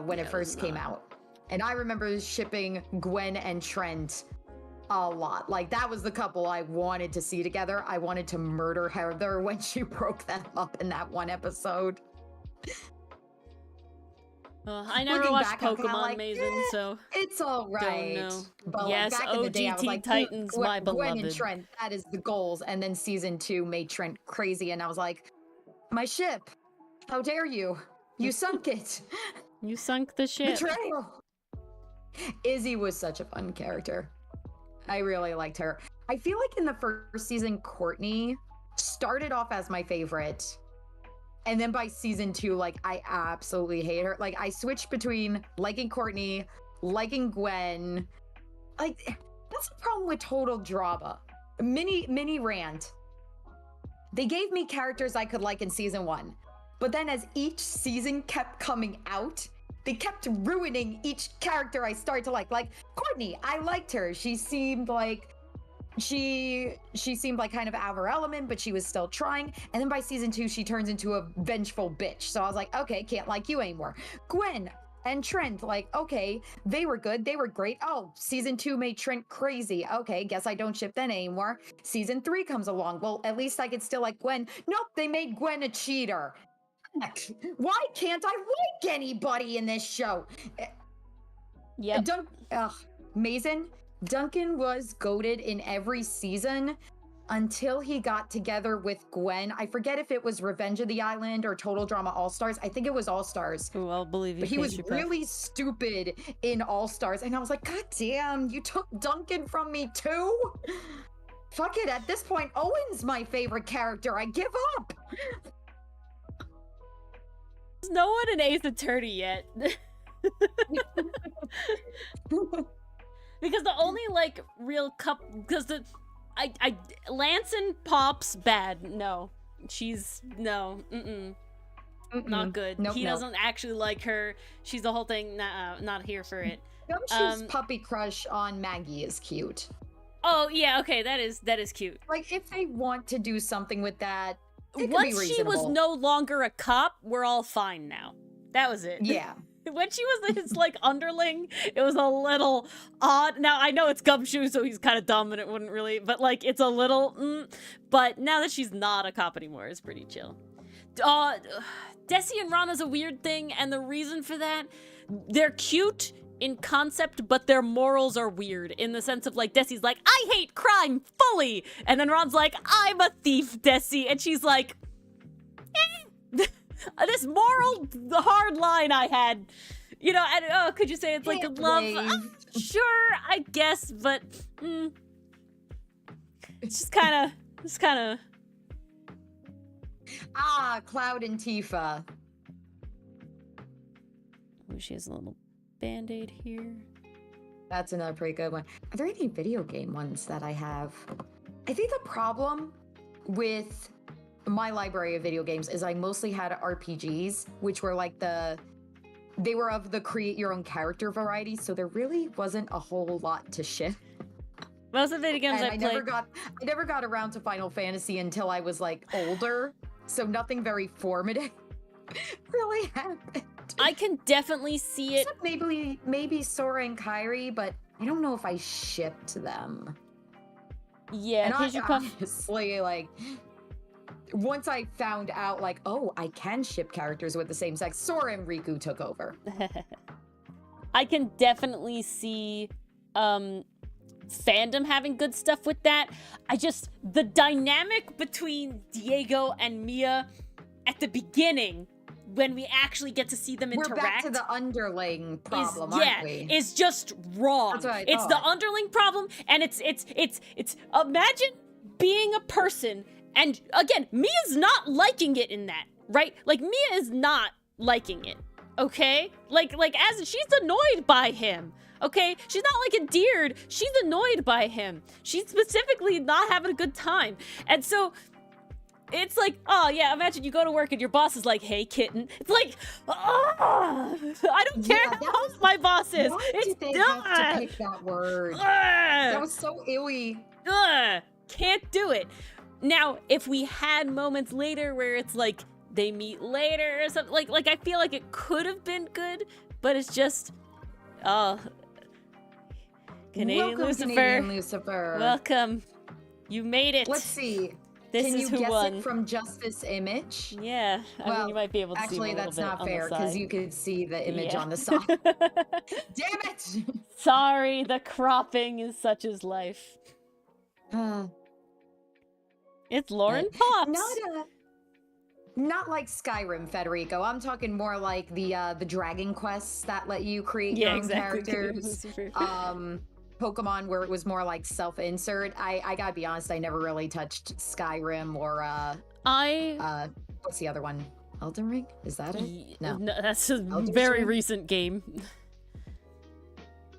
when Yeah, it first came out. And I remember shipping Gwen and Trent a lot. Like, that was the couple I wanted to see together. I wanted to murder Heather when she broke them up in that one episode. I never Looking watched back, I'm kinda Pokemon, like, Mason, so It's all right. know. But Yes, like, back in the day, I was OGT like, Titans, my Gwen and beloved. Trent, that is the goals. And then season 2 made Trent crazy, and I was like, my ship, how dare you? You sunk it. you sunk the ship. Betrayal. Izzy was such a fun character. I really liked her. I feel like in the first season, Courtney started off as my favorite. And then by season 2, like, I absolutely hate her. Like, I switched between liking Courtney, liking Gwen. Like, that's the problem with Total Drama. Mini rant. They gave me characters I could like in season 1. But then as each season kept coming out, they kept ruining each character I started to like. Like, Courtney, I liked her. She seemed like she seemed like kind of out of her element, but she was still trying. And then by season 2, she turns into a vengeful bitch. So I was like, okay, can't like you anymore. Gwen and Trent, like, okay, they were good. They were great. Oh, season 2 made Trent crazy. Okay, guess I don't ship them anymore. Season 3 comes along. Well, at least I could still like Gwen. Nope, they made Gwen a cheater. Why can't I like anybody in this show? Yep. Mason, Duncan was goated in every season until he got together with Gwen. I forget if it was Revenge of the Island or Total Drama All-Stars. I think it was All-Stars. Ooh, I'll believe you. But he was really stupid in All-Stars. And I was like, God damn, you took Duncan from me too? Fuck it, at this point, Owen's my favorite character. I give up. There's no one in Ace Attorney yet. Because the only like real because Lance and Pop's bad. No, she's no, not good. Nope, he nope. doesn't actually like her. She's the whole thing. Not here for it. Gumshoe's puppy crush on Maggie is cute. Oh yeah, okay, that is cute. Like, if they want to do something with that, it could be Once she was reasonable. no longer a cop, we're all fine now. That was it. Yeah. When she was his like underling, it was a little odd. Now I know it's Gumshoe, so he's kind of dumb and it wouldn't really, but like it's a little. But now that she's not a cop anymore, it's pretty chill. Desi and Rana's a weird thing, and the reason for that, they're cute in concept, but their morals are weird in the sense of like Desi's like, I hate crime fully, and then Ron's like, I'm a thief, Desi, and she's like, this moral hard line I had, you know, and oh, could you say it's like a love? Sure, I guess, but it's just kind of. Ah, Cloud and Tifa. Oh, she has a little band-aid here. That's another pretty good one. Are there any video game ones that I have? I think the problem with my library of video games is I mostly had RPGs, which were like they were of the create your own character variety, so there really wasn't a whole lot to ship. Most of the video games and I never got around to Final Fantasy until I was like older, so nothing very formative really happened. I can definitely see it. Except maybe Sora and Kairi, but I don't know if I shipped them. Yeah, and honestly, like, once I found out, like, oh, I can ship characters with the same sex, Sora and Riku took over. I can definitely see fandom having good stuff with that. The dynamic between Diego and Mia at the beginning, when we actually get to see them interact. We're back to the underling problem, aren't we? Is just wrong. That's what I it's thought. The underling problem, and it's imagine being a person, and again, Mia's not liking it in that, right? Like, Mia is not liking it, okay? Like as she's annoyed by him. Okay, she's not like endeared, she's annoyed by him. She's specifically not having a good time. And so it's like, oh yeah, imagine you go to work and your boss is like, hey kitten. It's like, I don't care how my boss is. Why It's did they done. have to pick that word? That was so illy. Can't do it. Now, if we had moments later where it's like they meet later or something, like I feel like it could have been good, but it's just, Canadian Lucifer. Welcome. You made it. Let's see. This Can is you who guess won. it from just this image? Yeah, I mean, you might be able to see actually, a little that's bit not on fair the because side. you could see the image on the side. Damn it! Sorry, the cropping is such as life. It's Lauren Pops. Not like Skyrim, Federico. I'm talking more like the Dragon Quests that let you create your own characters. Pokemon, where it was more like self-insert. I gotta be honest, I never really touched Skyrim or what's the other one? Elden Ring? Is that it? No, that's a very recent game.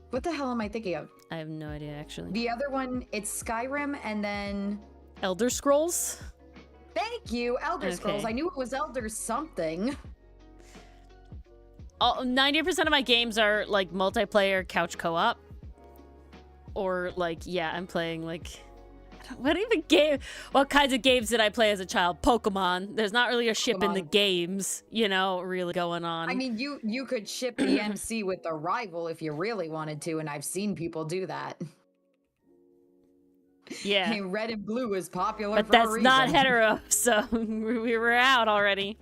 What the hell am I thinking of? I have no idea, actually. The other one, it's Skyrim and then Elder Scrolls? Thank you, Elder Scrolls. I knew it was Elder something. 90% of my games are like multiplayer couch co-op. Or like, yeah, I'm playing like, what kinds of games did I play as a child? Pokemon. There's not really a ship in the games, you know, really going on. I mean, you could ship the MC with the rival if you really wanted to, and I've seen people do that. Yeah. I mean, red and blue is popular but for that's a reason. not hetero, so we were out already.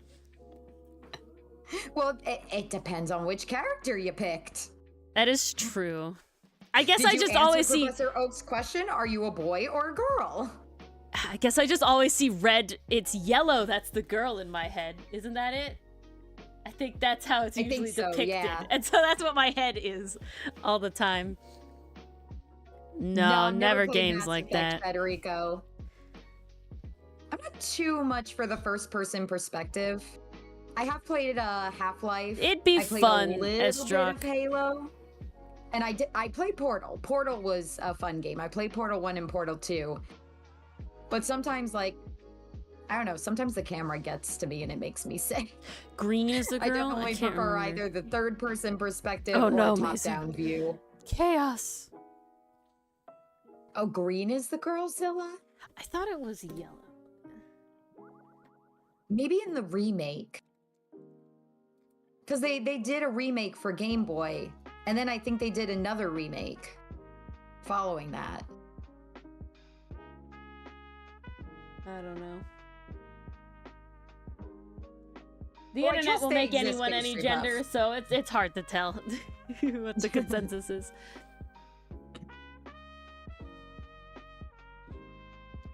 Well, it depends on which character you picked. That is true. I guess Did I you just answer always see Professor Oak's question, are you a boy or a girl? I guess I just always see red. It's yellow. That's the girl in my head. Isn't that it? I think that's how it's usually depicted. Yeah. And so that's what my head is all the time. No, never games like that. Federico. I'm not too much for the first-person perspective. I have played Half-Life. It'd be fun as bit of Halo. And I played Portal. Portal was a fun game. I played Portal 1 and Portal 2. But sometimes, like, I don't know, sometimes the camera gets to me and it makes me sick. Green is the girl? I definitely prefer either the third-person perspective or top-down view. Chaos. Oh, green is the girl, Zilla? I thought it was yellow. Maybe in the remake. Because they did a remake for Game Boy. And then I think they did another remake following that. I don't know. The internet will make anyone any gender, so it's hard to tell. what the consensus is.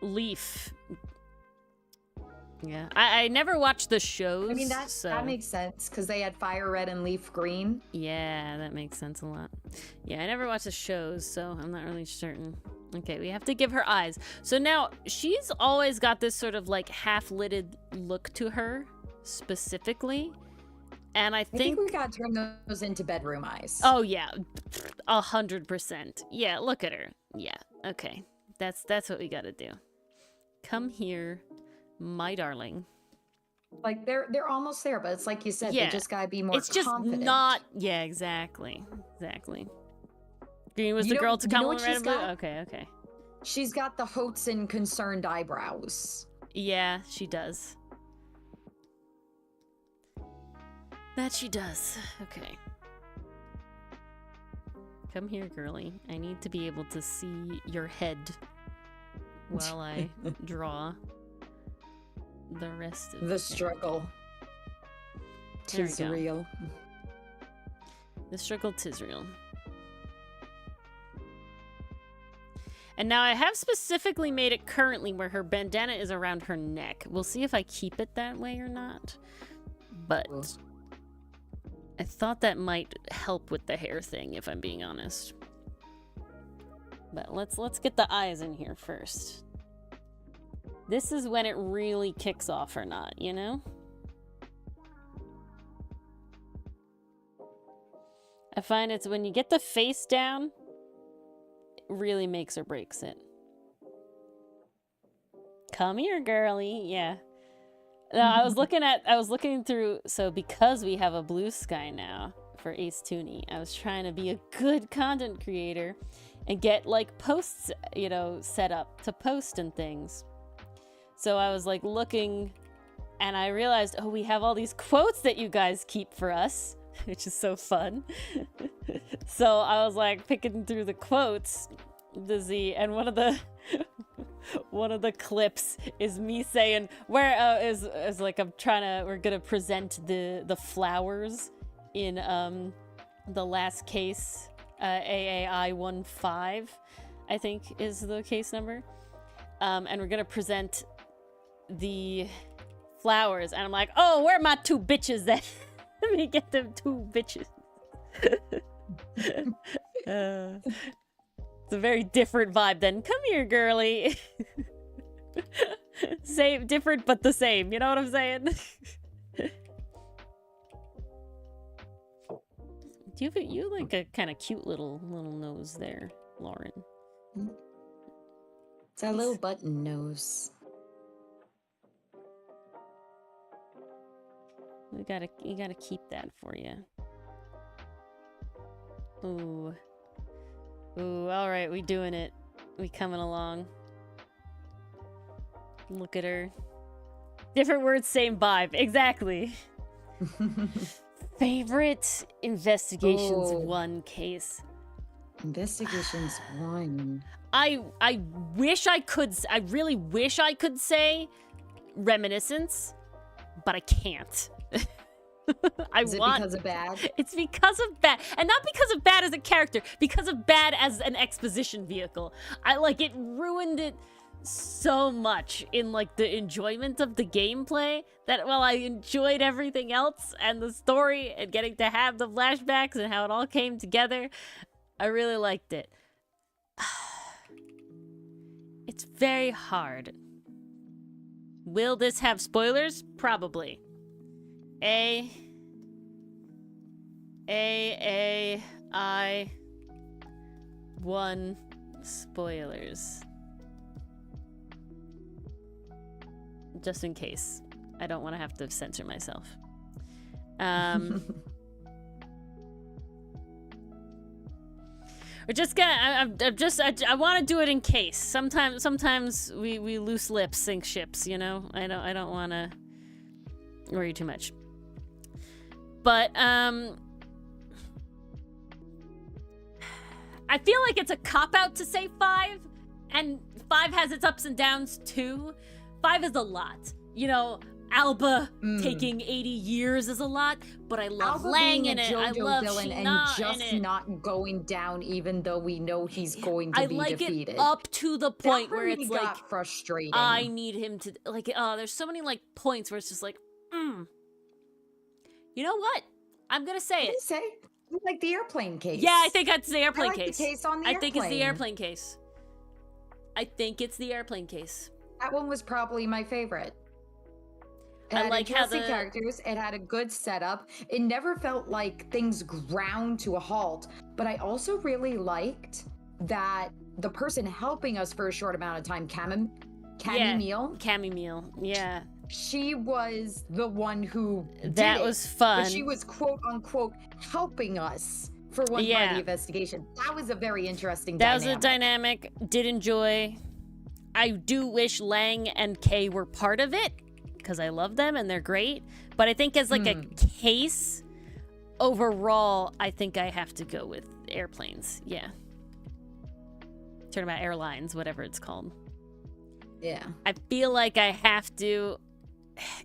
Leaf. Yeah, I never watched the shows. I mean, so... that makes sense because they had fire red and leaf green. Yeah, that makes sense a lot. Yeah, I never watched the shows, so I'm not really certain. Okay, we have to give her eyes. So now she's always got this sort of like half-lidded look to her, specifically. And I think we gotta turn those into bedroom eyes. Oh yeah, 100%. Yeah, look at her. Yeah, okay, that's what we gotta do. Come here, my darling. Like they're almost there, but it's like you said, Yeah. they just gotta be more. It's just confident. not. Yeah, exactly. Green was the girl to come on red and blue. Okay. She's got the hopes and concerned eyebrows. Yeah, she does. That she does. Okay. Come here, girly. I need to be able to see your head while I draw the rest of the struggle. There we Tis go. real. The struggle tis real. And now I have specifically made it currently where her bandana is around her neck. We'll see if I keep it that way or not. But I thought that might help with the hair thing, if I'm being honest. But let's get the eyes in here first. This is when it really kicks off or not, you know? I find it's when you get the face down, it really makes or breaks it. Come here, girly. Yeah. No, I was looking through, so because we have a blue sky now for Art-torney, I was trying to be a good content creator and get like posts, you know, set up to post and things. So I was like looking and I realized, oh, we have all these quotes that you guys keep for us, which is so fun. So I was like picking through the quotes to see, and one of the clips is me saying is like we're gonna present the flowers in the last case, AAI 15 I think is the case number, and we're gonna present the flowers, and I'm like, oh, where are my two bitches then? Let me get them two bitches. It's a very different vibe then. Come here, girly. Same, different, but the same. You know what I'm saying? You like a kind of cute little nose there, Lauren. It's a little button nose. You gotta keep that for you. Ooh. Ooh, alright, we doing it. We coming along. Look at her. Different words, same vibe. Exactly. Favorite Investigations 1 case. Investigations 1. I really wish I could say Reminiscence, but I can't. Is it because of Bad? It's because of Bad, and not because of Bad as a character, because of Bad as an exposition vehicle. It ruined it so much in like the enjoyment of the gameplay that while I enjoyed everything else and the story and getting to have the flashbacks and how it all came together, I really liked it. It's very hard. Will this have spoilers? Probably. I 1 spoilers. Just in case. I don't want to have to censor myself. We're just gonna. I want to do it in case. Sometimes we loose lips sink ships. You know. I don't want to worry too much. But I feel like it's a cop out to say 5, and 5 has its ups and downs too. 5 is a lot. You know, Alba taking 80 years is a lot, but I love Alba Lang being in a it. I JoJo love villain Sheena and just in it. not going down, even though we know he's going to I be like defeated. it up to the point that where it's got like frustrating. I need him to like. There's so many like points where it's just like, You know what? I'm gonna say it. Say like the airplane case. Yeah, I think it's the airplane I like case. The case on the I think it's the airplane. airplane case. I think it's the airplane case. That one was probably my favorite. It I had like how interesting the characters. It had a good setup. It never felt like things ground to a halt. But I also really liked that the person helping us for a short amount of time, Cammy Meal, yeah. She was the one who That did it, was fun. But she was quote unquote helping us for one part of the investigation. That was a very interesting dynamic. That was a dynamic. Did enjoy. I do wish Lang and Kay were part of it because I love them and they're great. But I think as like a case overall, I think I have to go with airplanes. Yeah. Turnabout Airlines, whatever it's called. Yeah. I feel like I have to.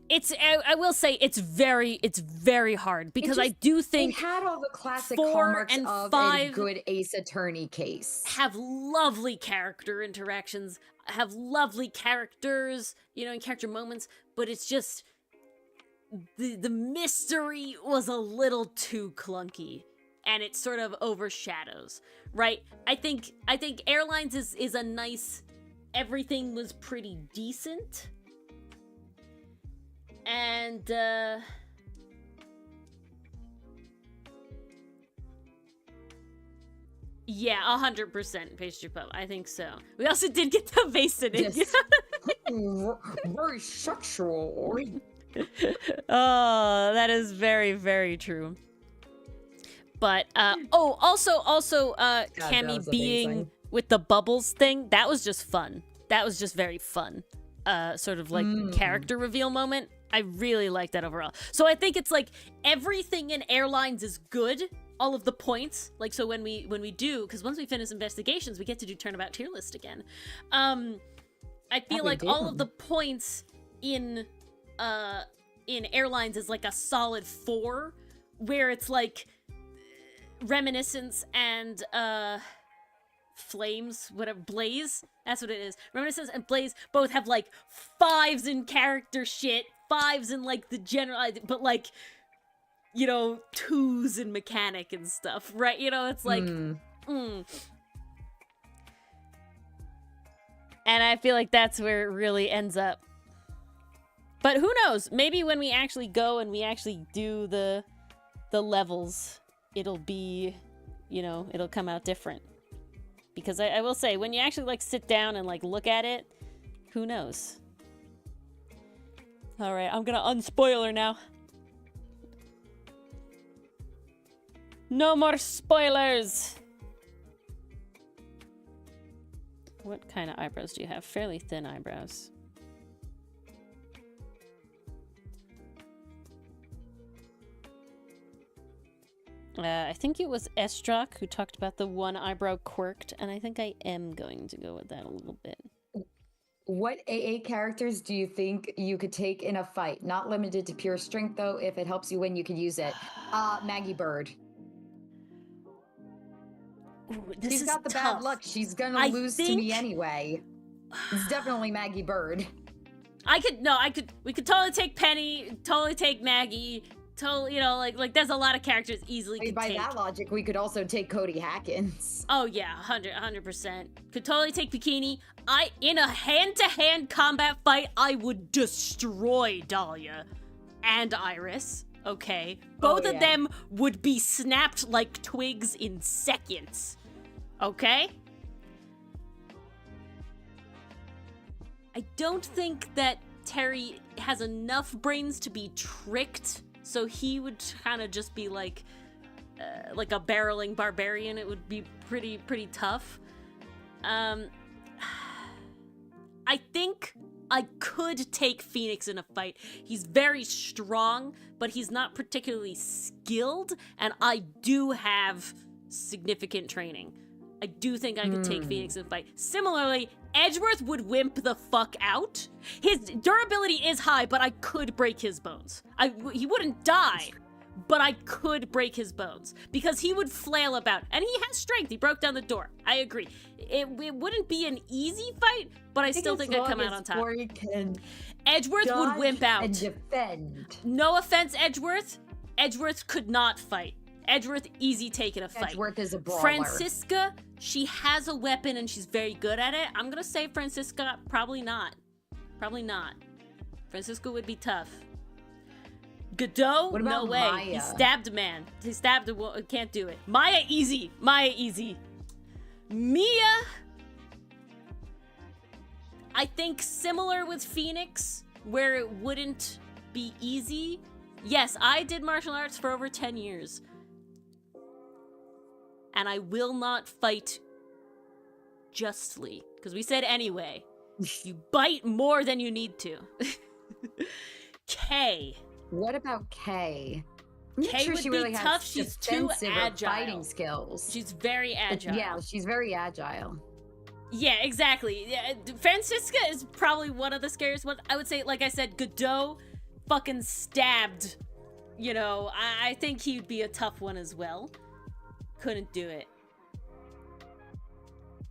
I will say it's very hard because I do think it had all the classic 4 hallmarks and of 5 a good Ace Attorney case. have lovely character interactions, have lovely characters, and character moments, but it's just the mystery was a little too clunky and it sort of overshadows, right? I think Airlines is a nice, everything was pretty decent. And, yeah, 100% pastry pup. I think so. We also did get the vase in it. Yes. Very sexual. Oh, that is very, very true. But, also, Cammy being amazing. with the bubbles thing, that was just fun. That was just very fun. Sort of like character reveal moment. I really like that overall. So I think it's like everything in Airlines is good. All of the points, like, so when we do, because once we finish investigations, we get to do turnabout tier list again. I feel like all of the points in Airlines is like a solid 4, where it's like Reminiscence and Flames, whatever, Blaze, that's what it is. Reminiscence and Blaze both have like 5s in character shit, 5s in like the general, but like, 2s in mechanic and stuff, right? It's like, And I feel like that's where it really ends up. But who knows? Maybe when we actually go and we actually do the levels, it'll be, it'll come out different. Because I will say, when you actually like sit down and like look at it, who knows? All right, I'm gonna unspoiler now. No more spoilers! What kind of eyebrows do you have? Fairly thin eyebrows. I think it was Estrock who talked about the one eyebrow quirked, and I think I am going to go with that a little bit. What AA characters do you think you could take in a fight? Not limited to pure strength, though. If it helps you win, you could use it. Maggie Bird. Ooh, She's got the bad luck. She's gonna lose to me anyway. It's definitely Maggie Bird. We could totally take Penny, totally take Maggie, totally, like there's a lot of characters easily could By take. that logic, we could also take Cody Hackins. Oh yeah, 100%. Could totally take Bikini. In a hand-to-hand combat fight, I would destroy Dahlia and Iris. Okay, both of them would be snapped like twigs in seconds. Okay? I don't think that Terry has enough brains to be tricked, so he would kind of just be like a barreling barbarian. It would be pretty tough. I think I could take Phoenix in a fight. He's very strong, but he's not particularly skilled, and I do have significant training. I do think I could take Phoenix in a fight. Similarly, Edgeworth would wimp the fuck out. His durability is high, but I could break his bones. He wouldn't die, but I could break his bones because he would flail about. And he has strength. He broke down the door. I agree. It wouldn't be an easy fight, but I still think I'd come out on top. Edgeworth would wimp out. And defend. No offense, Edgeworth. Edgeworth could not fight. Edgeworth easy taking a fight. Edgeworth is a brawler. Francisca, she has a weapon and she's very good at it. I'm gonna say Francisca, probably not. Probably not. Francisca would be tough. Godot, what about no way. Maya? He stabbed a man. He stabbed a woman. Can't do it. Maya, easy. Maya, easy. Mia, I think similar with Phoenix, where it wouldn't be easy. Yes, I did martial arts for over 10 years. And I will not fight justly. Because we said anyway. You bite more than you need to. Kay. What about Kay? Kay would be tough. She's too agile. Fighting skills. She's very agile. Yeah, she's very agile. Yeah, exactly. Yeah, Francisca is probably one of the scariest ones. I would say, like I said, Godot fucking stabbed. You know, I think he'd be a tough one as well. Couldn't do it.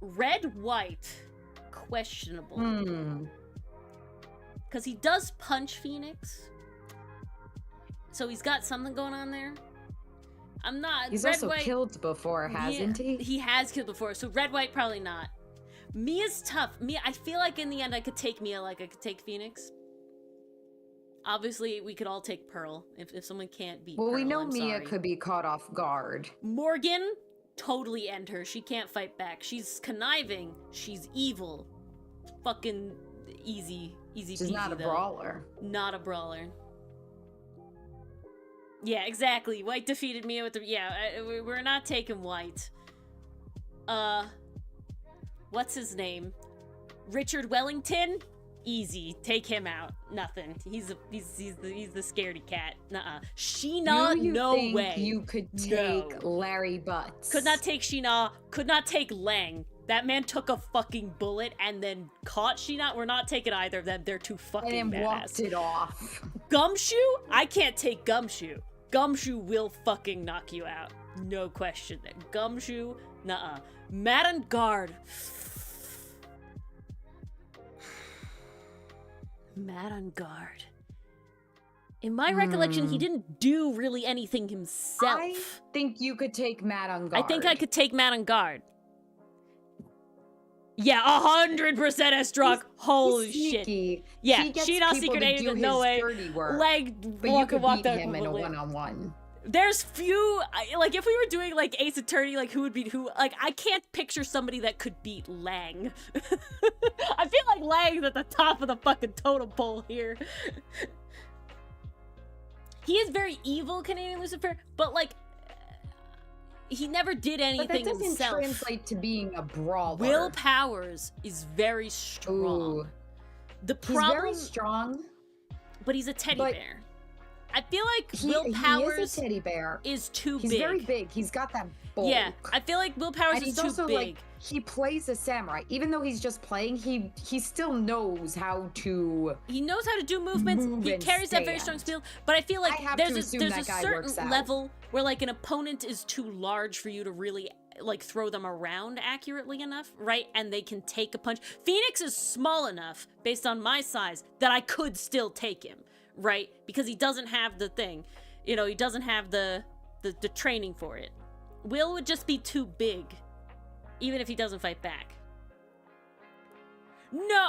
Red White, questionable. Because he does punch Phoenix. So he's got something going on there. I'm not. He's Red also White, killed before, hasn't he? He has killed before. So Red White, probably not. Mia's tough. Mia, I feel like in the end I could take Mia like I could take Phoenix. Obviously, we could all take Pearl if someone can't beat Pearl. Well, we know I'm Mia sorry. could be caught off guard. Morgan, totally end her. She can't fight back. She's conniving. She's evil. Fucking easy She's peasy, not a though. brawler. Not a brawler. Yeah, exactly. White defeated Mia with the... Yeah, we're not taking White. What's his name? Richard Wellington? Easy. Take him out. Nothing. He's the scaredy cat. Nuh-uh. Sheena, no think way. You could take Larry Butts. Could not take Sheena. Could not take Lang. That man took a fucking bullet and then caught Sheena. We're not taking either of them. They're too fucking and then badass. walked it off. Gumshoe? I can't take Gumshoe. Gumshoe will fucking knock you out. No question. Gumshoe? Nuh-uh. Madden Guard. Madden Guard. In my recollection, he didn't do really anything himself. I think you could take Matt on guard. I think I could take Matt on guard. Yeah, 100% Estrock. Holy shit. Yeah, Sheena secret agent, no way. Leg, but you could walk beat him in a one-on-one. There's few, like, if we were doing, like, Ace Attorney, like, who would beat who? Like, I can't picture somebody that could beat Lang. I feel like Lang's at the top of the fucking totem pole here. He is very evil, Canadian Lucifer, but, like, he never did anything himself. But that doesn't translate to being a brawler. Will Powers is very strong. Ooh. The problem, he's very strong, but he's a teddy bear. I feel like Will he Powers is a teddy bear. Is too He's big. He's very big. He's got that bulk. Yeah, I feel like Will Powers and is he's too also, big. Like, he plays a samurai. Even though he's just playing, he still knows how to. He knows how to do movements. He carries that very strong skill. But I feel like there's a certain level where, like, an opponent is too large for you to really, like, throw them around accurately enough, right? And they can take a punch. Phoenix is small enough, based on my size, that I could still take him, right? Because he doesn't have the thing. You know, he doesn't have the training for it. Will would just be too big, even if he doesn't fight back. No,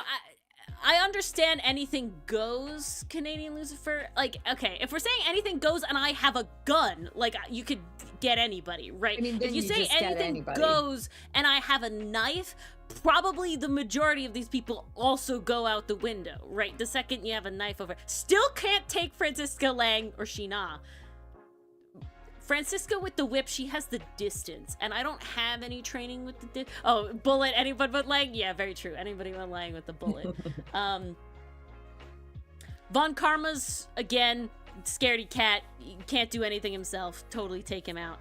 I understand anything goes, Canadian Lucifer. Like, okay, if we're saying anything goes and I have a gun, like, you could get anybody, right? I mean, if you say anything goes and I have a knife, probably the majority of these people also go out the window, right? The second you have a knife over. Still can't take Francisca Lang or Sheena. Francisca with the whip, she has the distance, and I don't have any training with the oh, bullet, anybody but Lang? Yeah, very true. Anybody but Lang with the bullet. Von Karma's, again, scaredy cat, can't do anything himself. Totally take him out.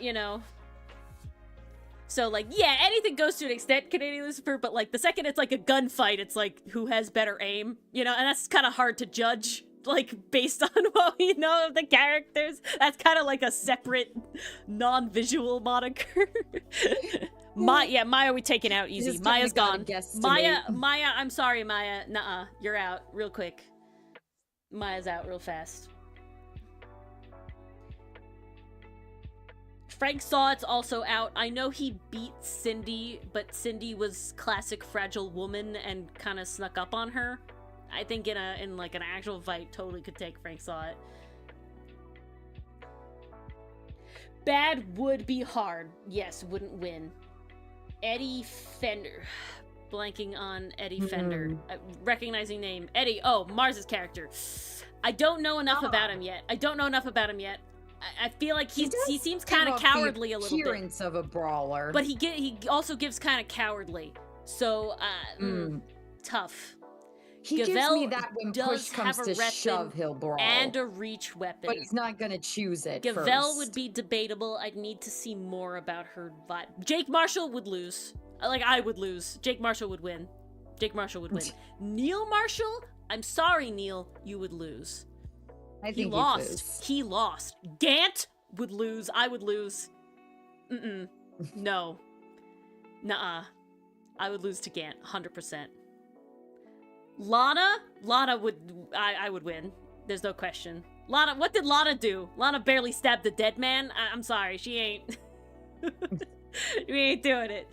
You know. So, like, yeah, anything goes to an extent, Canadian Lucifer, but, like, the second it's, like, a gunfight, it's, like, who has better aim, you know? And that's kind of hard to judge, like, based on what we know of the characters. That's kind of like a separate, non-visual moniker. Maya, we taking out easy. Just Maya's kinda gone. gotta Maya, I'm sorry, Maya. Nuh-uh, you're out, real quick. Maya's out real fast. Frank saw it's also out. I know he beat Cindy, but Cindy was classic fragile woman and kind of snuck up on her. I think in like an actual fight, totally could take Frank saw it. Bad would be hard. Yes, wouldn't win. Eddie Fender. Blanking on Eddie Fender. Recognizing name. Eddie. Oh, Mars's character. I don't know enough about him yet. I feel like he seems kind of cowardly a little bit. Appearance of a brawler, but he also gives kind of cowardly. So tough. He gives me that when push comes to shove, he'll brawl. And a reach weapon. But he's not gonna choose it Gavel first. would be debatable. I'd need to see more about her vibe. Jake Marshall would lose. Like, I would lose. Jake Marshall would win. Neil Marshall? I'm sorry, Neil. You would lose. I think he lost. He lost. Gant would lose. I would lose. No. Nuh-uh. I would lose to Gant. 100%. Lana would... I would win. There's no question. Lana... What did Lana do? Lana barely stabbed the dead man? I'm sorry. She ain't... We ain't doing it.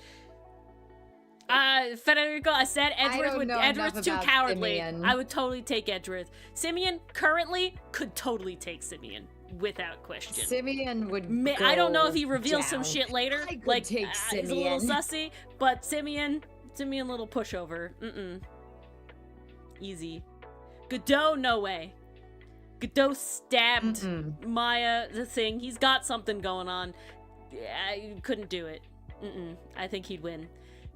Federico, I said Edgeworth's too cowardly. Simeon. I would totally take Edgeworth. Simeon currently could totally take Simeon without question. Simeon would I don't know if he reveals some shit later. I could take Simeon. It's a little sussy, but Simeon little pushover. Easy. Godot, no way. Godot stabbed Maya the thing. He's got something going on. I couldn't do it. I think he'd win.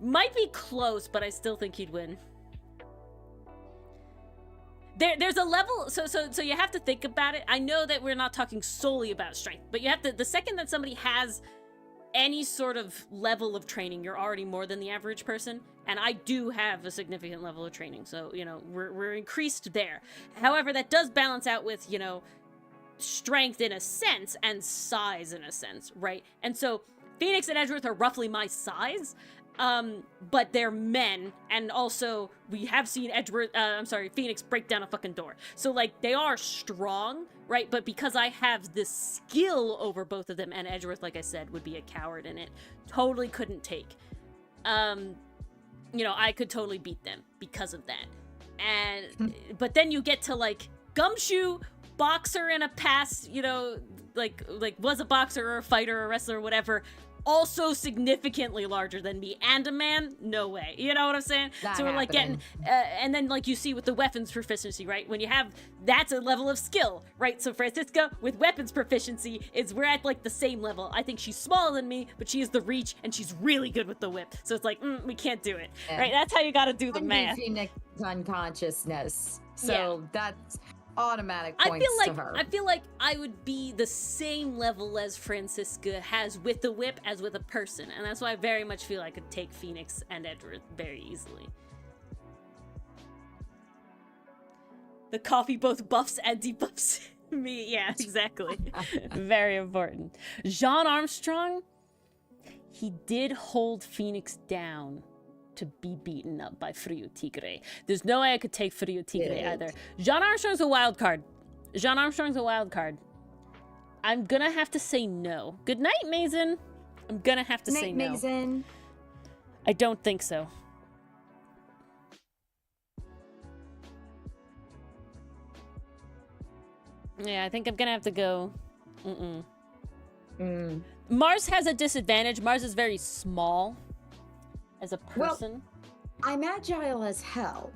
Might be close, but I still think he'd win. There's a level, so you have to think about it. I know that we're not talking solely about strength, but you have to, the second that somebody has any sort of level of training, you're already more than the average person, and I do have a significant level of training, so, you know, we're increased there. However, that does balance out with, you know, strength in a sense, and size in a sense, right? And so, Phoenix and Edgeworth are roughly my size, but they're men, and also we have seen Phoenix break down a fucking door. So, like, they are strong, right? But because I have this skill over both of them, and Edgeworth, like I said, would be a coward in it, totally couldn't take. You know, I could totally beat them because of that. And, but then you get to, like, Gumshoe, boxer in a past, you know, like was a boxer or a fighter or a wrestler or whatever, also significantly larger than me, and a man, no way. You know what I'm saying? So we're like getting, and then like you see with the weapons proficiency, right? When you have, that's a level of skill, right? So Francisca with weapons proficiency we're at like the same level. I think she's smaller than me, but she has the reach and she's really good with the whip. So it's like, we can't do it, right? That's how you got to do the math. Phoenix unconsciousness, so that's automatic points to her. I feel like I would be the same level as Francisca has with the whip as with a person, and that's why I very much feel I could take Phoenix and Edgeworth very easily. The coffee both buffs and debuffs me. Yeah, exactly. Very important. Jean Armstrong, he did hold Phoenix down to be beaten up by Frio Tigre. There's no way I could take Frio Tigre either. Jean Armstrong's a wild card. I'm gonna have to say no. Good night, Mason. I'm gonna have to say no. Mason. I don't think so. Yeah, I think I'm gonna have to go. Mars has a disadvantage. Mars is very small as a person. Well, I'm agile as hell.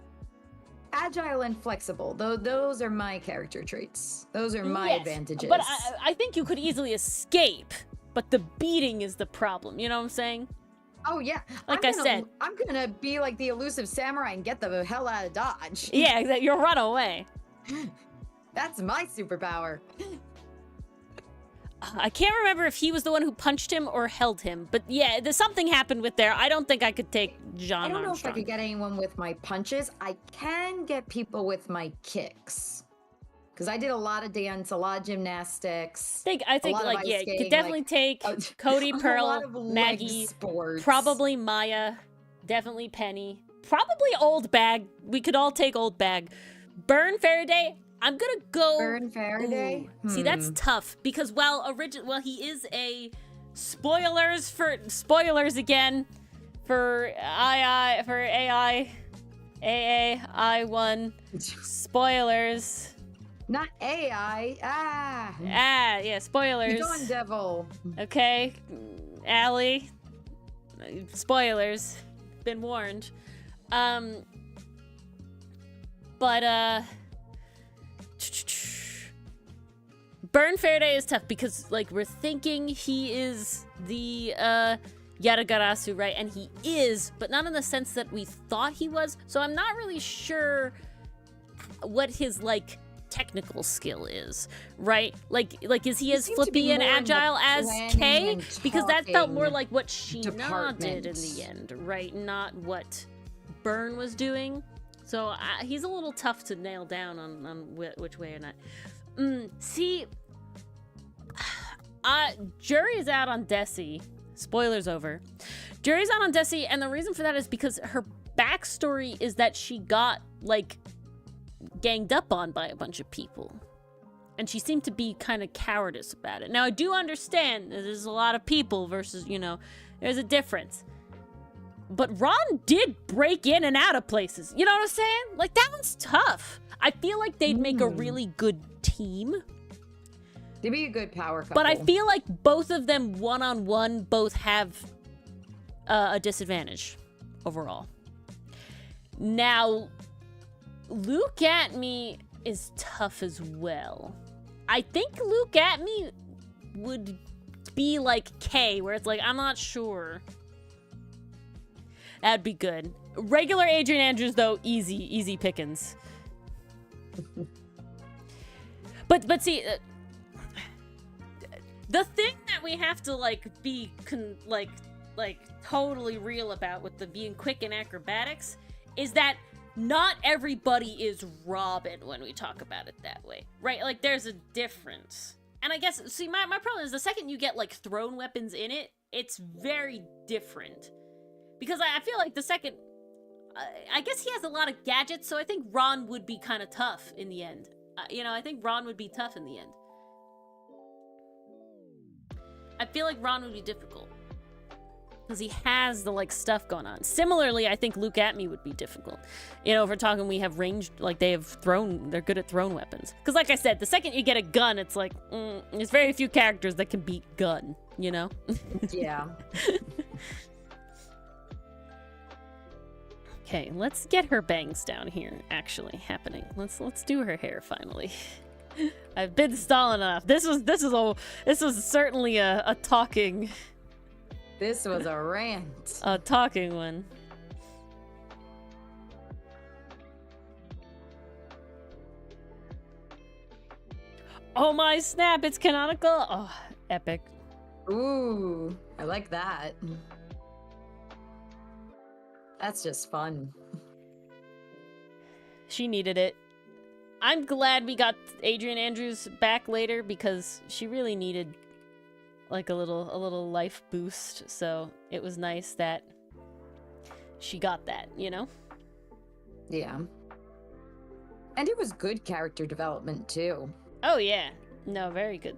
Agile and flexible. Those are my character traits. Those are my advantages. But I think you could easily escape, but the beating is the problem. You know what I'm saying? Oh, yeah. Like I said. I'm gonna be like the elusive samurai and get the hell out of Dodge. Yeah, exactly. You'll run away. That's my superpower. I can't remember if he was the one who punched him or held him, but yeah, there's something happened with there. I don't think I could take John I don't know Armstrong. if I could get anyone with my punches. I can get people with my kicks. Because I did a lot of dance, a lot of gymnastics. I think lot of like, ice yeah, you skating, could definitely like, take Cody, a Pearl, lot of leg Maggie, sports. probably Maya, definitely Penny, probably Old Bag. We could all take Old Bag. Burn Faraday, I'm gonna go... Burn Faraday? See, that's tough, because well, he is a... Spoilers again, for AI, I1. Spoilers. Not AI. Yeah, spoilers. You gone, devil. Okay, Allie. Spoilers. Been warned. But Burn Faraday is tough because, like, we're thinking he is the Yatagarasu, right? And he is, but not in the sense that we thought he was. So I'm not really sure what his, like, technical skill is, right? Like is he as flippy and agile as Kay? Because that felt more like what Sheena did in the end, right? Not what Burn was doing. So he's a little tough to nail down on which way or not. See, jury's out on Desi. Spoilers over. Jury's out on Desi, and the reason for that is because her backstory is that she got, like, ganged up on by a bunch of people. And she seemed to be kind of cowardice about it. Now, I do understand that there's a lot of people versus, you know, there's a difference. But Ron did break in and out of places. You know what I'm saying? Like, that one's tough. I feel like they'd make a really good team. They'd be a good power couple. But I feel like both of them one-on-one both have a disadvantage overall. Now, Luke at me is tough as well. I think Luke at me would be like Kay, where it's like, I'm not sure. That'd be good. Regular Adrian Andrews, though, easy pickings. But see, the thing that we have to, like, be totally real about with the being quick in acrobatics is that not everybody is Robin when we talk about it that way, right? Like, there's a difference. And I guess, see, my problem is the second you get, like, thrown weapons in it, it's very different. Because I feel like the second... I guess he has a lot of gadgets, so I think Ron would be kind of tough in the end. You know, I think Ron would be tough in the end. I feel like Ron would be difficult. Because he has the, like, stuff going on. Similarly, I think Luke at me would be difficult. You know, if we're talking we have ranged, like, they're good at thrown weapons. Because, like I said, the second you get a gun, it's like, there's very few characters that can beat gun, you know? Yeah. Okay, let's get her bangs down here, actually, happening. Let's do her hair, finally. I've been stalling enough. This was certainly a talking... This was a rant. A talking one. Oh my snap, it's canonical! Oh, epic. Ooh, I like that. That's just fun. She needed it. I'm glad we got Adrian Andrews back later because she really needed like a little life boost, so it was nice that she got that, you know? Yeah. And it was good character development too. Oh yeah. No, very good.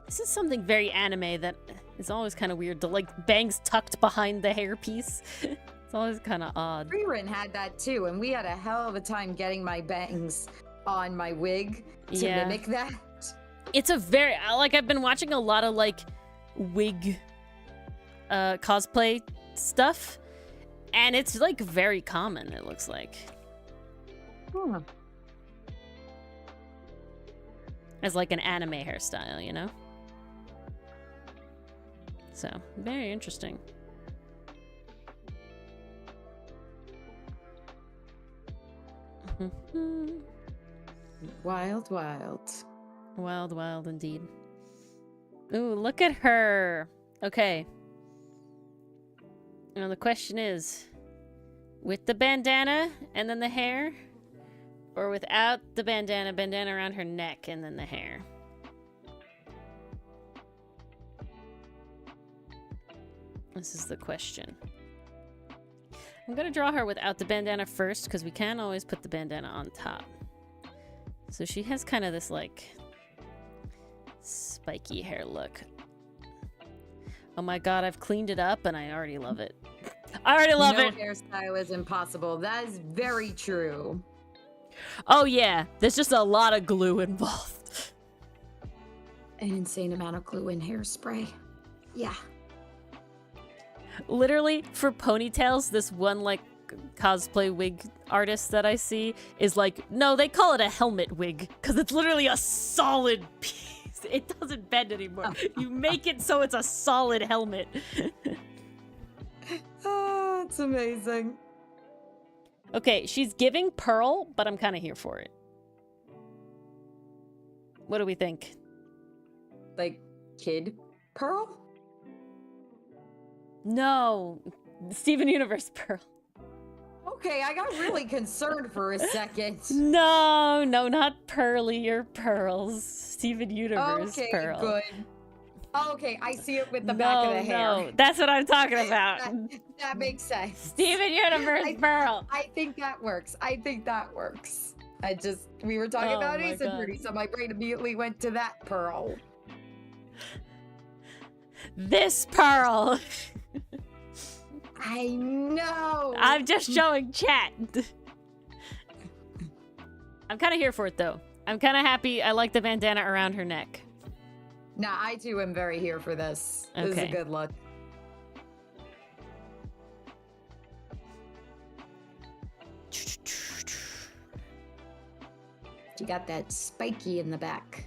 This is something very anime that is always kind of weird. The, like, bangs tucked behind the hairpiece. It's always kind of odd. Rerun had that too, and we had a hell of a time getting my bangs on my wig to mimic that. It's a very, like, I've been watching a lot of, like, wig cosplay stuff, and it's, like, very common, it looks like. As, like, an anime hairstyle, you know? So, very interesting. Wild, wild. Wild, wild indeed. Ooh, look at her. Okay. Now the question is, with the bandana and then the hair, or without the bandana around her neck and then the hair? This is the question. I'm gonna draw her without the bandana first, because we can always put the bandana on top. So she has kind of this, like, spiky hair look. Oh my god, I've cleaned it up and I already love it. I already love it! No hairstyle is impossible. That is very true. Oh yeah, there's just a lot of glue involved. An insane amount of glue and hairspray. Yeah. Literally, for ponytails, this one, like, cosplay wig artist that I see is like, no, they call it a helmet wig, because it's literally a solid piece. It doesn't bend anymore. You make it so it's a solid helmet. Oh, it's amazing. Okay, she's giving Pearl, but I'm kind of here for it. What do we think? Like, Kid Pearl? No, Steven Universe Pearl. Okay, I got really concerned for a second. No, not Pearly or Pearls. Steven Universe Pearl. Okay, good. Okay, I see it with the back of the hair. No, that's what I'm talking about. That makes sense. Steven Universe Pearl. I think that works. We were talking about Ace Attorney, so my brain immediately went to that Pearl. This Pearl. I know. I'm just showing chat. I'm kind of here for it, though. I'm kind of happy. I like the bandana around her neck. Nah, I too am very here for this. This is a good look. She got that spiky in the back.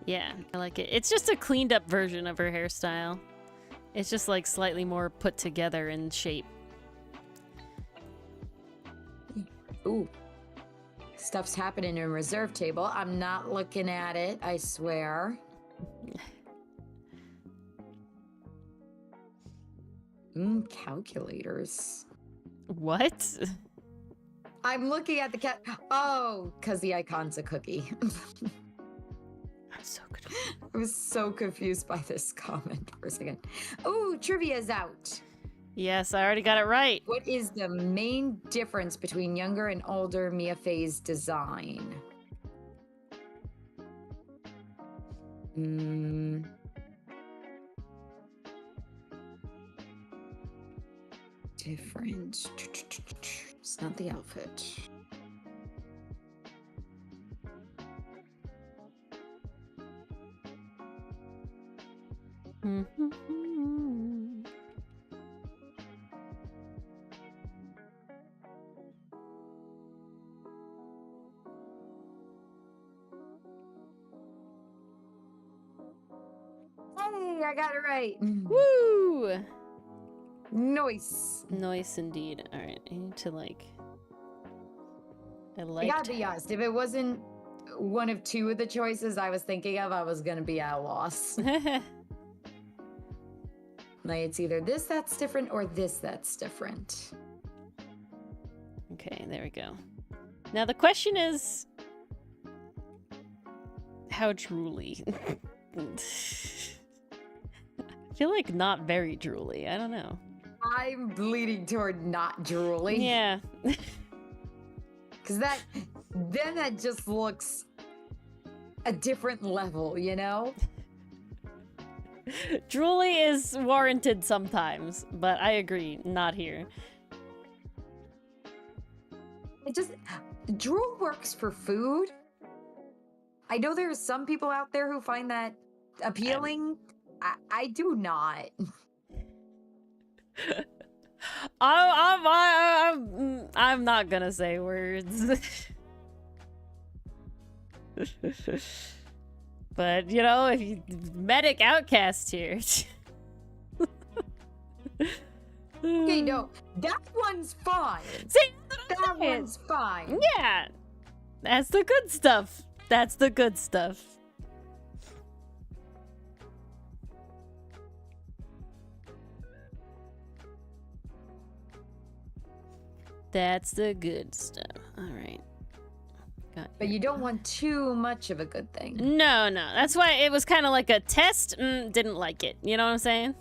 Yeah, I like it. It's just a cleaned up version of her hairstyle. It's just like slightly more put together in shape. Ooh. Stuff's happening in reserve table. I'm not looking at it, I swear. Calculators. What? I'm looking at the cat. Oh, because the icon's a cookie. I'm so good. I was so confused by this comment for a second. Ooh, trivia's out. Yes, I already got it right. What is the main difference between younger and older Mia Fey's design? Different. It's not the outfit. Hey, I got it right. Woo! Nice. Nice indeed. All right, I need to like. I I gotta be honest. If it wasn't one of two of the choices I was thinking of, I was gonna be at a loss. Like, it's either this that's different or this that's different. Okay, there we go. Now the question is, how drooly? I feel like not very drooly. I don't know. I'm leaning toward not drooly. Yeah. Because then that just looks a different level, you know? Drooly is warranted sometimes, but I agree, not here. Drool works for food. I know there are some people out there who find that appealing. I do not. I'm not gonna say words. But, you know, if you medic outcast here. Okay, no, that one's fine. See, that one's fine. Yeah. That's the good stuff. That's the good stuff. That's the good stuff. All right. But you don't want too much of a good thing. No, no. That's why it was kind of like a test. Didn't like it. You know what I'm saying?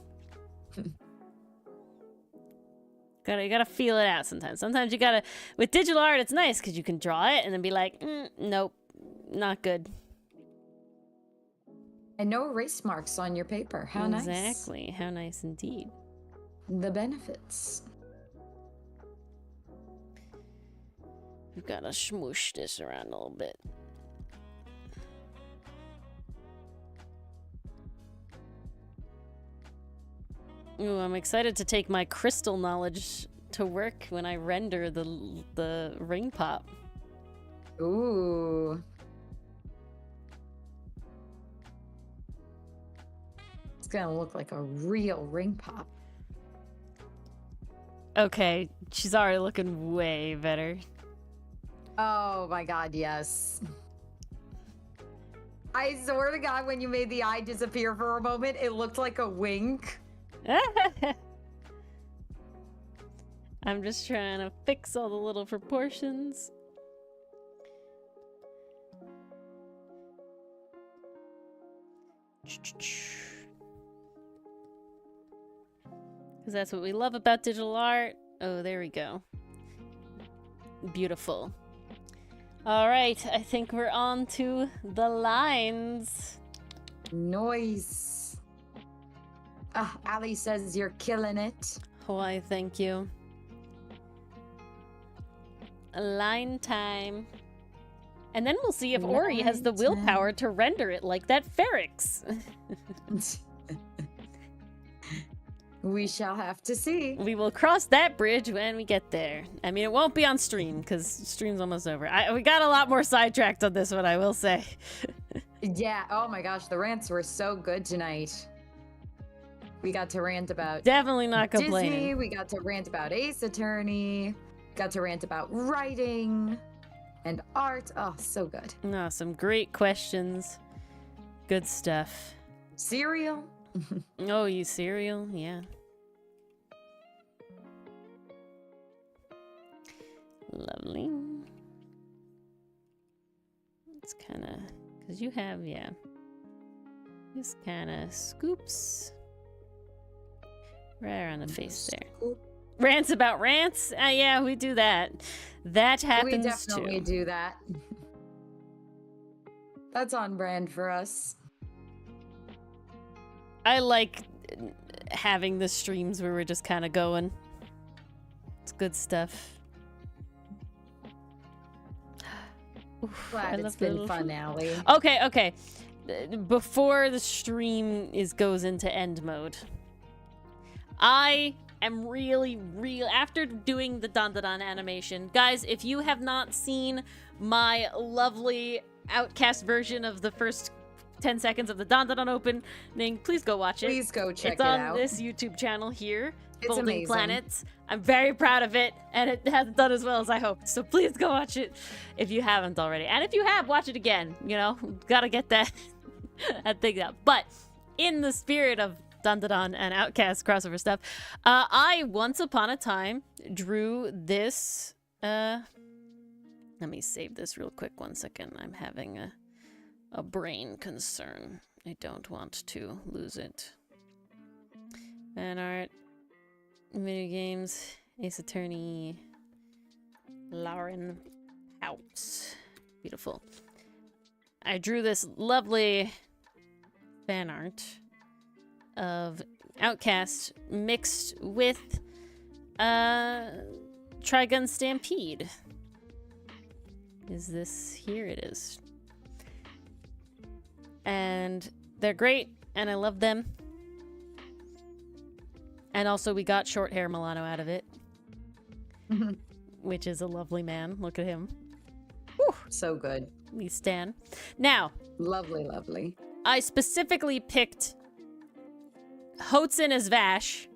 You gotta feel it out sometimes. Sometimes you gotta... With digital art, it's nice because you can draw it and then be like, nope, not good. And no erase marks on your paper. How nice. Exactly. How nice indeed. The benefits. We've got to smoosh this around a little bit. Ooh, I'm excited to take my crystal knowledge to work when I render the ring pop. Ooh. It's gonna look like a real ring pop. Okay, she's already looking way better. Oh my god, yes. I swear to god, when you made the eye disappear for a moment, it looked like a wink. I'm just trying to fix all the little proportions. Because that's what we love about digital art. Oh, there we go. Beautiful. All right, I think we're on to the lines. Noise. Ali says you're killing it. Why, thank you. Line time. And then we'll see if Ori has the willpower to render it like that Ferrix. We shall have to see. We will cross that bridge when we get there. I mean, it won't be on stream, because stream's almost over. We got a lot more sidetracked on this one, I will say. Yeah, oh my gosh, the rants were so good tonight. We got to rant about Definitely not complaining. Disney, we got to rant about Ace Attorney, got to rant about writing and art. Oh, so good. No, some great questions. Good stuff. Cereal? Oh, you cereal? Yeah. Lovely. It's kind of... Because you have, yeah. Just kind of scoops. Right around the face there. Rants about rants? Yeah, we do that. That happens We definitely too. do that. That's on brand for us. I like having the streams where we're just kind of going. It's good stuff. Oof, Glad it's been fun, Allie. Okay. Before the stream goes into end mode, I am really after doing the Don animation, guys. If you have not seen my lovely Outcast version of the first 10 seconds of the Don opening, please go watch it. Please go check it out. It's on this YouTube channel here, It's Folding amazing. Planets. I'm very proud of it, and it hasn't done as well as I hoped. So please go watch it if you haven't already. And if you have, watch it again. You know, gotta get that, that thing up. But in the spirit of Don and Outcast crossover stuff, I once upon a time drew this. Let me save this real quick 1 second. I'm having a brain concern. I don't want to lose it. Fan art, video games, Ace Attorney, Lauren House. Beautiful. I drew this lovely fan art of Outcast mixed with Trigun Stampede. Is this? Here it is. And they're great, and I love them. And also, we got short hair Milano out of it, which is a lovely man. Look at him. Whew. So good. We stan. Now, Lovely, lovely. I specifically picked Hotzen as Vash,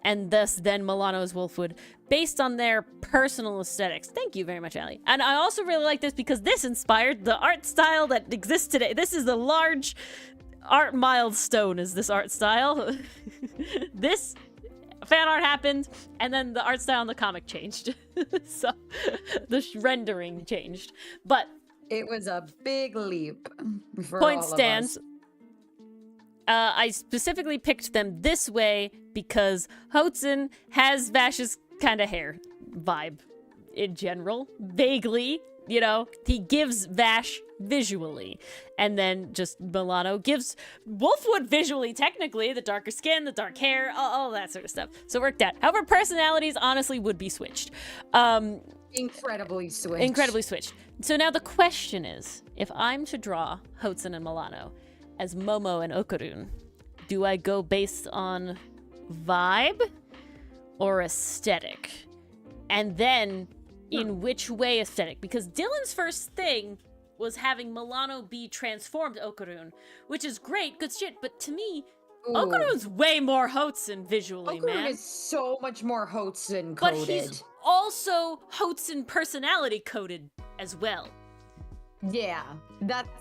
and thus then Milano as Wolfwood, based on their personal aesthetics. Thank you very much, Ali. And I also really like this because this inspired the art style that exists today. This is the large art milestone, is this art style. This fan art happened, and then the art style in the comic changed. So the rendering changed. But it was a big leap for point all stands. of us. I specifically picked them this way because Hotsun has Vash's kind of hair vibe in general. Vaguely, you know, he gives Vash visually. And then just Milano gives Wolfwood visually, technically. The darker skin, the dark hair, all that sort of stuff. So it worked out. However, personalities honestly would be switched. Incredibly switched. Incredibly switched. So now the question is, if I'm to draw Hotsun and Milano as Momo and Okarun, do I go based on vibe or aesthetic? And then in which way aesthetic? Because Dylan's first thing was having Milano be transformed Okarun, which is great, good shit, but to me, Ooh. Okarun's way more Hotsun visually, Okarun man. is so much more Hotsun But coded. he's also Hotsun personality coded as well. Yeah,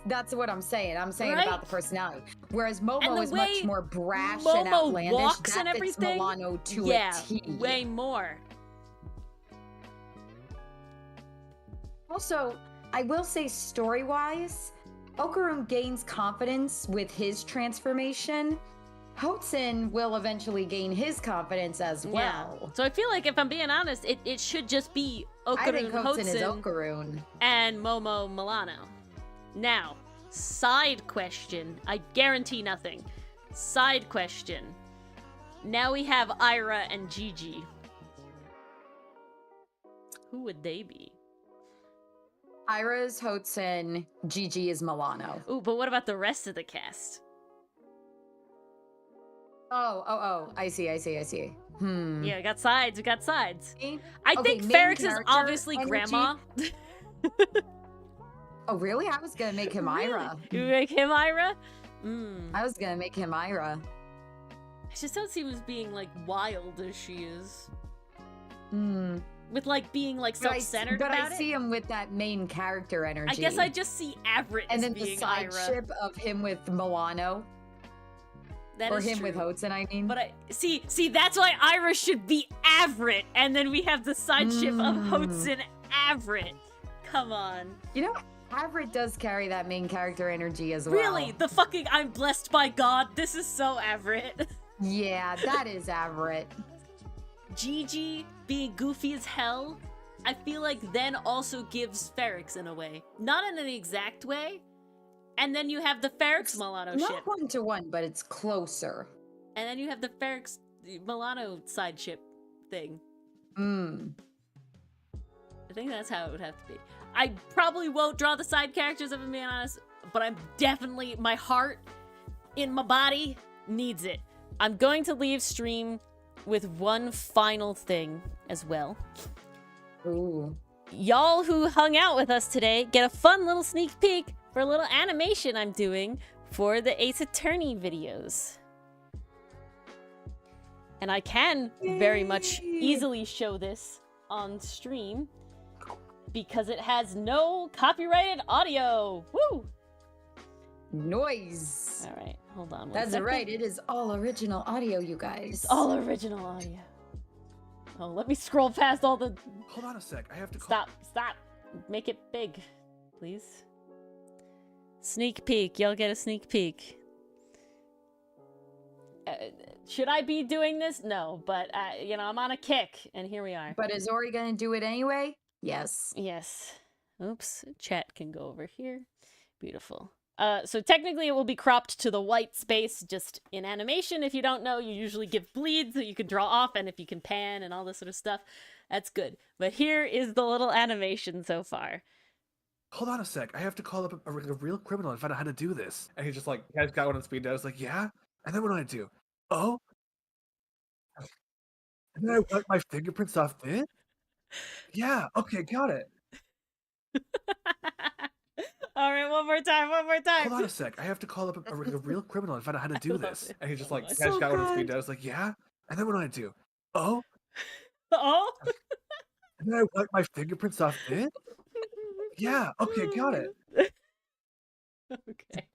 that's what I'm saying. I'm saying Right? about the personality. Whereas And Momo the is way much more brash Momo and outlandish. walks That and fits everything. Milano to Yeah, a T. way more. Also, I will say story-wise, Okarun gains confidence with his transformation. Hotsun will eventually gain his confidence as well. Yeah. So I feel like if I'm being honest, it should just be I think Okarun Hotsun is Hotsun Okarun. and Momo Milano. Now, side question. I guarantee nothing. Side question. Now we have Ira and Gigi. Who would they be? Ira's Hotsun, Gigi is Milano. Ooh, but what about the rest of the cast? Oh, I see. Yeah, we got sides. We got sides. Me? I Okay, think main Ferrex is character obviously energy. grandma. Oh, really? I was gonna make him Ira. You make him Ira? Mm. I was gonna make him Ira. I just don't see him as being like wild as she is. Mm. With like being like self-centered but about I it. see him with that main character energy. I guess I just see Everett and as then the being side Ira. ship of him with Milano, That or is him true. with Hotsun. I mean, But I see that's why Ira should be Everett, and then we have the side ship of Hotsun Everett. Come on. you know, Everett does carry that main character energy as well. Really? The fucking I'm blessed by God. This is so Everett. Yeah, that is Everett. Gigi being goofy as hell, I feel like then also gives Ferrex in a way. Not in an exact way. And then you have the Ferrex Milano Not ship. 1-to-1, but it's closer. And then you have the Ferrex Milano side ship thing. Mm. I think that's how it would have to be. I probably won't draw the side characters, if I'm being honest, but I'm definitely, my heart in my body needs it. I'm going to leave stream with one final thing as well. Ooh. Y'all who hung out with us today get a fun little sneak peek for a little animation I'm doing for the Ace Attorney videos. And I can very much easily show this on stream because it has no copyrighted audio. Woo! Noise. All right, hold on one That's second. right. It is all original audio, you guys. It's all original audio. Oh, let me scroll past all the... Hold on a sec. I have to call. Stop. Make it big, please. Sneak peek. Y'all get a sneak peek. Should I be doing this? No, but, you know, I'm on a kick, and here we are. But is Ori gonna do it anyway? Yes. Yes. Oops. Chat can go over here. Beautiful. So technically it will be cropped to the white space just in animation. If you don't know, you usually give bleed so you can draw off, and if you can pan and all this sort of stuff, that's good. But here is the little animation so far. Hold on a sec. I have to call up a real criminal and find out how to do this. And he's just like, has got one on speed dial. I was like, yeah. And then what do I do? Oh. And then I wipe my fingerprints off it. Yeah. Okay. Got it. All right, one more time. Hold on a sec. I have to call up a real criminal and find out how to do love this. it. And he's just like, It's has so got one on good. speed dial. I was like, yeah. And then what do I do? Oh. Oh, And then I wipe my fingerprints off it? Yeah, okay, got it. Okay.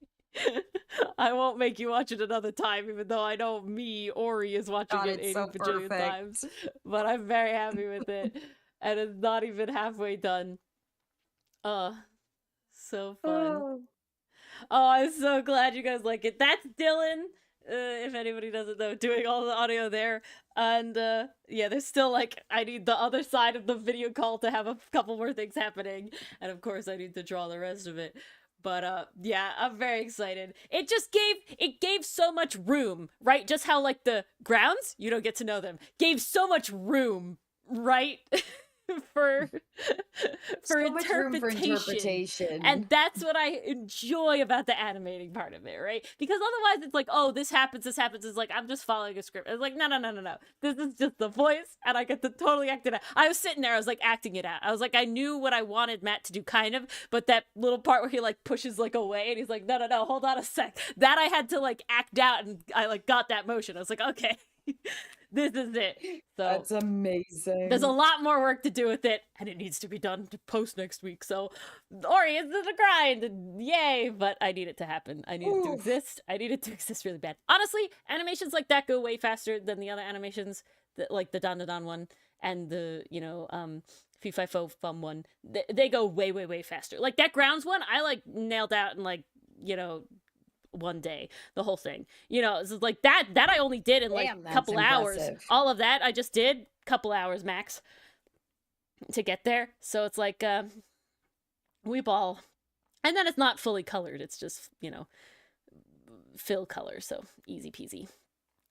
I won't make you watch it another time, even though I know me, Ori, is watching God, it it's 80 so bajillion perfect. times. But I'm very happy with it. And it's not even halfway done. So fun. Oh. Oh, I'm so glad you guys like it. That's Dylan, if anybody doesn't know, doing all the audio there. And yeah, there's still like, I need the other side of the video call to have a couple more things happening. And of course, I need to draw the rest of it. But yeah, I'm very excited. It gave so much room, right? Just how like the grounds, you don't get to know them, gave so much room, right? for So much room for interpretation. interpretation. And that's what I enjoy about the animating part of it, right? Because otherwise it's like, oh, this happens. It's like, I'm just following a script. It's like, no. This is just the voice, and I get to totally act it out. I was sitting there, I was like acting it out. I was like, I knew what I wanted Matt to do, kind of, but that little part where he like pushes like away, and he's like, no, hold on a sec. That I had to like act out, and I like got that motion. I was like, okay. This is it. So that's amazing. there's a lot more work to do with it, and it needs to be done to post next week. So, Ori, it's a grind, and yay! But I need it to happen. I need it to exist. I need it to exist really bad. Honestly, animations like that go way faster than the other animations, like the Don one and the Fee Fi Fo Fum one. They go way faster. Like that Grounds one, I like nailed out in like one day, the whole thing, it's like that I only did in like a couple hours. All of that I just did couple hours max to get there. So it's like we ball, and then it's not fully colored, it's just fill color, so easy peasy.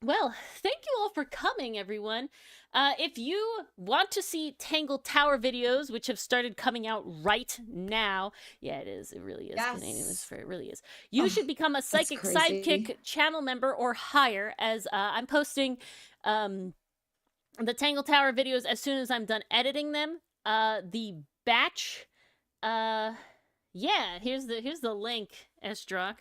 Well, thank you all for coming, everyone. If you want to see Tangle Tower videos, which have started coming out right now, yeah, it is. It really is. Yes. It really is. You should become a Psychic Sidekick channel member or higher, as I'm posting the Tangle Tower videos as soon as I'm done editing them. The batch, yeah, here's the link, Esdrock.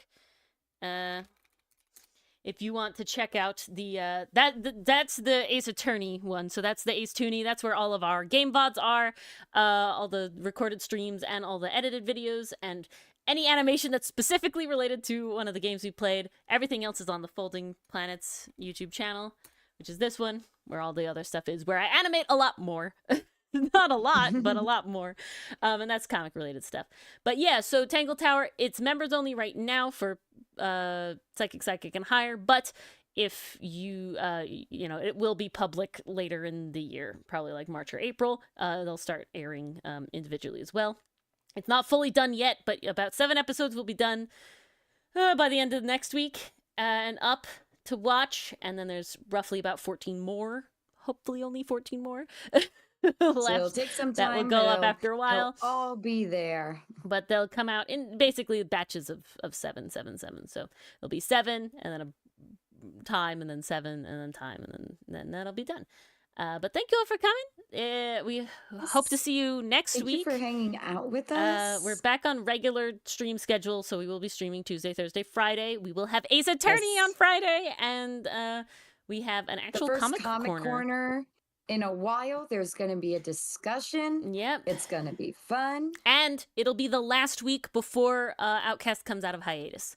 If you want to check out the that's the Ace Attorney one. So that's the Ace Tooney. That's where all of our game VODs are, all the recorded streams and all the edited videos and any animation that's specifically related to one of the games we played. Everything else is on the Folding Planets YouTube channel, which is this one, where all the other stuff is, where I animate a lot more. Not a lot, but a lot more. And that's comic related stuff. But yeah, so Tangle Tower, it's members only right now for Psychic and higher, but if you it will be public later in the year, probably like March or April. They'll start airing individually as well. It's not fully done yet, but about 7 episodes will be done by the end of next week and up to watch, and then there's roughly about 14 more, hopefully only 14 more. So it'll take some time. That will go up after a while. They'll all be there. But they'll come out in basically batches of 7. So it'll be 7, and then a time, and then 7, and then time, and then that'll be done. But thank you all for coming. We hope to see you next week. Thank you for hanging out with us. We're back on regular stream schedule, so we will be streaming Tuesday, Thursday, Friday. We will have Ace Attorney on Friday, and we have an actual comic corner. In a while, there's going to be a discussion. Yep. It's going to be fun. And it'll be the last week before Outcast comes out of hiatus.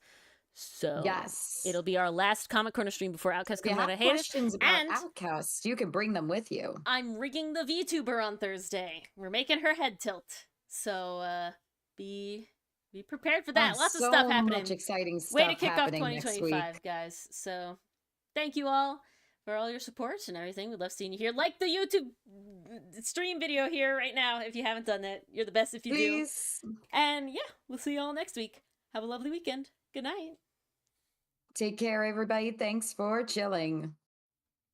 So yes, it'll be our last Comic Corner stream before Outcast comes out of hiatus. Questions about Outcast, you can bring them with you. I'm rigging the VTuber on Thursday. We're making her head tilt. So be prepared for that. Lots of stuff happening. So much exciting stuff. Way to kick off 2025, guys. So thank you all for all your support and everything. We love seeing you here. Like the YouTube stream video here right now if you haven't done that. You're the best if you do. And yeah, we'll see you all next week. Have a lovely weekend. Good night. Take care, everybody. Thanks for chilling.